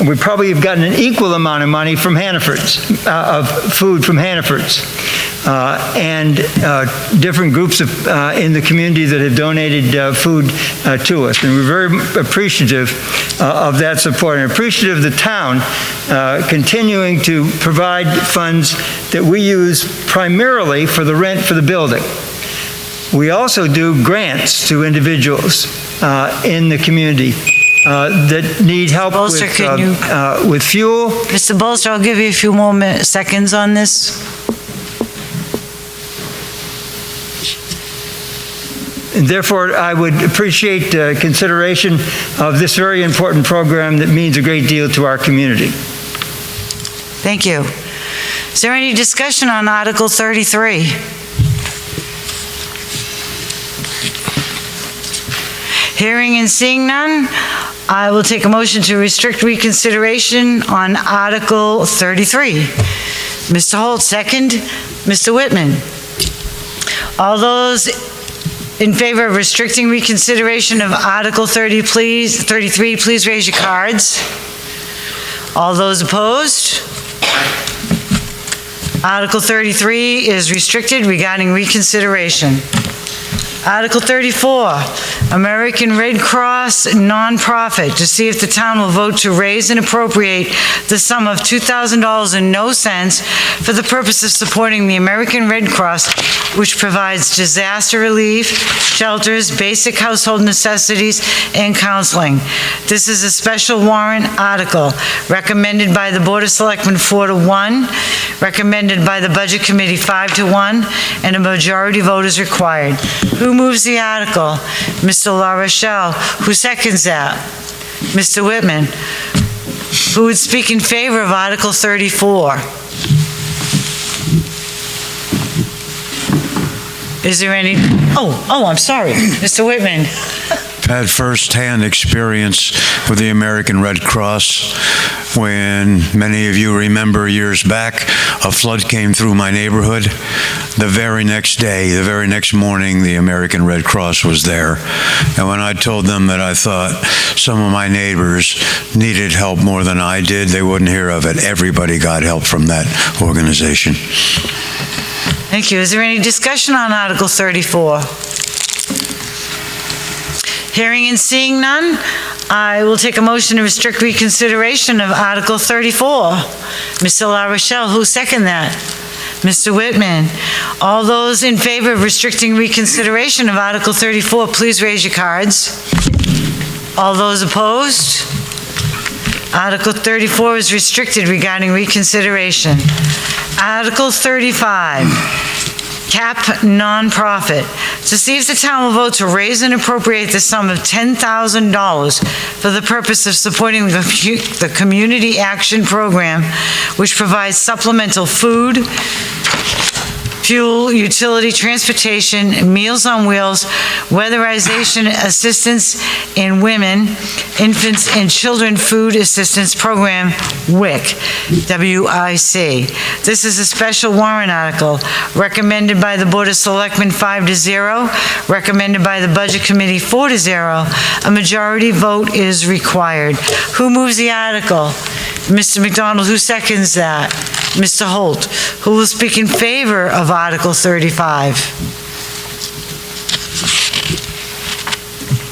And we probably have gotten an equal amount of money from Hannaford's, of food from Hannaford's, and different groups in the community that have donated food to us. And we're very appreciative of that support, and appreciative of the town continuing to provide funds that we use primarily for the rent for the building. We also do grants to individuals in the community that need help Bolster, can you- with fuel. Mr. Bolster, I'll give you a few more seconds on this. And therefore, I would appreciate consideration of this very important program that means a great deal to our community. Thank you. Is there any discussion on Article 33? Hearing and seeing none, I will take a motion to restrict reconsideration on Article 33. Mr. Holt, second. Mr. Whitman. All those in favor of restricting reconsideration of Article 33, please raise your cards. All those opposed? Article 33 is restricted regarding reconsideration. Article 34, American Red Cross nonprofit, to see if the town will vote to raise and appropriate the sum of $2,000 for the purpose of supporting the American Red Cross, which provides disaster relief, shelters, basic household necessities, and counseling. This is a special warrant article recommended by the Board of Selectmen 4-1, recommended by the Budget Committee 5-1, and a majority vote is required. Who moves the article? Mr. La Rochelle. Who seconds that? Mr. Whitman. Who would speak in favor of Article 34? Is there any? Oh, I'm sorry. Mr. Whitman. Had firsthand experience with the American Red Cross when many of you remember years back, a flood came through my neighborhood. The very next day, the very next morning, the American Red Cross was there. And when I told them that I thought some of my neighbors needed help more than I did, they wouldn't hear of it. Everybody got help from that organization. Thank you. Is there any discussion on Article 34? Hearing and seeing none, I will take a motion to restrict reconsideration of Article 34. Mr. La Rochelle, who second that? Mr. Whitman. All those in favor of restricting reconsideration of Article 34, please raise your cards. All those opposed? Article 34 is restricted regarding reconsideration. Article 35, cap nonprofit. To see if the town will vote to raise and appropriate the sum of $10,000 for the purpose of supporting the Community Action Program, which provides supplemental food, fuel, utility, transportation, Meals on Wheels, weatherization assistance in women, infants and children food assistance program, WIC, W-I-C. This is a special warrant article recommended by the Board of Selectmen 5-0, recommended by the Budget Committee 4-0. A majority vote is required. Who moves the article? Mr. McDonald, who seconds that? Mr. Holt, who will speak in favor of Article 35?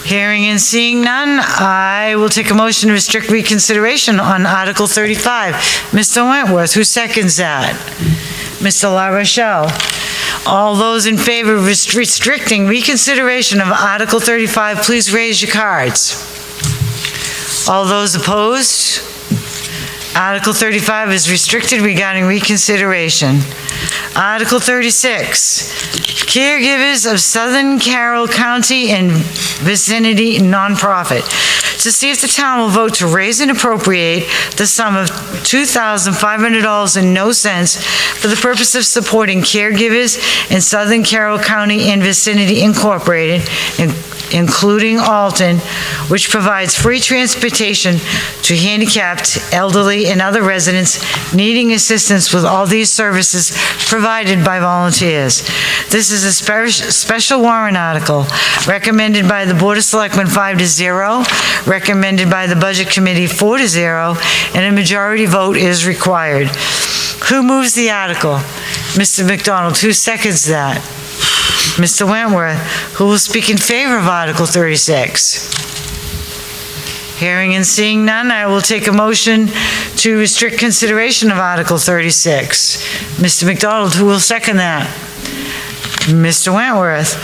Hearing and seeing none, I will take a motion to restrict reconsideration on Article 35. Mr. Wentworth, who seconds that? Mr. La Rochelle. All those in favor of restricting reconsideration of Article 35, please raise your cards. All those opposed? Article 35 is restricted regarding reconsideration. Article 36, caregivers of Southern Carroll County and vicinity nonprofit. To see if the town will vote to raise and appropriate the sum of $2,500 for the purpose of supporting caregivers in Southern Carroll County and vicinity incorporated, including Alton, which provides free transportation to handicapped, elderly, and other residents needing assistance with all these services provided by volunteers. This is a special warrant article recommended by the Board of Selectmen 5-0, recommended by the Budget Committee 4-0, and a majority vote is required. Who moves the article? Mr. McDonald. Who seconds that? Mr. Wentworth, who will speak in favor of Article 36? Hearing and seeing none, I will take a motion to restrict consideration of Article 36. Mr. McDonald, who will second that? Mr. Wentworth.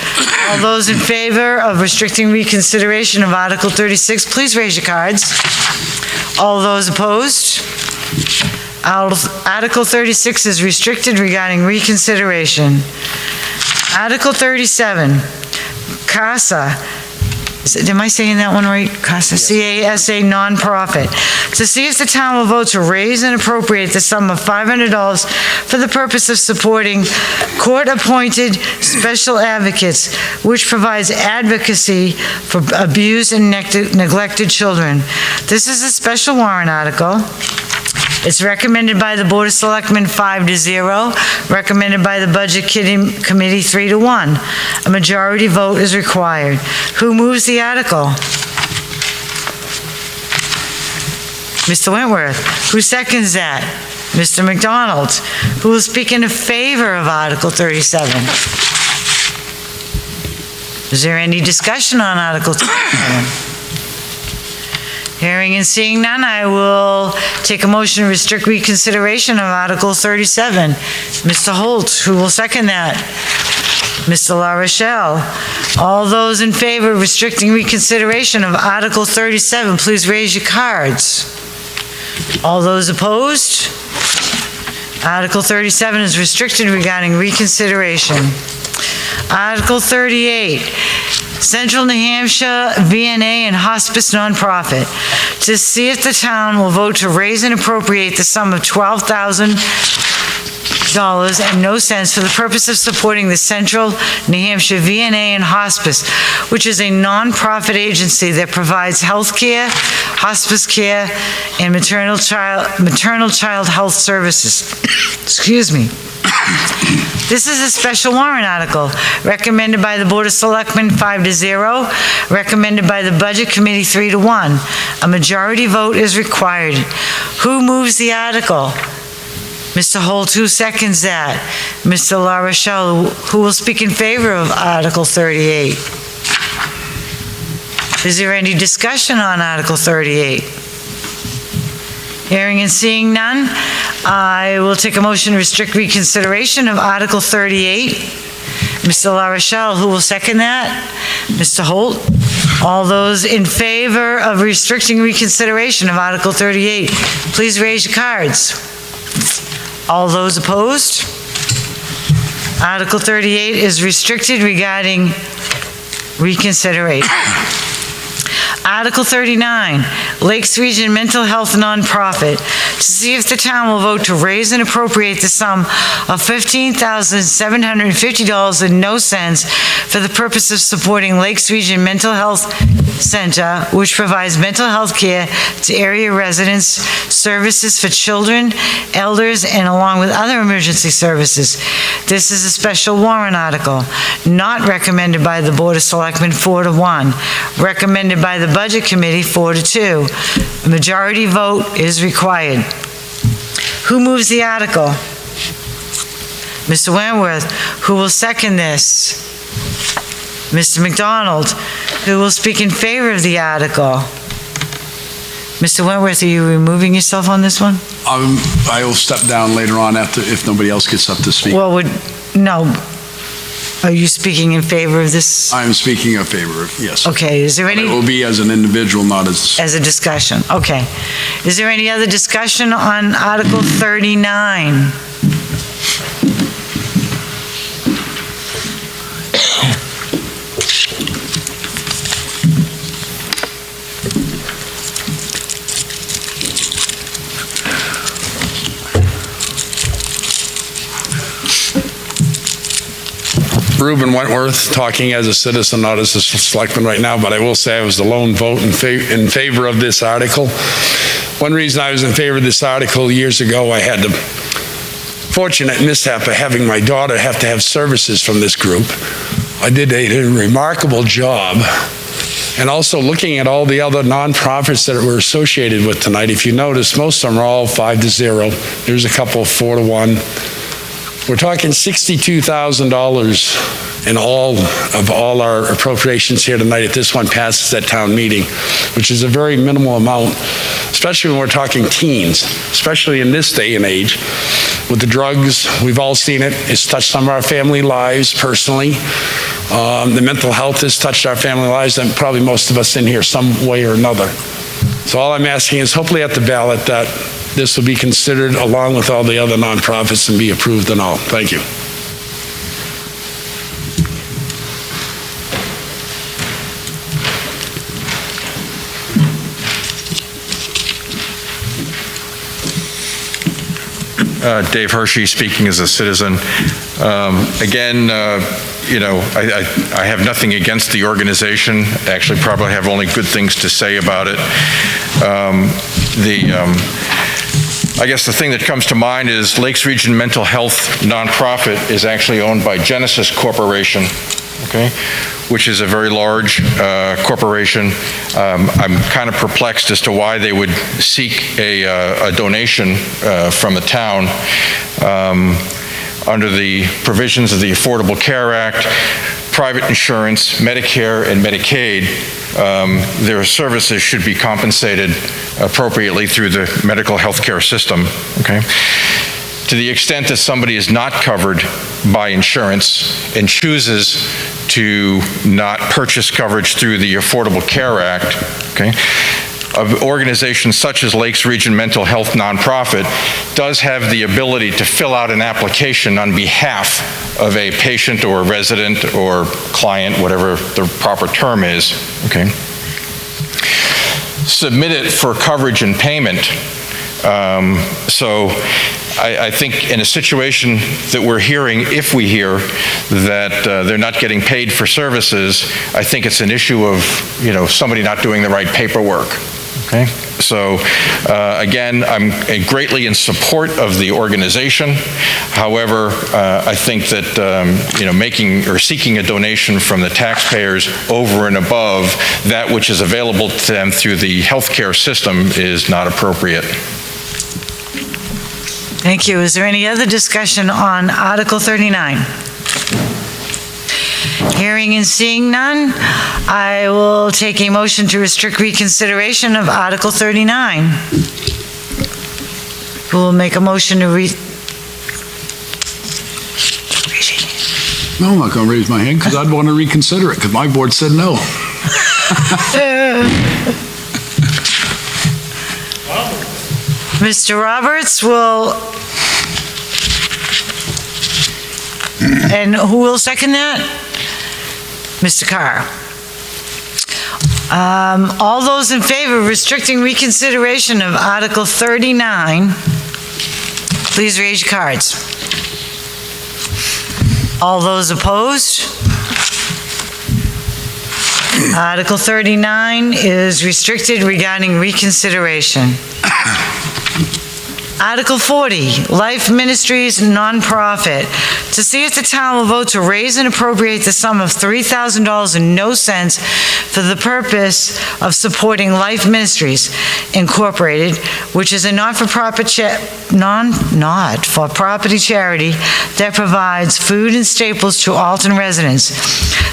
All those in favor of restricting reconsideration of Article 36, please raise your cards. All those opposed? Article 36 is restricted regarding reconsideration. Article 37, CASA. Am I saying that one right? CASA, C-A-S-A, nonprofit. To see if the town will vote to raise and appropriate the sum of $500 for the purpose of supporting court-appointed special advocates, which provides advocacy for abused and neglected children. This is a special warrant article. It's recommended by the Board of Selectmen 5-0, recommended by the Budget Committee 3-1. A majority vote is required. Who moves the article? Mr. Wentworth. Who seconds that? Mr. McDonald. Who will speak in favor of Article 37? Is there any discussion on Article 37? Hearing and seeing none, I will take a motion to restrict reconsideration of Article 37. Mr. Holt, who will second that? Mr. La Rochelle. All those in favor of restricting reconsideration of Article 37, please raise your cards. All those opposed? Article 37 is restricted regarding reconsideration. Article 38. Central New Hampshire VNA and Hospice Nonprofit, to see if the town will vote to raise and appropriate the sum of $12,000.no for the purpose of supporting the Central New Hampshire VNA and Hospice, which is a nonprofit agency that provides health care, hospice care, and maternal child health services. Excuse me. This is a special warrant article, recommended by the Board of Selectmen 5-0, recommended by the Budget Committee 3-1. A majority vote is required. Who moves the article? Mr. Holt, who seconds that? Mr. La Rochelle, who will speak in favor of Article 38? Is there any discussion on Article 38? Hearing and seeing none, I will take a motion to restrict reconsideration of Article 38. Mr. La Rochelle, who will second that? Mr. Holt? All those in favor of restricting reconsideration of Article 38, please raise your cards. All those opposed? Article 38 is restricted regarding reconsideration. Article 39, Lakes Region Mental Health Nonprofit, to see if the town will vote to raise and appropriate the sum of $15,750.no for the purpose of supporting Lakes Region Mental Health Center, which provides mental health care to area residents, services for children, elders, and along with other emergency services. This is a special warrant article, not recommended by the Board of Selectmen 4-1, recommended by the Budget Committee 4-2. A majority vote is required. Who moves the article? Mr. Wentworth. Who will second this? Mr. McDonald. Who will speak in favor of the article? Mr. Wentworth, are you removing yourself on this one? I will step down later on if nobody else gets up to speak. Well, no. Are you speaking in favor of this? I am speaking in favor of, yes. Okay, is there any? It will be as an individual, not as... As a discussion, okay. Is there any other discussion on Article 39? Reuben Wentworth, talking as a citizen, not as a selectman right now, but I will say I was the lone vote in favor of this article. One reason I was in favor of this article years ago, I had the fortunate mishap of having my daughter have to have services from this group. I did a remarkable job. And also looking at all the other nonprofits that were associated with tonight, if you notice, most of them are all 5-0. There's a couple of 4-1. We're talking $62,000 in all our appropriations here tonight if this one passes at town meeting, which is a very minimal amount, especially when we're talking teens, especially in this day and age. With the drugs, we've all seen it. It's touched some of our family lives personally. The mental health has touched our family lives, and probably most of us in here some way or another. So all I'm asking is hopefully at the ballot that this will be considered along with all the other nonprofits and be approved and all. Thank you. Dave Hershey, speaking as a citizen. Again, I have nothing against the organization. Actually, probably have only good things to say about it. I guess the thing that comes to mind is Lakes Region Mental Health nonprofit is actually owned by Genesis Corporation, okay, which is a very large corporation. I'm kind of perplexed as to why they would seek a donation from the town. Under the provisions of the Affordable Care Act, private insurance, Medicare, and Medicaid, their services should be compensated appropriately through the medical health care system, okay? To the extent that somebody is not covered by insurance and chooses to not purchase coverage through the Affordable Care Act, okay, an organization such as Lakes Region Mental Health Nonprofit does have the ability to fill out an application on behalf of a patient or a resident or client, whatever the proper term is, okay? Submit it for coverage and payment. So I think in a situation that we're hearing, if we hear that they're not getting paid for services, I think it's an issue of, somebody not doing the right paperwork. Okay, so again, I'm greatly in support of the organization. However, I think that making or seeking a donation from the taxpayers over and above that which is available to them through the healthcare system is not appropriate. Thank you. Is there any other discussion on Article 39? Hearing and seeing none, I will take a motion to restrict reconsideration of Article 39. Who will make a motion to No, I'm not going to raise my hand because I'd want to reconsider it because my board said no. Mr. Roberts will, and who will second that? Mr. Carr. All those in favor of restricting reconsideration of Article 39, please raise your cards. All those opposed? Article 39 is restricted regarding reconsideration. Article 40, Life Ministries Nonprofit. To see if the town will vote to raise and appropriate the sum of $3,000 and no cents for the purpose of supporting Life Ministries Incorporated, which is a not-for-profit charity that provides food and staples to Alton residents.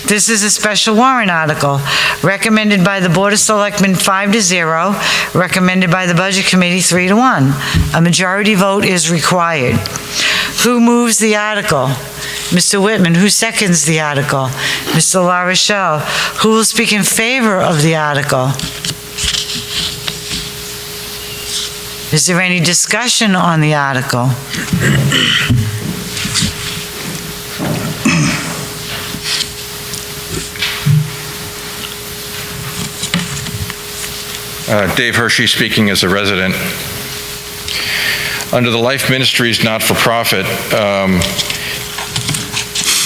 This is a special warrant article recommended by the Board of Selectmen 5-0, recommended by the Budget Committee 3-1. A majority vote is required. Who moves the article? Mr. Whitman. Who seconds the article? Mr. La Rochelle. Who will speak in favor of the article? Is there any discussion on the article? Dave Hershey, speaking as a resident. Under the Life Ministries not-for-profit,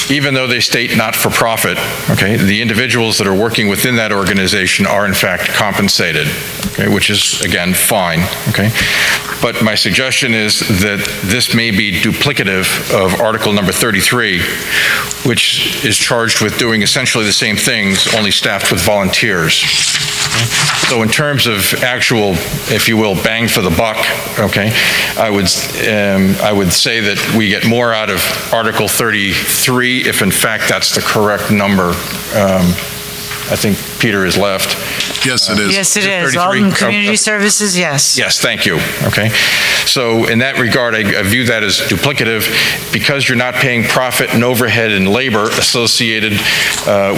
even though they state not-for-profit, okay, the individuals that are working within that organization are in fact compensated, okay, which is, again, fine, okay? But my suggestion is that this may be duplicative of Article number 33, which is charged with doing essentially the same things, only staffed with volunteers. So in terms of actual, if you will, bang for the buck, okay, I would say that we get more out of Article 33, if in fact that's the correct number. I think Peter is left. Yes, it is. Yes, it is. 33? Alton Community Services, yes. Yes, thank you. Okay. So in that regard, I view that as duplicative because you're not paying profit and overhead and labor associated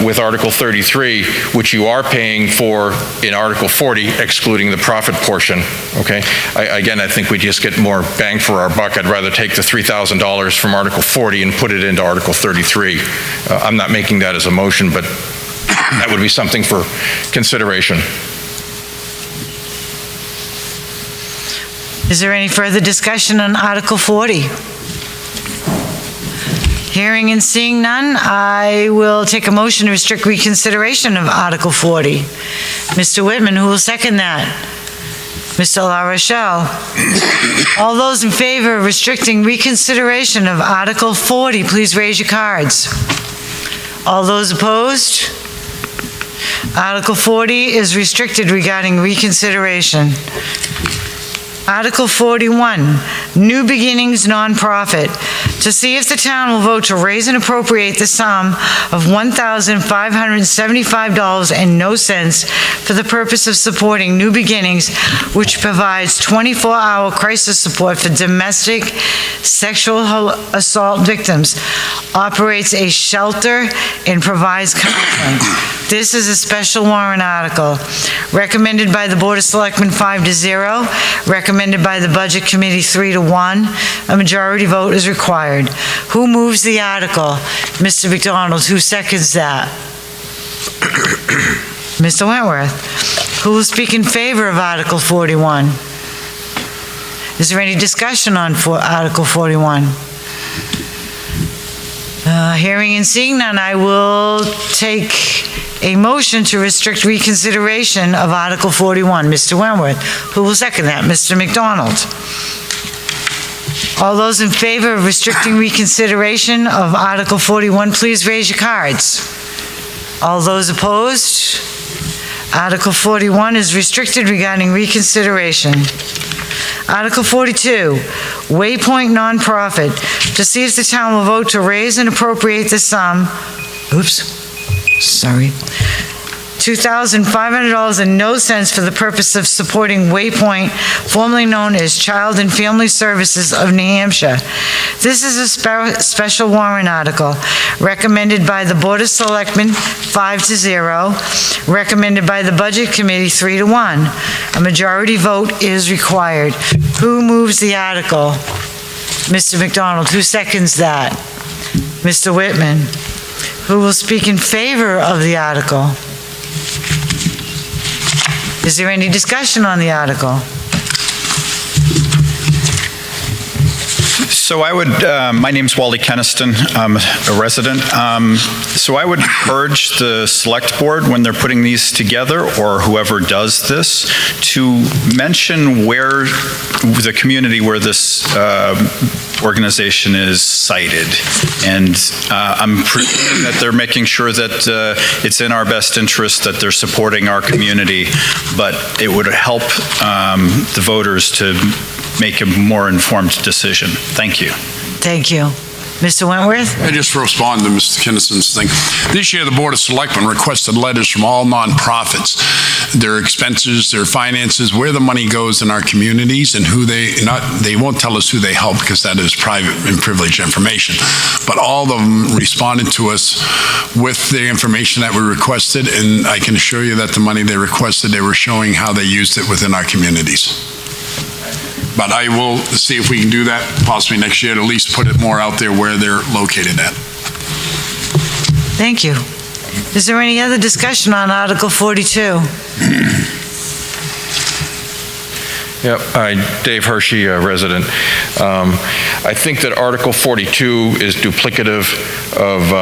with Article 33, which you are paying for in Article 40, excluding the profit portion. Okay. Again, I think we just get more bang for our buck. I'd rather take the $3,000 from Article 40 and put it into Article 33. I'm not making that as a motion, but that would be something for consideration. Is there any further discussion on Article 40? Hearing and seeing none, I will take a motion to restrict reconsideration of Article 40. Mr. Whitman, who will second that? Mr. La Rochelle. All those in favor of restricting reconsideration of Article 40, please raise your cards. All those opposed? Article 40 is restricted regarding reconsideration. Article 41, New Beginnings Nonprofit. To see if the town will vote to raise and appropriate the sum of $1,575.00 for the purpose of supporting New Beginnings, which provides 24-hour crisis support for domestic sexual assault victims, operates a shelter, and provides counseling. This is a special warrant article. Recommended by the Board of Selectmen 5-0, recommended by the Budget Committee 3-1. A majority vote is required. Who moves the article? Mr. McDonald. Who seconds that? Mr. Wentworth. Who will speak in favor of Article 41? Is there any discussion on Article 41? Hearing and seeing none, I will take a motion to restrict reconsideration of Article 41. Mr. Wentworth. Who will second that? Mr. McDonald. All those in favor of restricting reconsideration of Article 41, please raise your cards. All those opposed? Article 41 is restricted regarding reconsideration. Article 42, Waypoint Nonprofit. To see if the town will vote to raise and appropriate the sum, $2,500.00 for the purpose of supporting Waypoint, formerly known as Child and Family Services of New Hampshire. This is a special warrant article recommended by the Board of Selectmen 5-0, recommended by the Budget Committee 3-1. A majority vote is required. Who moves the article? Mr. McDonald. Who seconds that? Mr. Whitman. Who will speak in favor of the article? Is there any discussion on the article? So I would, my name's Wally Keniston, I'm a resident. So I would encourage the select board when they're putting these together, or whoever does this, to mention where the community where this organization is cited. And I'm presuming that they're making sure that it's in our best interest, that they're supporting our community, but it would help the voters to make a more informed decision. Thank you. Thank you. Mr. Wentworth? I just respond to Mr. Kinnison's thing. This year, the Board of Selectmen requested letters from all nonprofits, their expenses, their finances, where the money goes in our communities, and who they won't tell us who they help because that is private and privileged information. But all of them responded to us with the information that we requested, and I can assure you that the money they requested, they were showing how they used it within our communities. But I will see if we can do that possibly next year, to at least put it more out there where they're located at. Thank you. Is there any other discussion on Article 42? Yep, Dave Hershey, resident. I think that Article 42 is duplicative of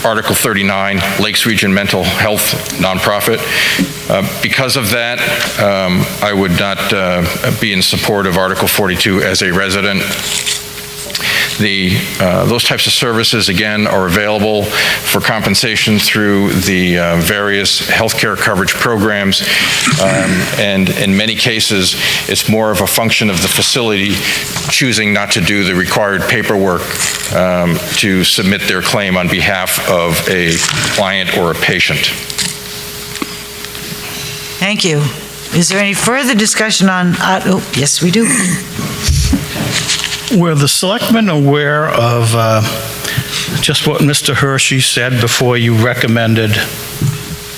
Article 39, Lakes Region Mental Health Nonprofit. Because of that, I would not be in support of Article 42 as a resident. Those types of services, again, are available for compensation through the various healthcare coverage programs. And in many cases, it's more of a function of the facility choosing not to do the required paperwork to submit their claim on behalf of a client or a patient. Thank you. Is there any further discussion on, yes, we do. Were the selectmen aware of just what Mr. Hershey said before you recommended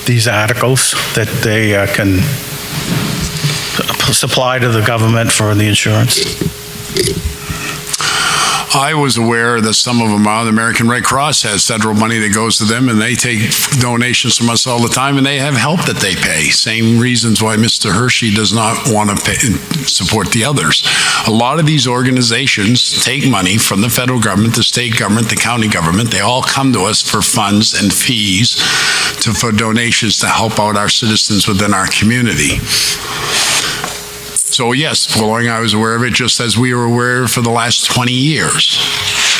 these articles that they can supply to the government for the insurance? I was aware that some of them are. The American Red Cross has federal money that goes to them, and they take donations from us all the time, and they have help that they pay. Same reasons why Mr. Hershey does not want to support the others. A lot of these organizations take money from the federal government, the state government, the county government. They all come to us for funds and fees for donations to help out our citizens within our community. So yes, following, I was aware of it, just as we were aware for the last 20 years,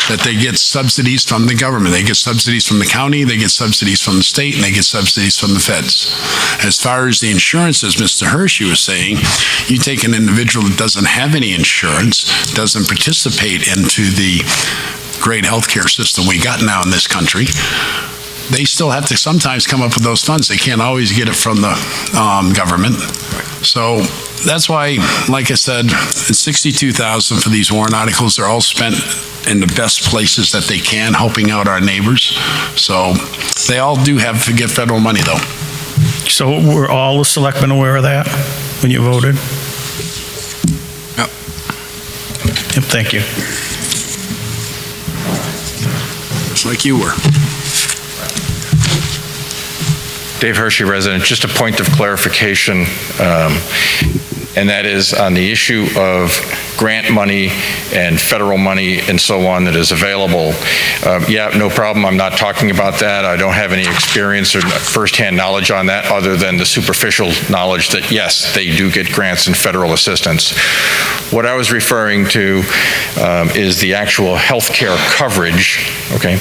that they get subsidies from the government. They get subsidies from the county, they get subsidies from the state, and they get subsidies from the feds. As far as the insurance, as Mr. Hershey was saying, you take an individual that doesn't have any insurance, doesn't participate into the great healthcare system we got now in this country, they still have to sometimes come up with those funds. They can't always get it from the government. So that's why, like I said, it's $62,000 for these warrant articles. They're all spent in the best places that they can, helping out our neighbors. So they all do have to get federal money, though. So were all the selectmen aware of that when you voted? Yep. Yep, thank you. Just like you were. Dave Hershey, resident. Just a point of clarification, and that is on the issue of grant money and federal money and so on that is available. Yeah, no problem. I'm not talking about that. I don't have any experience or firsthand knowledge on that other than the superficial knowledge that, yes, they do get grants and federal assistance. What I was referring to is the actual health care coverage, okay,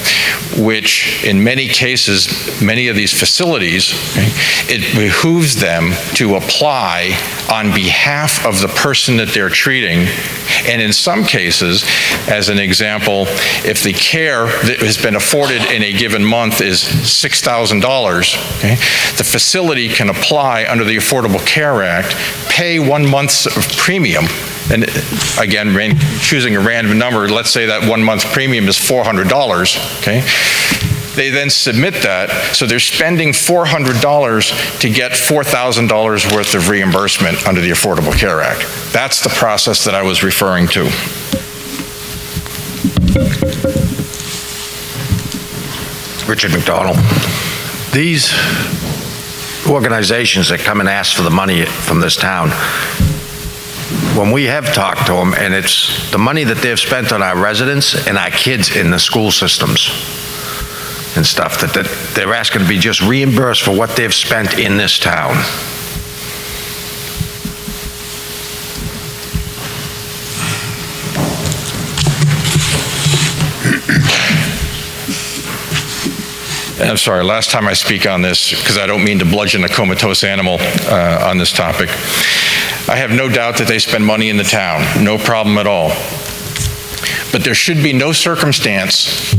which in many cases, many of these facilities, okay, it behooves them to apply on behalf of the person that they're treating. And in some cases, as an example, if the care that has been afforded in a given month is $6,000, okay, the facility can apply under the Affordable Care Act, pay 1 month's premium. And again, choosing a random number, let's say that 1 month premium is $400, okay? They then submit that, so they're spending $400 to get $4,000 worth of reimbursement under the Affordable Care Act. That's the process that I was referring to. Richard McDonald. These organizations that come and ask for the money from this town, when we have talked to them, and it's the money that they've spent on our residents and our kids in the school systems and stuff, that they're asking to be just reimbursed for what they've spent in this town. I'm sorry, last time I speak on this, because I don't mean to bludgeon a comatose animal on this topic. I have no doubt that they spend money in the town, no problem at all. But there should be no circumstance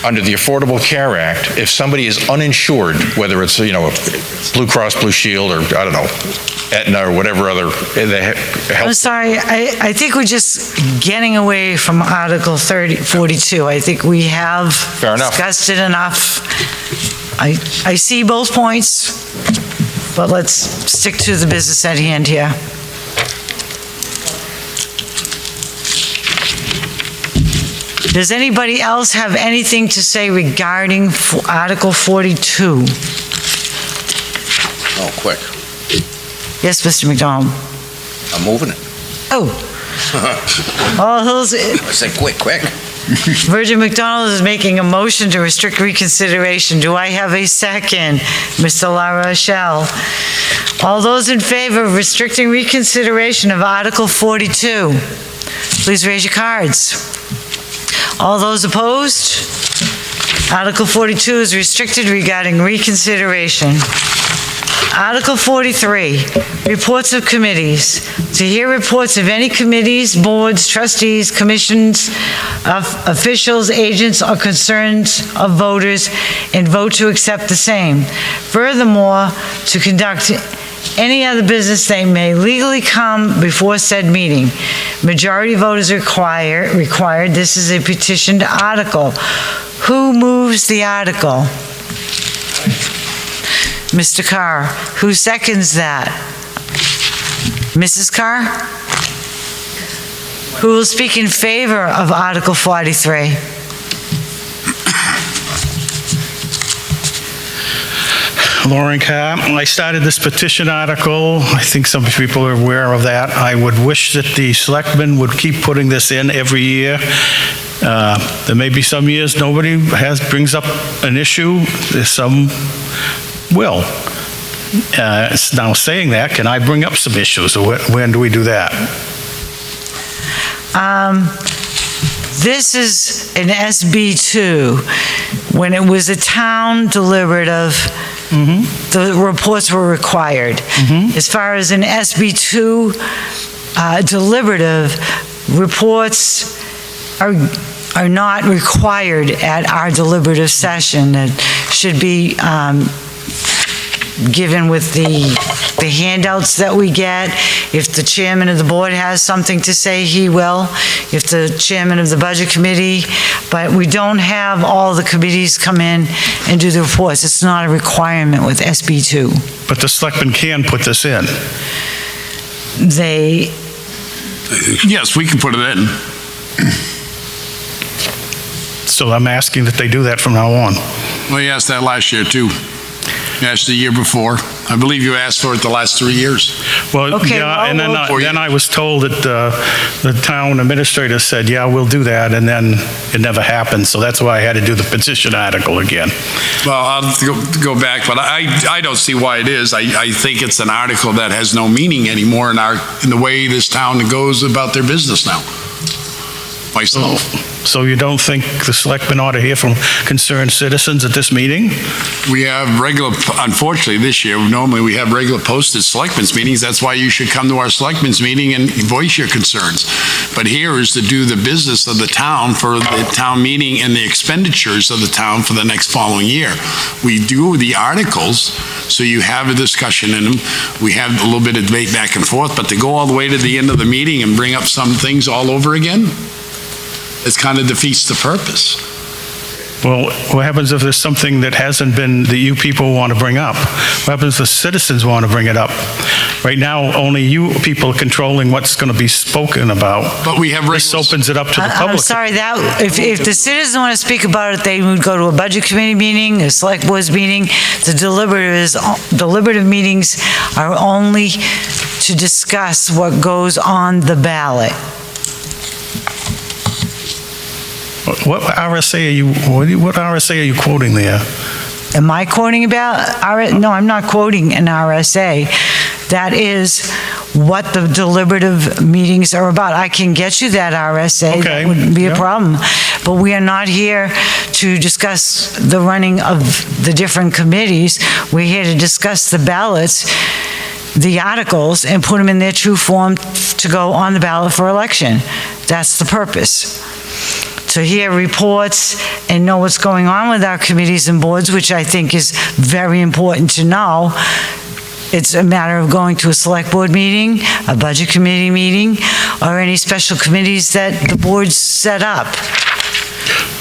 under the Affordable Care Act if somebody is uninsured, whether it's, you know, Blue Cross Blue Shield or, I don't know, Aetna or whatever other health. I'm sorry, I think we're just getting away from Article 42. I think we have discussed it enough. I see both points, but let's stick to the business at hand here. Does anybody else have anything to say regarding Article 42? Oh, quick. Yes, Mr. McDonald. I'm moving it. Oh. All those. I said quick. Virgin McDonald is making a motion to restrict reconsideration. Do I have a second? Mr. La Rochelle. All those in favor of restricting reconsideration of Article 42, please raise your cards. All those opposed? Article 42 is restricted regarding reconsideration. Article 43, reports of committees. To hear reports of any committees, boards, trustees, commissions, of officials, agents, or concerns of voters, and vote to accept the same. Furthermore, to conduct any other business that may legally come before said meeting. Majority vote is required. This is a petitioned article. Who moves the article? Mr. Carr. Who seconds that? Mrs. Carr? Who will speak in favor of Article 43? Lauren Carr. I started this petition article. I think some people are aware of that. I would wish that the selectmen would keep putting this in every year. There may be some years nobody brings up an issue. There's some will. Now saying that, can I bring up some issues? Or when do we do that? This is an SB2. When it was a town deliberative, the reports were required. As far as an SB2 deliberative, reports are not required at our deliberative session. It should be given with the handouts that we get. If the chairman of the board has something to say, he will. If the chairman of the budget committee, but we don't have all the committees come in and do the reports. It's not a requirement with SB2. But the selectmen can put this in. Yes, we can put it in. So I'm asking that they do that from now on. Well, you asked that last year, too. You asked the year before. I believe you asked for it the last 3 years. Well, Okay, yeah, well, and then I was told that the town administrator said, yeah, we'll do that, and then it never happened, so that's why I had to do the petition article again. Well, I'll have to go back, but I don't see why it is. I think it's an article that has no meaning anymore in the way this town goes about their business now. Myself. So you don't think the selectmen ought to hear from concerned citizens at this meeting? We have unfortunately this year, normally we have regular posted selectmen's meetings. That's why you should come to our selectmen's meeting and voice your concerns. But here is to do the business of the town for the town meeting and the expenditures of the town for the next following year. We do the articles, so you have a discussion in them. We have a little bit of debate back and forth, but to go all the way to the end of the meeting and bring up some things all over again, it kind of defeats the purpose. Well, what happens if there's something that hasn't been, that you people want to bring up? What happens if the citizens want to bring it up? Right now, only you people are controlling what's going to be spoken about. But we have this opens it up to the public. I'm sorry, if the citizens want to speak about it, they would go to a budget committee meeting, a select board's meeting. The deliberative meetings are only to discuss what goes on the ballot. What RSA are you quoting there? Am I quoting about no, I'm not quoting an RSA. That is what the deliberative meetings are about. I can get you that RSA. Okay. That wouldn't be a problem. But we are not here to discuss the running of the different committees. We're here to discuss the ballots, the articles, and put them in their true form to go on the ballot for election. That's the purpose. To hear reports and know what's going on with our committees and boards, which I think is very important to know. It's a matter of going to a select board meeting, a budget committee meeting, or any special committees that the board's set up.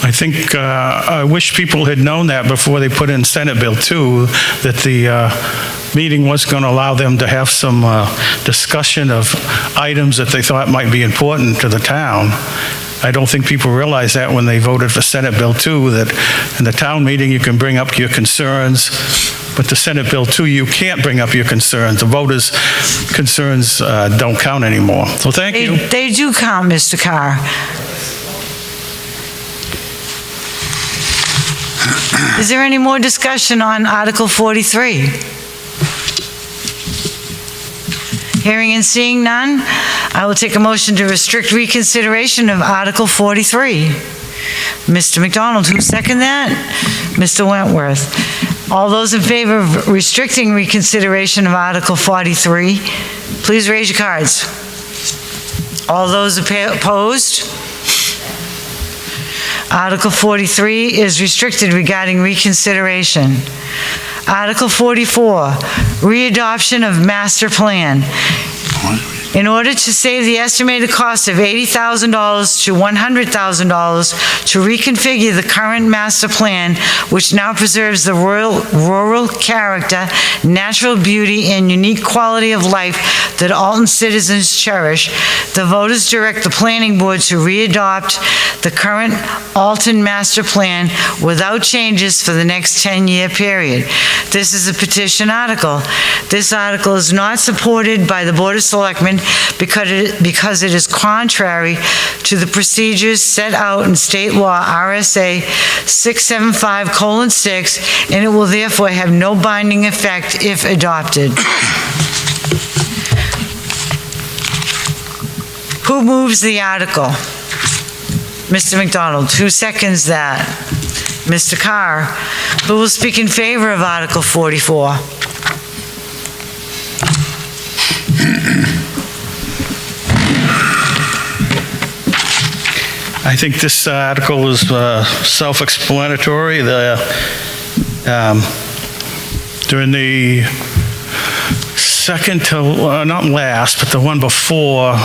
I think, I wish people had known that before they put in Senate Bill 2, that the meeting was going to allow them to have some discussion of items that they thought might be important to the town. I don't think people realize that when they voted for Senate Bill 2, that in the town meeting you can bring up your concerns, but the Senate Bill 2, you can't bring up your concerns. The voters' concerns don't count anymore. So thank you. They do count, Mr. Carr. Is there any more discussion on Article 43? Hearing and seeing none, I will take a motion to restrict reconsideration of Article 43. Mr. McDonald, who seconded that? Mr. Wentworth. All those in favor of restricting reconsideration of Article 43, please raise your cards. All those opposed? Article 43 is restricted regarding reconsideration. Article 44, readoption of master plan. In order to save the estimated cost of $80,000 to $100,000 to reconfigure the current master plan, which now preserves the rural character, natural beauty, and unique quality of life that Alton citizens cherish, the voters direct the planning board to readopt the current Alton master plan without changes for the next 10-year period. This is a petition article. This article is not supported by the Board of Selectmen because it is contrary to the procedures set out in state law RSA 675:6, and it will therefore have no binding effect if adopted. Who moves the article? Mr. McDonald. Who seconds that? Mr. Carr. Who will speak in favor of Article 44? I think this article is self-explanatory. During the second to, not last, but the one before,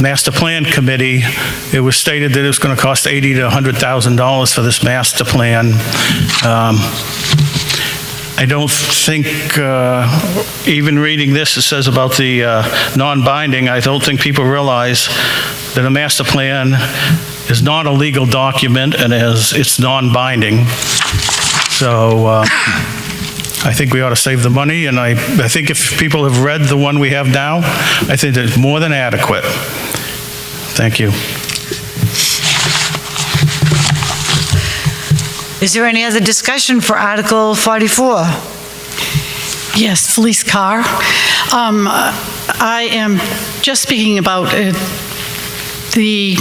Master Plan Committee, it was stated that it was going to cost $80,000 to $100,000 for this master plan. I don't think, even reading this, it says about the non-binding, I don't think people realize that a master plan is not a legal document and it's non-binding. So I think we ought to save the money, and I think if people have read the one we have now, I think it's more than adequate. Thank you. Is there any other discussion for Article 44? Yes, Felice Carr. I am just speaking about the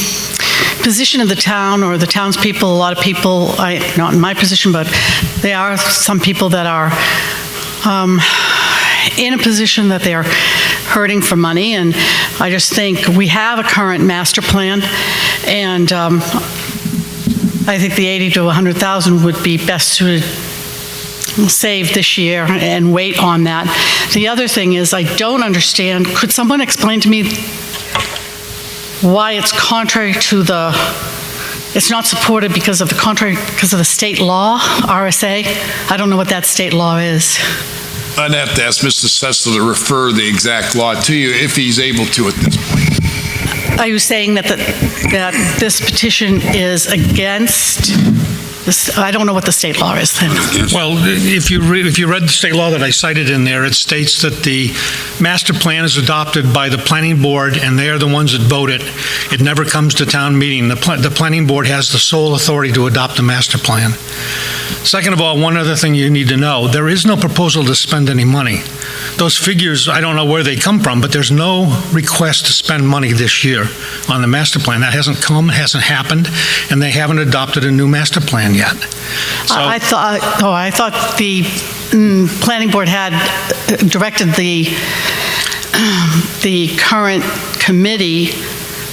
position of the town or the townspeople. A lot of people, not in my position, but there are some people that are in a position that they are hurting for money, and I just think we have a current master plan, and I think the $80,000 to $100,000 would be best suited save this year and wait on that. The other thing is, I don't understand, could someone explain to me why it's contrary to it's not supported because of the state law, RSA? I don't know what that state law is. I'd have to ask Mr. Sessler to refer the exact law to you if he's able to at this point. Are you saying that this petition is against this? I don't know what the state law is then. Well, if you read the state law that I cited in there, it states that the master plan is adopted by the planning board, and they are the ones that vote it. It never comes to town meeting. The planning board has the sole authority to adopt the master plan. Second of all, one other thing you need to know, there is no proposal to spend any money. Those figures, I don't know where they come from, but there's no request to spend money this year on the master plan. That hasn't come, hasn't happened, and they haven't adopted a new master plan yet. So, I thought the planning board had directed the current committee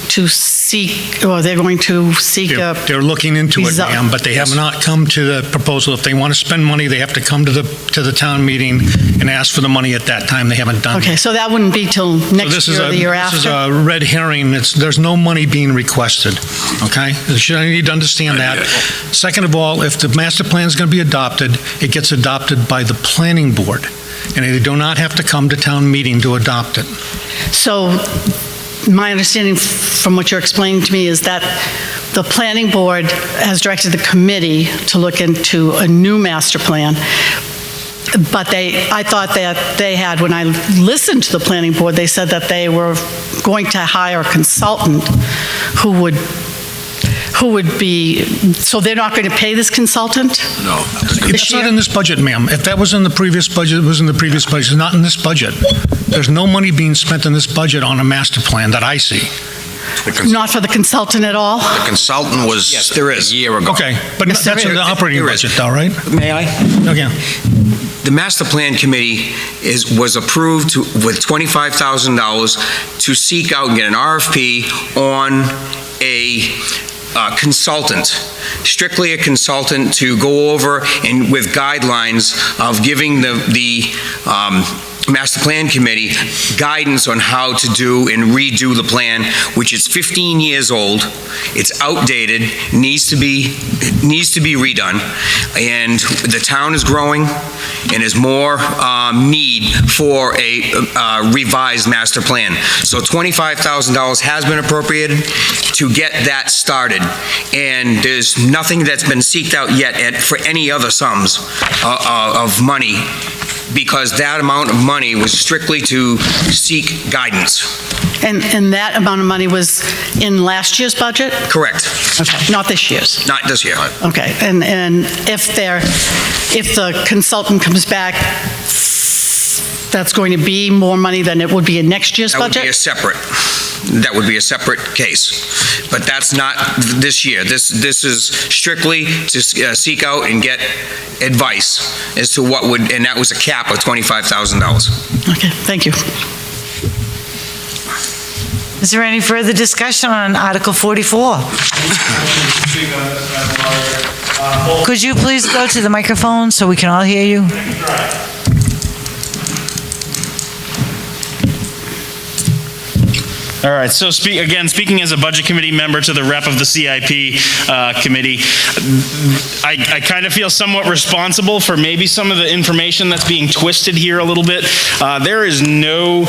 to seek, or they're going to seek they're looking into it, ma'am, but they have not come to the proposal. If they want to spend money, they have to come to the town meeting and ask for the money at that time. They haven't done Okay, that. so that wouldn't be till next year or the year after? This is a red herring. There's no money being requested, okay? You need to understand that. Second of all, if the master plan is going to be adopted, it gets adopted by the planning board, and they do not have to come to town meeting to adopt it. So my understanding from what you're explaining to me is that the planning board has directed the committee to look into a new master plan, but I thought that they had, when I listened to the planning board, they said that they were going to hire a consultant who who would be, so they're not going to pay this consultant? No. It's not in this budget, ma'am. If that was in the previous budget, it was in the previous budget. It's not in this budget. There's no money being spent in this budget on a master plan that I see. Not for the consultant at all? The consultant was Yes, there is. a year ago. Okay, but Yes, that's there in the is. operating There is. budget, though, right? May I? Okay. The master plan committee was approved with $25,000 to seek out and get an RFP on a consultant, strictly a consultant to go over and with guidelines of giving the Master Plan Committee guidance on how to do and redo the plan, which is 15 years old. It's outdated, needs to be redone, and the town is growing, and there's more need for a revised master plan. So $25,000 has been appropriated to get that started, and there's nothing that's been seeked out yet for any other sums of money, because that amount of money was strictly to seek guidance. And that amount of money was in last year's budget? Correct. Okay, not this year's? Not this year. Okay, and if the consultant comes back, that's going to be more money than it would be in next year's budget? That would be a separate case. But that's not this year. This is strictly to seek out and get advice as to what would, and that was a cap of $25,000. Okay, thank you. Is there any further discussion on Article 44? Could you please go to the microphone so we can all hear you? All right, so speaking as a Budget Committee member to the rep of the CIP committee, I kind of feel somewhat responsible for maybe some of the information that's being twisted here a little bit. There is no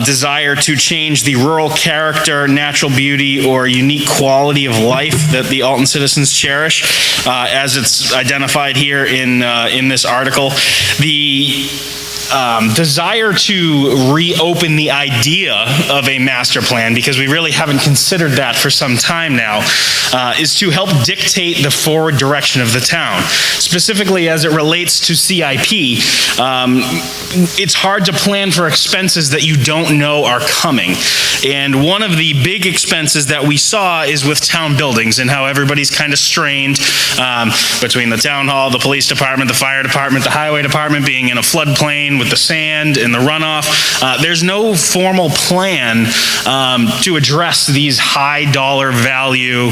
desire to change the rural character, natural beauty, or unique quality of life that the Alton citizens cherish, as it's identified here in this article. The desire to reopen the idea of a master plan, because we really haven't considered that for some time now, is to help dictate the forward direction of the town. Specifically as it relates to CIP, it's hard to plan for expenses that you don't know are coming. And one of the big expenses that we saw is with town buildings and how everybody's kind of strained between the town hall, the police department, the fire department, the highway department being in a floodplain with the sand and the runoff. There's no formal plan to address these high dollar value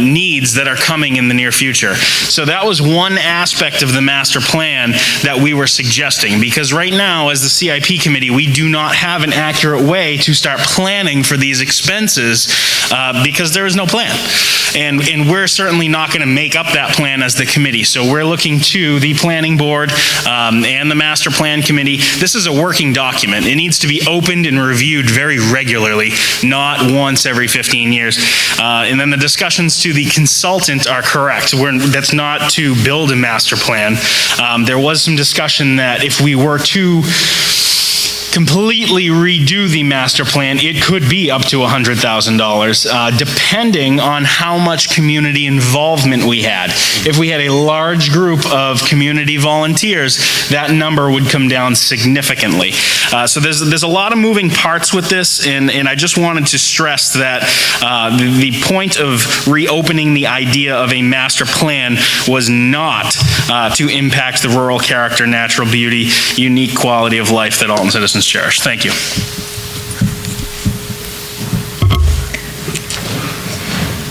needs that are coming in the near future. So that was one aspect of the master plan that we were suggesting, because right now as the CIP committee, we do not have an accurate way to start planning for these expenses because there is no plan. And we're certainly not going to make up that plan as the committee. So we're looking to the planning board and the master plan committee. This is a working document. It needs to be opened and reviewed very regularly, not once every 15 years. And then the discussions to the consultant are correct. That's not to build a master plan. There was some discussion that if we were to completely redo the master plan, it could be up to $100,000, depending on how much community involvement we had. If we had a large group of community volunteers, that number would come down significantly. So there's a lot of moving parts with this, and I just wanted to stress that the point of reopening the idea of a master plan was not to impact the rural character, natural beauty, unique quality of life that Alton citizens cherish. Thank you.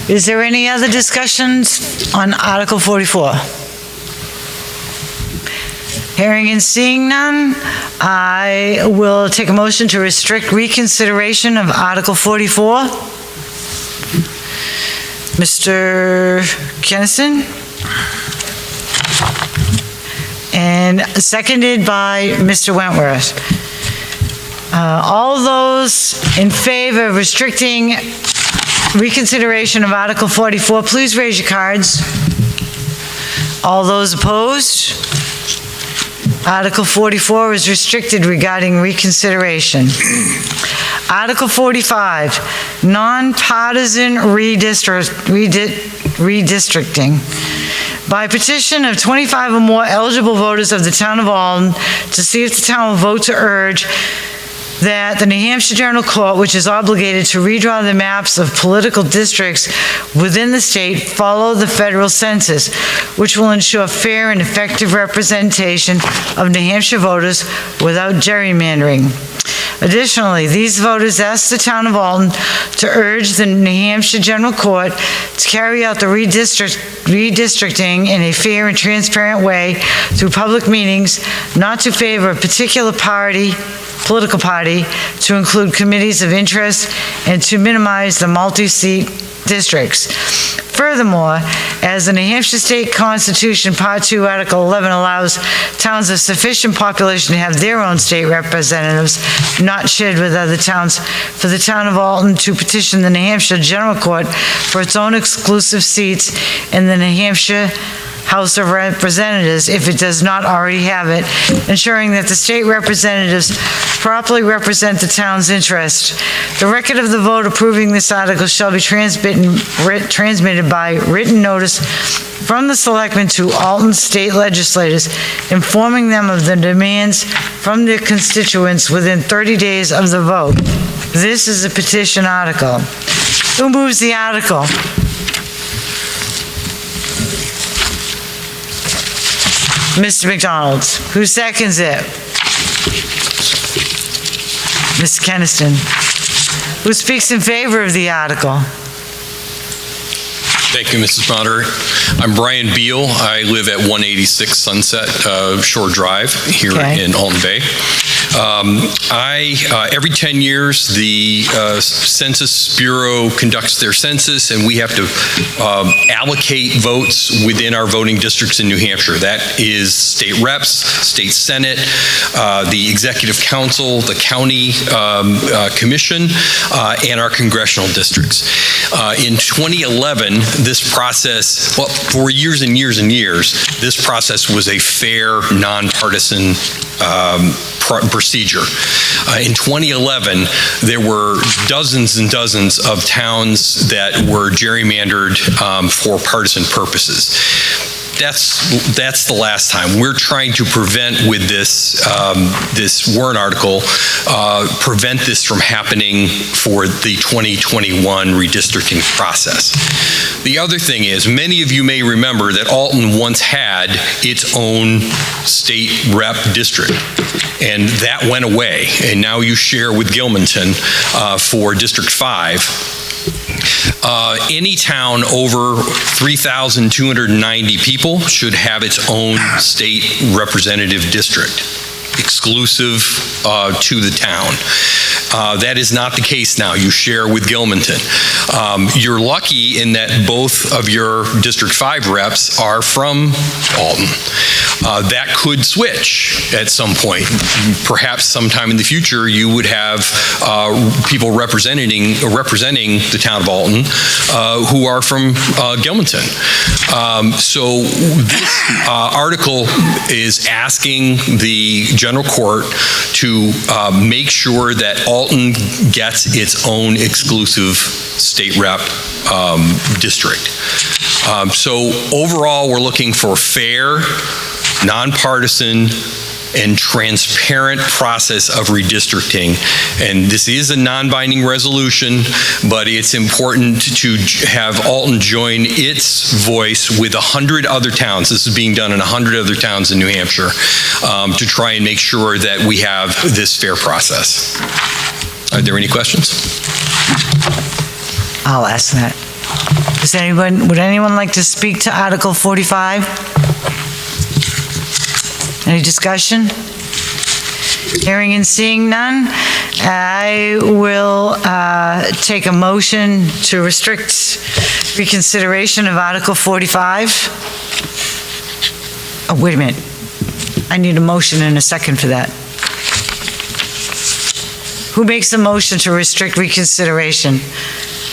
Is there any other discussions on Article 44? Hearing and seeing none, I will take a motion to restrict reconsideration of Article 44. Mr. Kennison? And seconded by Mr. Wentworth. All those in favor of restricting reconsideration of Article 44, please raise your cards. All those opposed? Article 44 is restricted regarding reconsideration. Article 45, nonpartisan redistricting. By petition of 25 or more eligible voters of the town of Alton to see if the town will vote to urge that the New Hampshire General Court, which is obligated to redraw the maps of political districts within the state, follow the federal census, which will ensure fair and effective representation of New Hampshire voters without gerrymandering. Additionally, these voters asked the town of Alton to urge the New Hampshire General Court to carry out the redistricting in a fair and transparent way through public meetings, not to favor a particular political party, to include committees of interest, and to minimize the multi-seat districts. Furthermore, as the New Hampshire State Constitution, Part 2, Article 11 allows towns of sufficient population to have their own state representatives, not shared with other towns, for the town of Alton to petition the New Hampshire General Court for its own exclusive seats in the New Hampshire House of Representatives, if it does not already have it, ensuring that the state representatives properly represent the town's interest. The record of the vote approving this article shall be transmitted by written notice from the selectmen to Alton state legislators, informing them of the demands from their constituents within 30 days of the vote. This is a petition article. Who moves the article? Mr. McDonald. Who seconds it? Mr. Keniston. Who speaks in favor of the article? Thank you, Mrs. Moderator. I'm Brian Beal. I live at 186 Sunset Shore Drive here in Alton Bay. Every 10 years, the Census Bureau conducts their census, and we have to allocate votes within our voting districts in New Hampshire. That is state reps, state senate, the executive council, the county commission, and our congressional districts. In 2011, this process, well, for years and years and years, this process was a fair, nonpartisan procedure. In 2011, there were dozens and dozens of towns that were gerrymandered for partisan purposes. That's the last time. We're trying to prevent with this this warrant article, prevent this from happening for the 2021 redistricting process. The other thing is, many of you may remember that Alton once had its own state rep district, and that went away, and now you share with Gilmanton for District 5. Any town over 3,290 people should have its own state representative district, exclusive to the town. That is not the case now. You share with Gilmanton. You're lucky in that both of your District 5 reps are from Alton. That could switch at some point. Perhaps sometime in the future you would have people representing the town of Alton who are from Gilmanton. So this article is asking the general court to make sure that Alton gets its own exclusive state rep district. So overall, we're looking for fair, nonpartisan, and transparent process of redistricting. And this is a non-binding resolution, but it's important to have Alton join its voice with 100 other towns. This is being done in 100 other towns in New Hampshire to try and make sure that we have this fair process. Are there any questions? I'll ask that. Would anyone like to speak to Article 45? Any discussion? Hearing and seeing none, I will take a motion to restrict reconsideration of Article 45. Oh, wait a minute. I need a motion and a second for that. Who makes a motion to restrict reconsideration?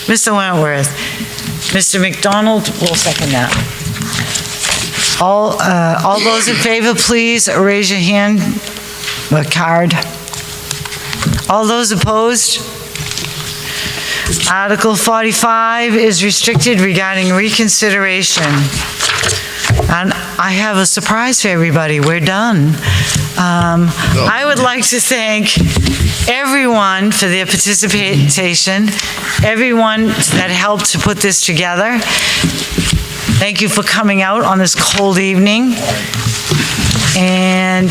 Mr. Wentworth. Mr. McDonald will second that. All those in favor, please raise your hand or card. All those opposed? Article 45 is restricted regarding reconsideration. And I have a surprise for everybody. We're done. I would like to thank everyone for their participation, everyone that helped to put this together. Thank you for coming out on this cold evening. And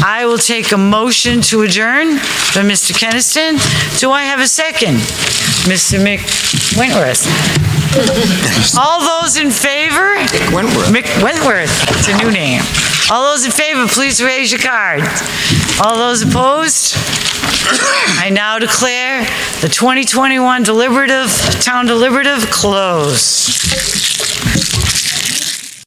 I will take a motion to adjourn from Mr. Keniston. Do I have a second? Mr. Wentworth. All those in favor? Mick Wentworth. It's a new name. All those in favor, please raise your card. All those opposed? I now declare the 2021 Town Deliberative closed.